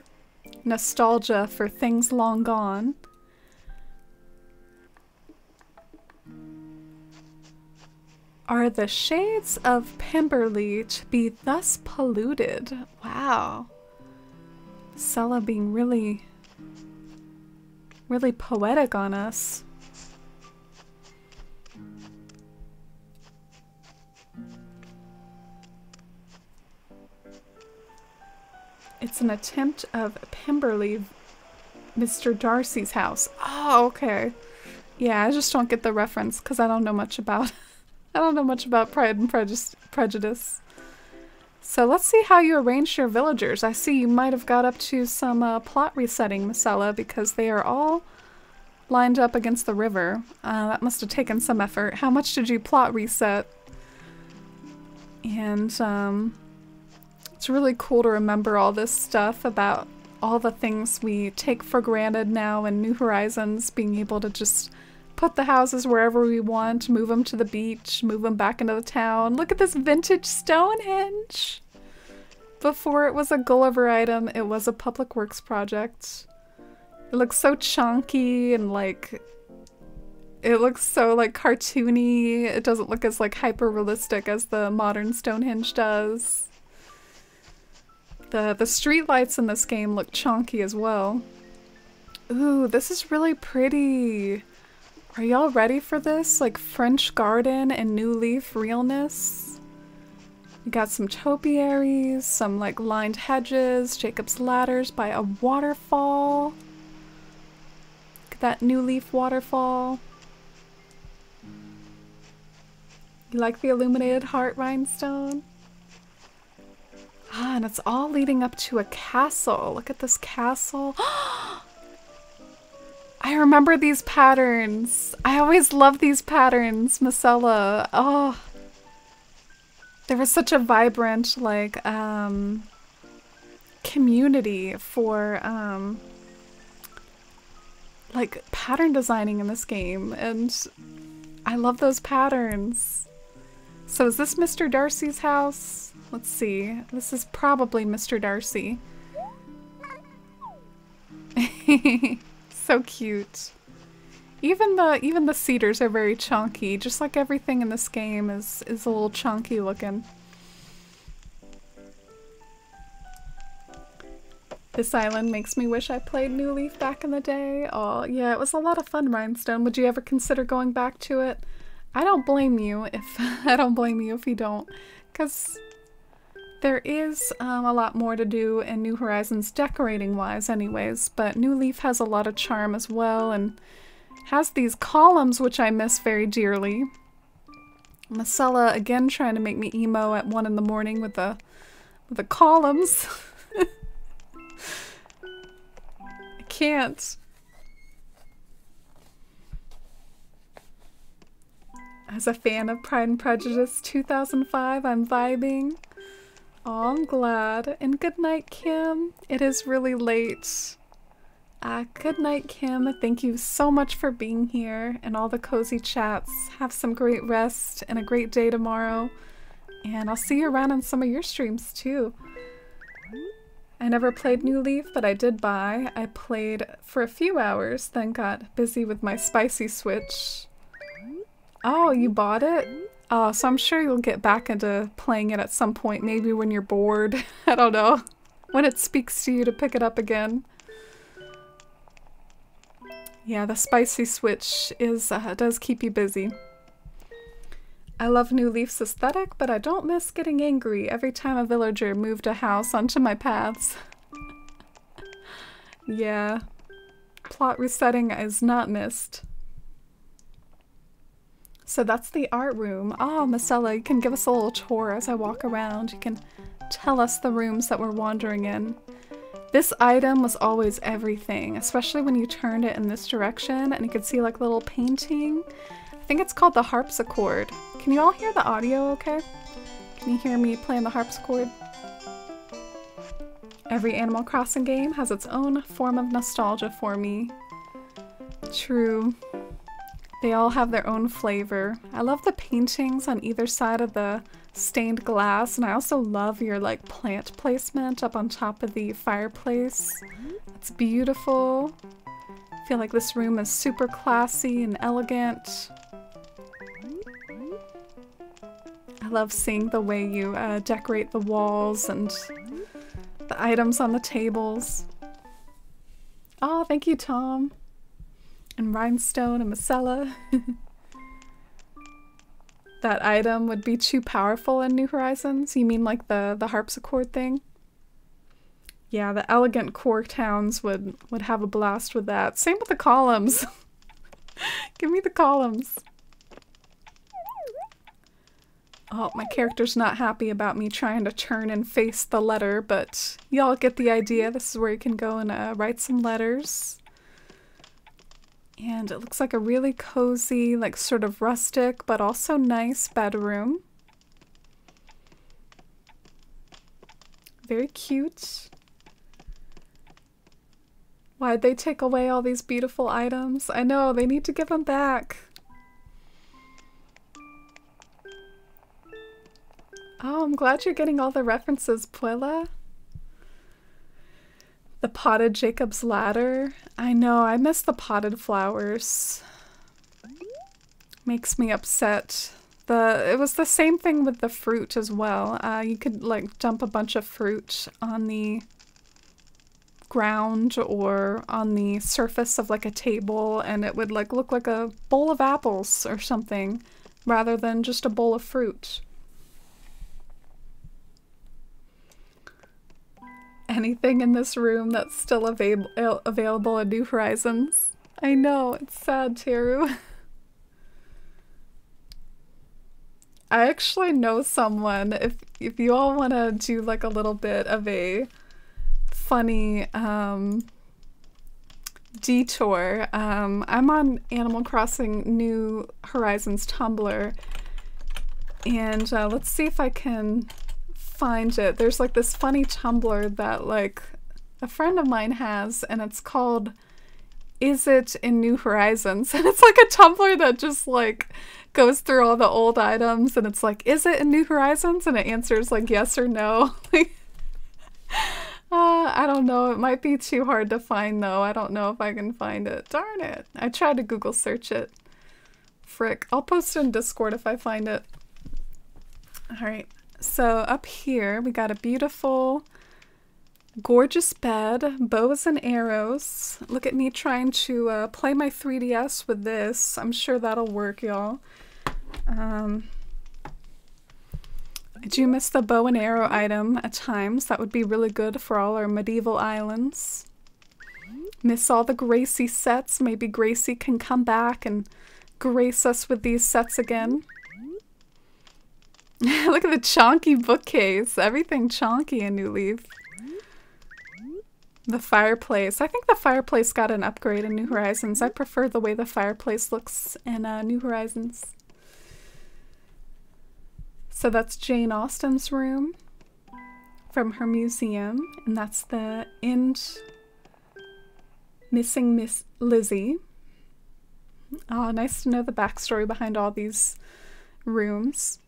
nostalgia for things long gone. Are the shades of Pemberley to be thus polluted? Wow. Sella being really poetic on us. It's an attempt of Pemberley, Mr. Darcy's house. Oh, okay. Yeah, I just don't get the reference because I don't know much about Pride and Prejudice. So let's see how you arranged your villagers. I see you might have got up to some plot resetting, Misella, because they are all lined up against the river. That must have taken some effort. How much did you plot reset? And it's really cool to remember all this stuff about all the things we take for granted now in New Horizons, being able to just put the houses wherever we want, move them to the beach, move them back into the town. Look at this vintage Stonehenge! Before it was a Gulliver item, it was a public works project. It looks so chunky and like, it looks so like cartoony. It doesn't look as like hyper realistic as the modern Stonehenge does. The street lights in this game look chunky as well. Ooh, this is really pretty. Are y'all ready for this? Like French garden and new leaf realness. We got some topiaries, some like lined hedges, Jacob's ladders by a waterfall. Look at that new leaf waterfall. You like the illuminated heart rhinestone? And it's all leading up to a castle. Look at this castle. I remember these patterns. I always loved these patterns, Misella. Oh. There was such a vibrant, like, community for, like, pattern designing in this game. And I love those patterns. So is this Mr. Darcy's house? Let's see. This is probably Mr. Darcy. So cute. Even the cedars are very chunky, just like everything in this game is a little chunky looking. This island makes me wish I played New Leaf back in the day. Oh, yeah, it was a lot of fun, Rhinestone. Would you ever consider going back to it? I don't blame you if you don't, because there is a lot more to do in New Horizons decorating-wise anyways, but New Leaf has a lot of charm as well and has these columns which I miss very dearly. Misella again trying to make me emo at 1 in the morning with the columns. I can't. As a fan of Pride and Prejudice 2005, I'm vibing. Oh, I'm glad. And good night, Kim. It is really late. Good night, Kim. Thank you so much for being here and all the cozy chats. Have some great rest and a great day tomorrow. And I'll see you around on some of your streams too. I never played New Leaf, but I did buy. I played for a few hours, then got busy with my spicy switch. Oh, you bought it? Oh, so I'm sure you'll get back into playing it at some point, maybe when you're bored. I don't know. When it speaks to you to pick it up again. Yeah, the spicy switch does keep you busy. I love New Leaf's aesthetic, but I don't miss getting angry every time a villager moved a house onto my paths. Yeah. Plot resetting is not missed. So that's the art room. Oh, Marcella, you can give us a little tour as I walk around. You can tell us the rooms that we're wandering in. This item was always everything, especially when you turned it in this direction and you could see like a little painting. I think it's called the harpsichord. Can you all hear the audio okay? Can you hear me playing the harpsichord? Every Animal Crossing game has its own form of nostalgia for me. True. They all have their own flavor. I love the paintings on either side of the stained glass, and I also love your like plant placement up on top of the fireplace. It's beautiful. I feel like this room is super classy and elegant. I love seeing the way you decorate the walls and the items on the tables. Oh, thank you, Tom. And Rhinestone and Marcella. That item would be too powerful in New Horizons? You mean like the harpsichord thing? Yeah, the elegant core towns would have a blast with that. Same with the columns. Give me the columns. Oh, my character's not happy about me trying to turn and face the letter, but y'all get the idea. This is where you can go and write some letters. And it looks like a really cozy, like sort of rustic, but also nice bedroom. Very cute. Why'd they take away all these beautiful items? I know, they need to give them back. Oh, I'm glad you're getting all the references, Puella. The potted Jacob's ladder. I know, I miss the potted flowers. Makes me upset. It was the same thing with the fruit as well. You could like dump a bunch of fruit on the ground or on the surface of like a table and it would like look like a bowl of apples or something rather than just a bowl of fruit. Anything in this room that's still available in New Horizons. I know, it's sad, Teru. I actually know someone, if you all want to do like a little bit of a funny detour, I'm on Animal Crossing New Horizons Tumblr, and let's see if I can find it. There's like this funny Tumblr that like a friend of mine has, and it's called Is It in New Horizons? And it's like a Tumblr that just like goes through all the old items and it's like, is it in New Horizons? And it answers like yes or no. I don't know, it might be too hard to find though. I don't know if I can find it. Darn it. I tried to Google search it. Frick. I'll post it in Discord if I find it. Alright. So up here, we got a beautiful, gorgeous bed, bows and arrows. Look at me trying to play my 3DS with this. I'm sure that'll work, y'all. I do miss the bow and arrow item at times. That would be really good for all our medieval islands. Miss all the Gracie sets. Maybe Gracie can come back and grace us with these sets again. Look at the chonky bookcase. Everything chonky in New Leaf. The fireplace. I think the fireplace got an upgrade in New Horizons. I prefer the way the fireplace looks in New Horizons. So that's Jane Austen's room from her museum. And that's the end missing Miss Lizzie. Oh, nice to know the backstory behind all these rooms.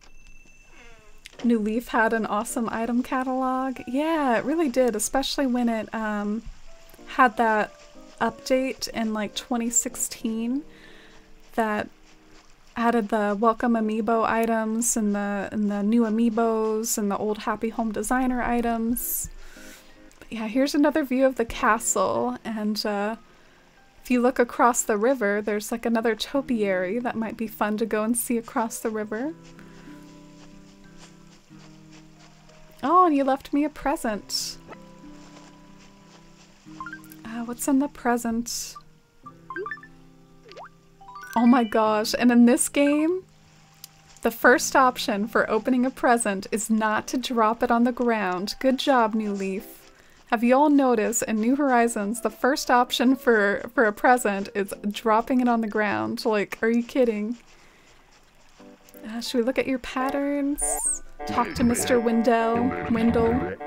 New Leaf had an awesome item catalog. Yeah, it really did, especially when it had that update in like 2016 that Added the welcome amiibo items and the new amiibos and the old Happy Home Designer items. But yeah, here's another view of the castle, and if you look across the river, there's like another topiary that might be fun to go and see across the river. Oh, and you left me a present. What's in the present? Oh my gosh, and in this game, the first option for opening a present is not to drop it on the ground. Good job, New Leaf. Have you all noticed in New Horizons, the first option for a present is dropping it on the ground? Like, are you kidding? Should we look at your patterns? Talk to Mr. Windle.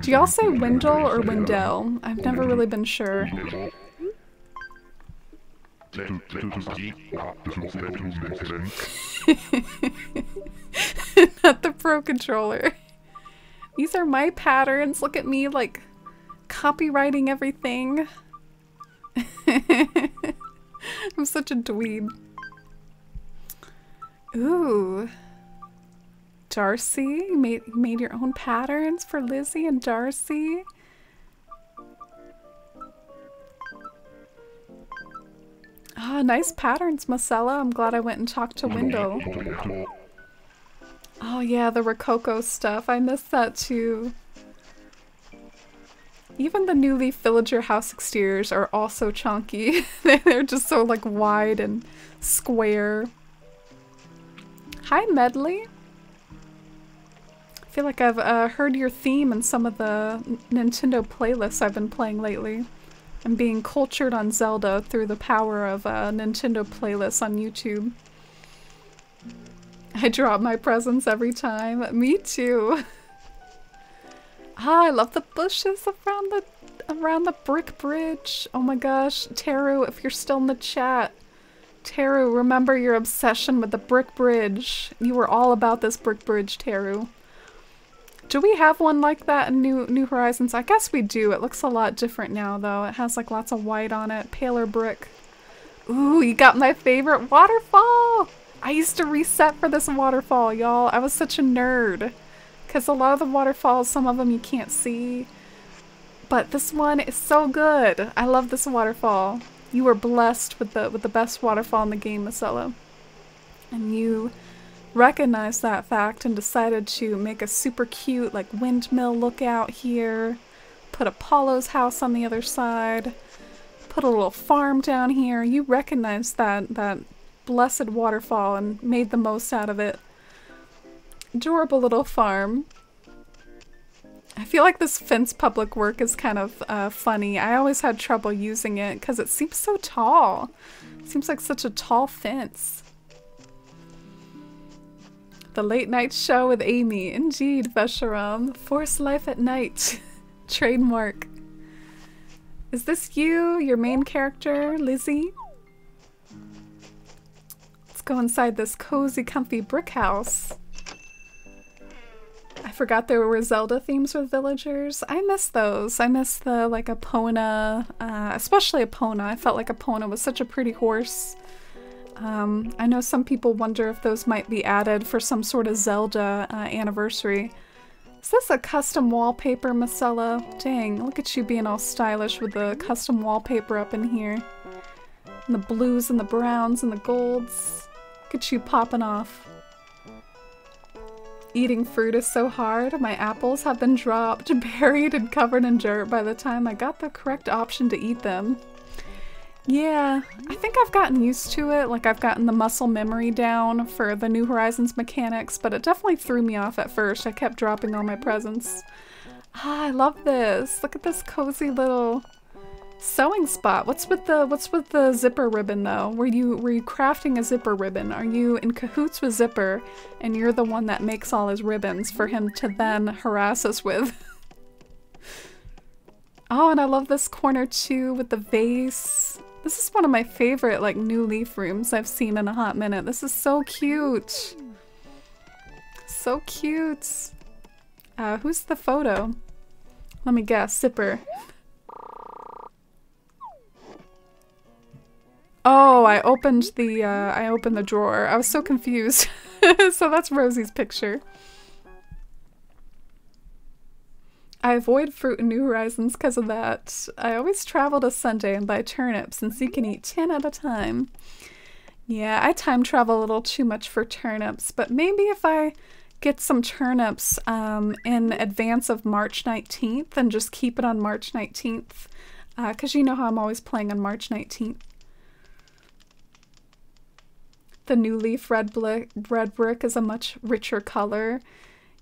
Do y'all say Windle or Windell? I've never really been sure. Not the Pro Controller. These are my patterns. Look at me, like, copywriting everything. I'm such a dweeb. Ooh. Darcy, you made your own patterns for Lizzie and Darcy. Ah, nice patterns, Marcella. I'm glad I went and talked to Wendell. Oh yeah, the Rococo stuff. I missed that too. Even the New Leaf Villager house exteriors are also chunky. They're just so like wide and square. Hi, Medley. I feel like I've heard your theme in some of the Nintendo playlists I've been playing lately. I'm being cultured on Zelda through the power of Nintendo playlists on YouTube. I drop my presents every time. Me too. Ah, I love the bushes around the brick bridge. Oh my gosh, Teru, if you're still in the chat. Teru, remember your obsession with the brick bridge. You were all about this brick bridge, Teru. Do we have one like that in New Horizons? I guess we do. It looks a lot different now, though. It has like lots of white on it. Paler brick. Ooh, you got my favorite waterfall! I used to reset for this waterfall, y'all. I was such a nerd. Because a lot of the waterfalls, some of them you can't see. But this one is so good. I love this waterfall. You were blessed with the best waterfall in the game, Marcella. And you recognized that fact and decided to make a super cute like windmill lookout here, put Apollo's house on the other side, put a little farm down here. You recognized that blessed waterfall and made the most out of it. Adorable little farm. I feel like this fence public work is kind of funny. I always had trouble using it because it seems so tall. It seems like such a tall fence. The late night show with Amy. Indeed, Vesharam. Force life at night. Trademark. Is this you, your main character, Lizzie? Let's go inside this cozy, comfy brick house. I forgot there were Zelda themes with villagers. I miss those. I miss the, like, Epona, especially Epona. I felt like Epona was such a pretty horse. I know some people wonder if those might be added for some sort of Zelda anniversary. Is this a custom wallpaper, Marcella? Dang, look at you being all stylish with the custom wallpaper up in here. And the blues and the browns and the golds. Look at you popping off. Eating fruit is so hard. My apples have been dropped, buried, and covered in dirt by the time I got the correct option to eat them. Yeah, I think I've gotten used to it. Like, I've gotten the muscle memory down for the New Horizons mechanics, but it definitely threw me off at first. I kept dropping all my presents. Ah, I love this. Look at this cozy little sewing spot. What's with the zipper ribbon though? Were you crafting a zipper ribbon? Are you in cahoots with Zipper and you're the one that makes all his ribbons for him to then harass us with? Oh, and I love this corner too with the vase. This is one of my favorite like New Leaf rooms I've seen in a hot minute. This is so cute. So cute. Who's the photo? Let me guess. Zipper. Oh, I opened the drawer. I was so confused. So that's Rosie's picture. I avoid fruit in New Horizons because of that. I always travel to Sunday and buy turnips since you can eat 10 at a time. Yeah, I time travel a little too much for turnips, but maybe if I get some turnips in advance of March 19th and just keep it on March 19th, because you know how I'm always playing on March 19th. The New Leaf red brick is a much richer color.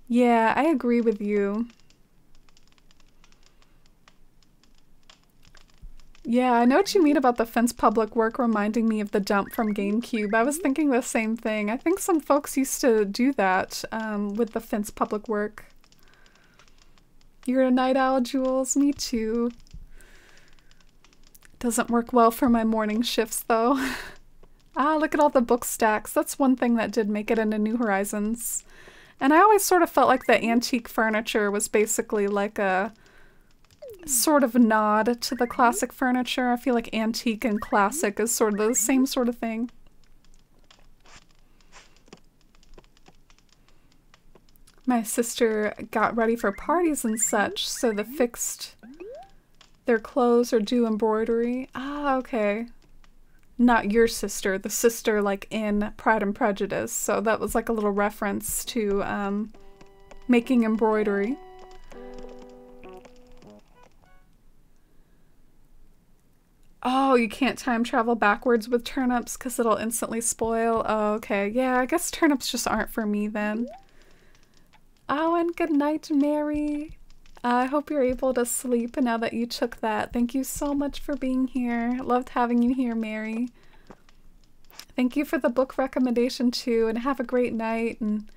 Yeah, I agree with you. Yeah, I know what you mean about the fence public work reminding me of the dump from GameCube. I was thinking the same thing. I think some folks used to do that with the fence public work. You're a night owl, Jules? Me too. Doesn't work well for my morning shifts, though. Ah, look at all the book stacks. That's one thing that did make it into New Horizons. And I always sort of felt like the antique furniture was basically like a sort of nod to the classic furniture. I feel like antique and classic is sort of the same sort of thing. My sister got ready for parties and such, so their clothes or do embroidery. Ah, okay. Not your sister, the sister like in Pride and Prejudice. So that was like a little reference to making embroidery. Oh, you can't time travel backwards with turnips because it'll instantly spoil. Oh, okay. Yeah, I guess turnips just aren't for me then. Oh, and good night, Mary. I hope you're able to sleep now that you took that. Thank you so much for being here. Loved having you here, Mary. Thank you for the book recommendation too, and have a great night, and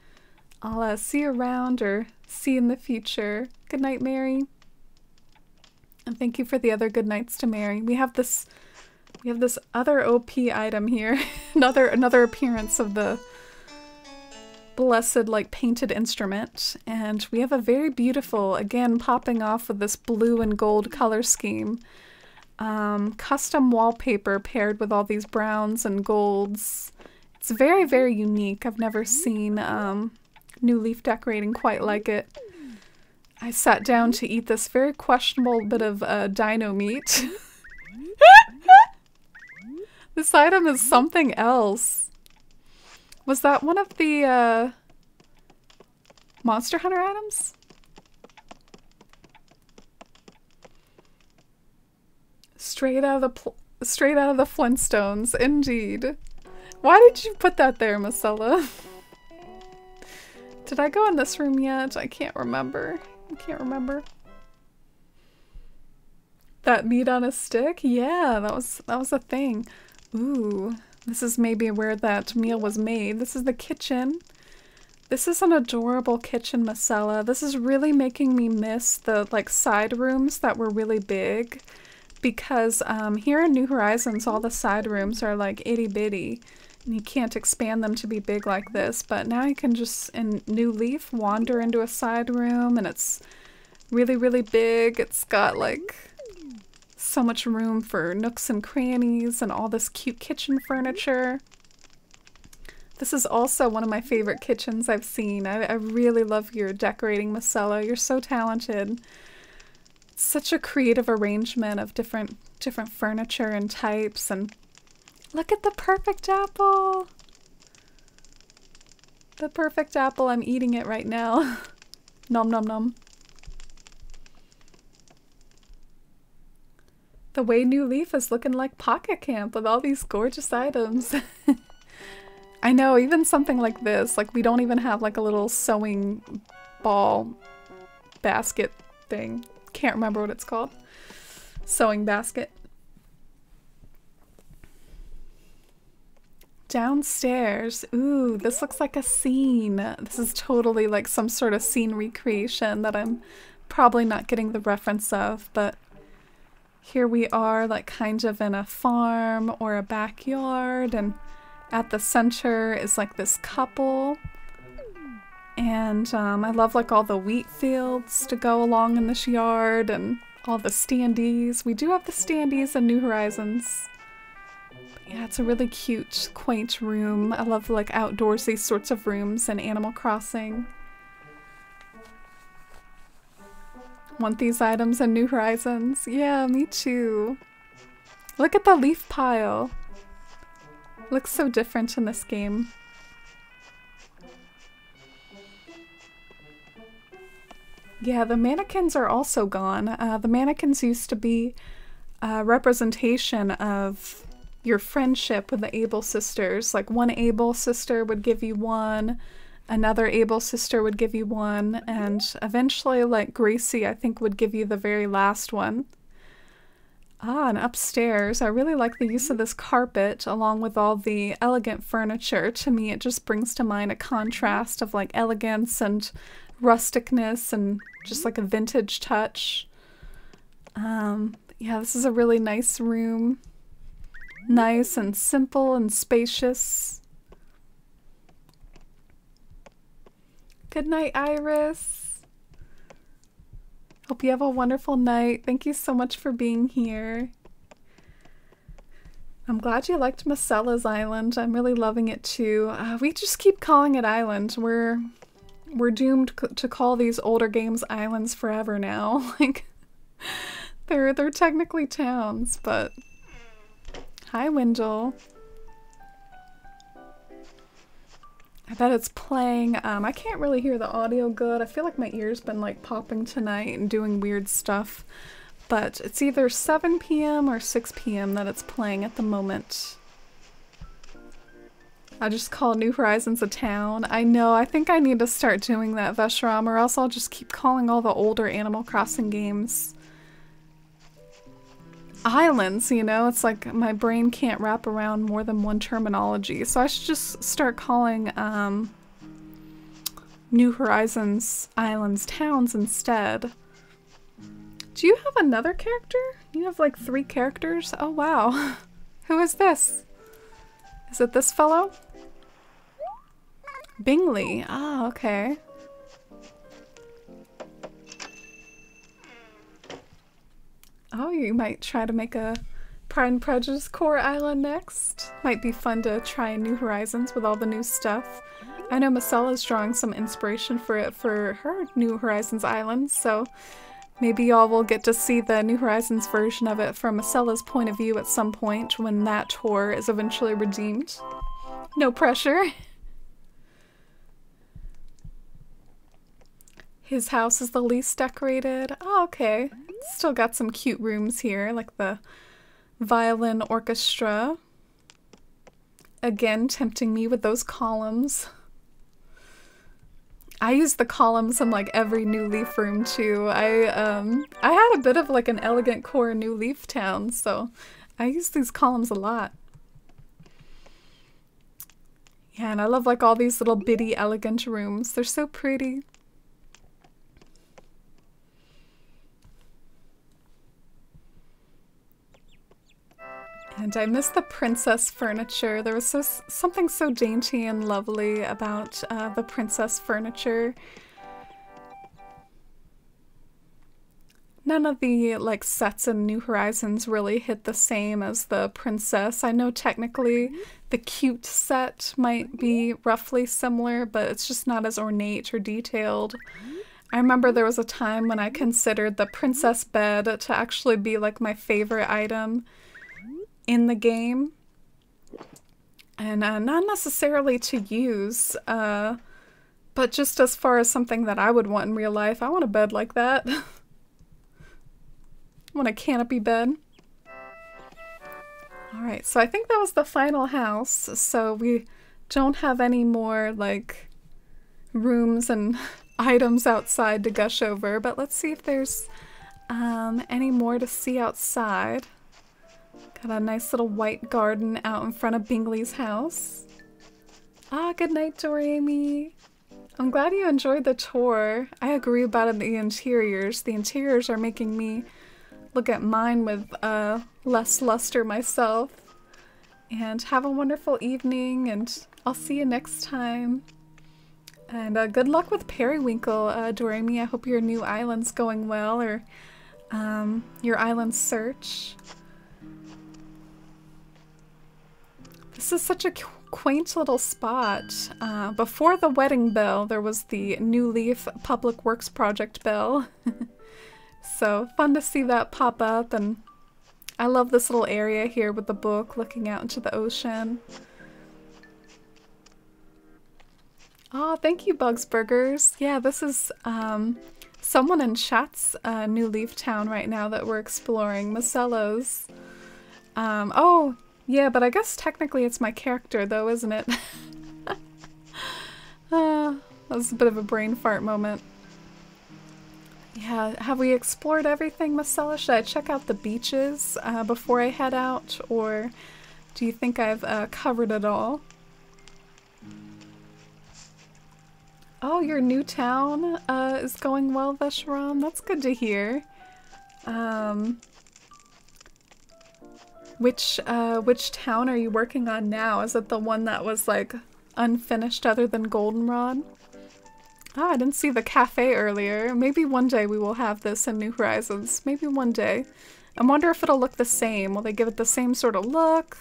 I'll see you around or see you in the future. Good night, Mary. And thank you for the other good nights to Mary. We have this other OP item here. another appearance of the blessed like painted instrument. And we have a very beautiful, again popping off with this blue and gold color scheme. Custom wallpaper paired with all these browns and golds. It's very, very unique. I've never seen New Leaf decorating quite like it. I sat down to eat this very questionable bit of dino meat. This item is something else. Was that one of the Monster Hunter items? Straight out of the Flintstones, indeed. Why did you put that there, Marcella? Did I go in this room yet? I can't remember. I can't remember. That meat on a stick? Yeah, that was a thing. Ooh, this is maybe where that meal was made. This is the kitchen. This is an adorable kitchen, Marcella. This is really making me miss the like side rooms that were really big, because here in New Horizons all the side rooms are like itty bitty. And you can't expand them to be big like this, but now you can just, in New Leaf, wander into a side room and it's really, really big. It's got like so much room for nooks and crannies and all this cute kitchen furniture. This is also one of my favorite kitchens I've seen. I really love your decorating, Marcella. You're so talented. It's such a creative arrangement of different furniture and types, and look at the perfect apple! The perfect apple, I'm eating it right now. Nom nom nom. The way New Leaf is looking like Pocket Camp with all these gorgeous items. I know, even something like this, like we don't even have like a little sewing ball basket thing. Can't remember what it's called. Sewing basket. Downstairs. Ooh, this looks like a scene. This is totally like some sort of scene recreation that I'm probably not getting the reference of, but here we are like kind of in a farm or a backyard, and at the center is like this couple. And I love like all the wheat fields to go along in this yard and all the standees. We do have the standees in New Horizons. Yeah, it's a really cute, quaint room. I love like outdoorsy sorts of rooms in Animal Crossing. Want these items in New Horizons? Yeah, me too. Look at the leaf pile. Looks so different in this game. Yeah, the mannequins are also gone. The mannequins used to be a representation of your friendship with the Able sisters. Like one Able sister would give you one, another Able sister would give you one, and eventually like Gracie I think would give you the very last one. Ah, and upstairs, I really like the use of this carpet along with all the elegant furniture. To me, it just brings to mind a contrast of like elegance and rusticness and just like a vintage touch. Yeah, this is a really nice room. Nice and simple and spacious. Good night, Iris. Hope you have a wonderful night. Thank you so much for being here. I'm glad you liked Macella's Island. I'm really loving it too. We just keep calling it Island. We're doomed to call these older games islands forever now. Like they're technically towns, but hi, Wendell. I bet it's playing. I can't really hear the audio good. I feel like my ear's been like popping tonight and doing weird stuff. But it's either 7 p.m. or 6 p.m. that it's playing at the moment. I just call New Horizons a town. I know, I think I need to start doing that, Veshram, or else I'll just keep calling all the older Animal Crossing games islands, you know? It's like my brain can't wrap around more than one terminology. So I should just start calling New Horizons islands towns instead. Do you have another character? You have like 3 characters? Oh wow. Who is this? Is it this fellow? Bingley. Ah, okay. Oh, you might try to make a Pride and Prejudice core island next. Might be fun to try New Horizons with all the new stuff. I know Macella's drawing some inspiration for it for her New Horizons island, so maybe y'all will get to see the New Horizons version of it from Macella's point of view at some point when that tour is eventually redeemed. No pressure. His house is the least decorated. Oh, okay. Still got some cute rooms here, like the violin orchestra. Again, tempting me with those columns. I use the columns in like every New Leaf room too. I had a bit of like an elegant core New Leaf town, so I use these columns a lot. Yeah, and I love like all these little bitty elegant rooms. They're so pretty. And I miss the princess furniture. There was something so dainty and lovely about the princess furniture. None of the like sets in New Horizons really hit the same as the princess. I know technically the cute set might be roughly similar, but it's just not as ornate or detailed. I remember there was a time when I considered the princess bed to actually be like my favorite item in the game, and not necessarily to use, but just as far as something that I would want in real life. I want a bed like that. I want a canopy bed. Alright, so I think that was the final house, so we don't have any more like rooms and items outside to gush over, but let's see if there's any more to see outside. Got a nice little white garden out in front of Bingley's house. Ah, good night, Doremi. I'm glad you enjoyed the tour. I agree about the interiors. The interiors are making me look at mine with less luster myself. And have a wonderful evening, and I'll see you next time. And good luck with Periwinkle, Doremi. I hope your new island's going well, or your island search. This is such a quaint little spot. Before the wedding bell, there was the New Leaf Public Works Project bell. So fun to see that pop up, and I love this little area here with the book looking out into the ocean. Oh, thank you, Bugs Burgers. Yeah, this is someone in chat's New Leaf Town right now that we're exploring, Macello's. Oh, yeah, but I guess technically it's my character though, isn't it? That was a bit of a brain fart moment. Yeah, have we explored everything, Marcella? Should I check out the beaches before I head out, or do you think I've covered it all? Oh, your new town is going well, Vesharam. That's good to hear. Which town are you working on now? Is it the one that was like unfinished other than Goldenrod? Ah, I didn't see the cafe earlier. Maybe one day we will have this in New Horizons. Maybe one day. I wonder if it'll look the same. Will they give it the same sort of look?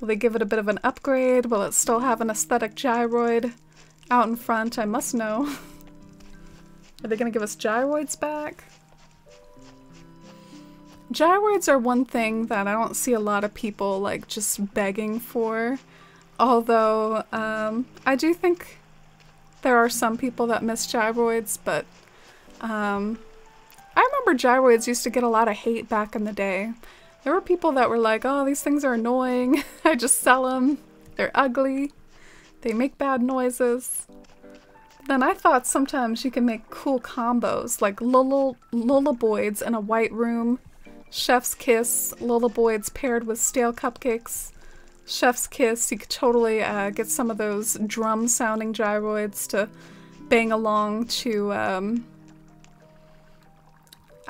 Will they give it a bit of an upgrade? Will it still have an aesthetic gyroid out in front? I must know. Are they gonna give us gyroids back? Gyroids are one thing that I don't see a lot of people like just begging for. Although, I do think there are some people that miss gyroids, but I remember gyroids used to get a lot of hate back in the day. There were people that were like, oh, these things are annoying. I just sell them. They're ugly. They make bad noises. Then I thought sometimes you can make cool combos, like lullaboids in a white room, chef's kiss, lullaboids paired with stale cupcakes. Chef's kiss, you could totally get some of those drum sounding gyroids to bang along to, I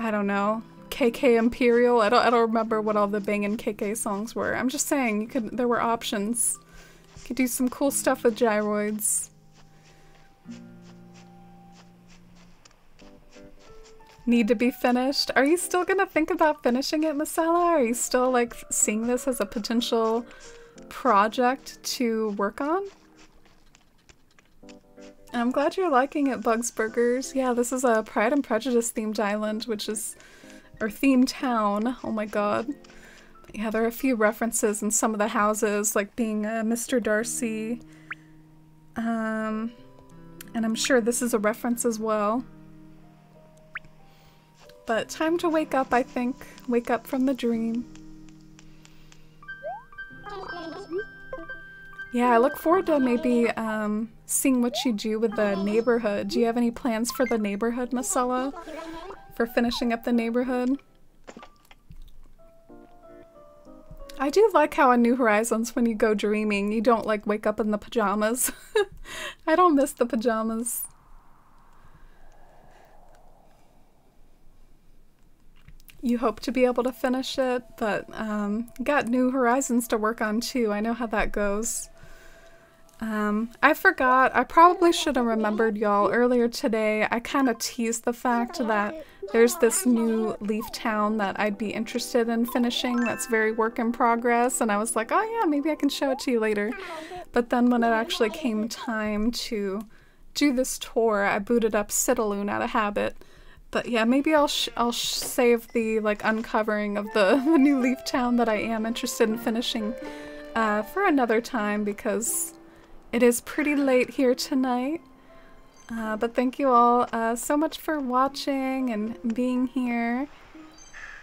don't know, KK Imperial. I don't remember what all the bangin' KK songs were. I'm just saying, there were options. You could do some cool stuff with gyroids. Need to be finished? Are you still gonna think about finishing it, Masala? Are you still like seeing this as a potential project to work on? I'm glad you're liking it, Bugs Burgers. Yeah, this is a Pride and Prejudice themed island, or themed town. Oh my god. Yeah, there are a few references in some of the houses, like being Mr. Darcy. And I'm sure this is a reference as well. But time to wake up, I think. Wake up from the dream. Yeah, I look forward to maybe seeing what you do with the neighborhood. Do you have any plans for the neighborhood, Masala? For finishing up the neighborhood? I do like how in New Horizons when you go dreaming, you don't like wake up in the pajamas. I don't miss the pajamas. You hope to be able to finish it, but got New Horizons to work on too. I know how that goes. I forgot. I probably should have remembered y'all earlier today. I kind of teased the fact that there's this new Leaf Town that I'd be interested in finishing that's very work in progress, and I was like, oh yeah, maybe I can show it to you later. But then when it actually came time to do this tour, I booted up Citaloon out of habit. But yeah, maybe I'll save the like uncovering of the new Leaf Town that I am interested in finishing for another time, because it is pretty late here tonight. But thank you all so much for watching and being here.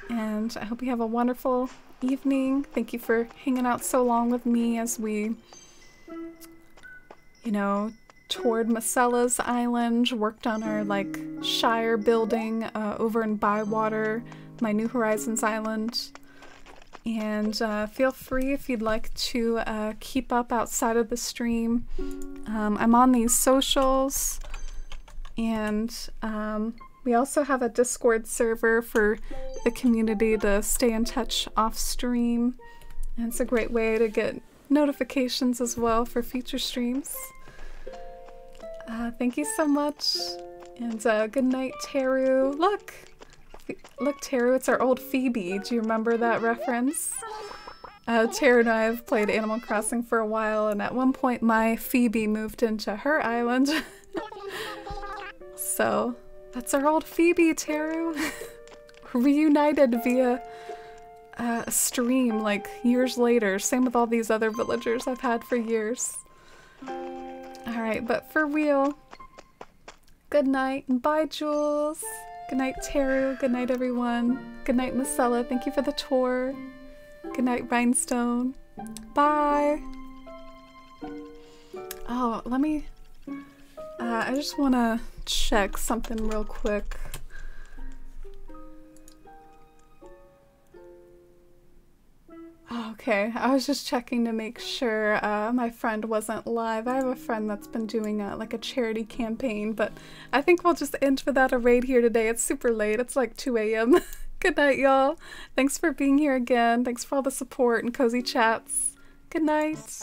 And I hope you have a wonderful evening. Thank you for hanging out so long with me as we, you know, toured Macella's Island, worked on our like Shire building over in Bywater, my New Horizons island. And feel free if you'd like to keep up outside of the stream. I'm on these socials, and we also have a Discord server for the community to stay in touch off stream. And it's a great way to get notifications as well for future streams. Thank you so much, and good night, Teru. Look, Teru, it's our old Phoebe. Do you remember that reference? Tara and I have played Animal Crossing for a while, and at one point my Phoebe moved into her island. So that's our old Phoebe, Tara. Reunited via a stream like years later. Same with all these other villagers I've had for years. Alright, but for real, good night and bye, Jules. Good night, Teru. Good night, everyone. Good night, Marcella. Thank you for the tour. Good night, Rhinestone. Bye. Oh, let me... I just want to check something real quick. Okay, I was just checking to make sure my friend wasn't live. I have a friend that's been doing like a charity campaign, but I think we'll just end without a raid here today. It's super late. It's like 2 a.m. Good night, y'all. Thanks for being here again. Thanks for all the support and cozy chats. Good night.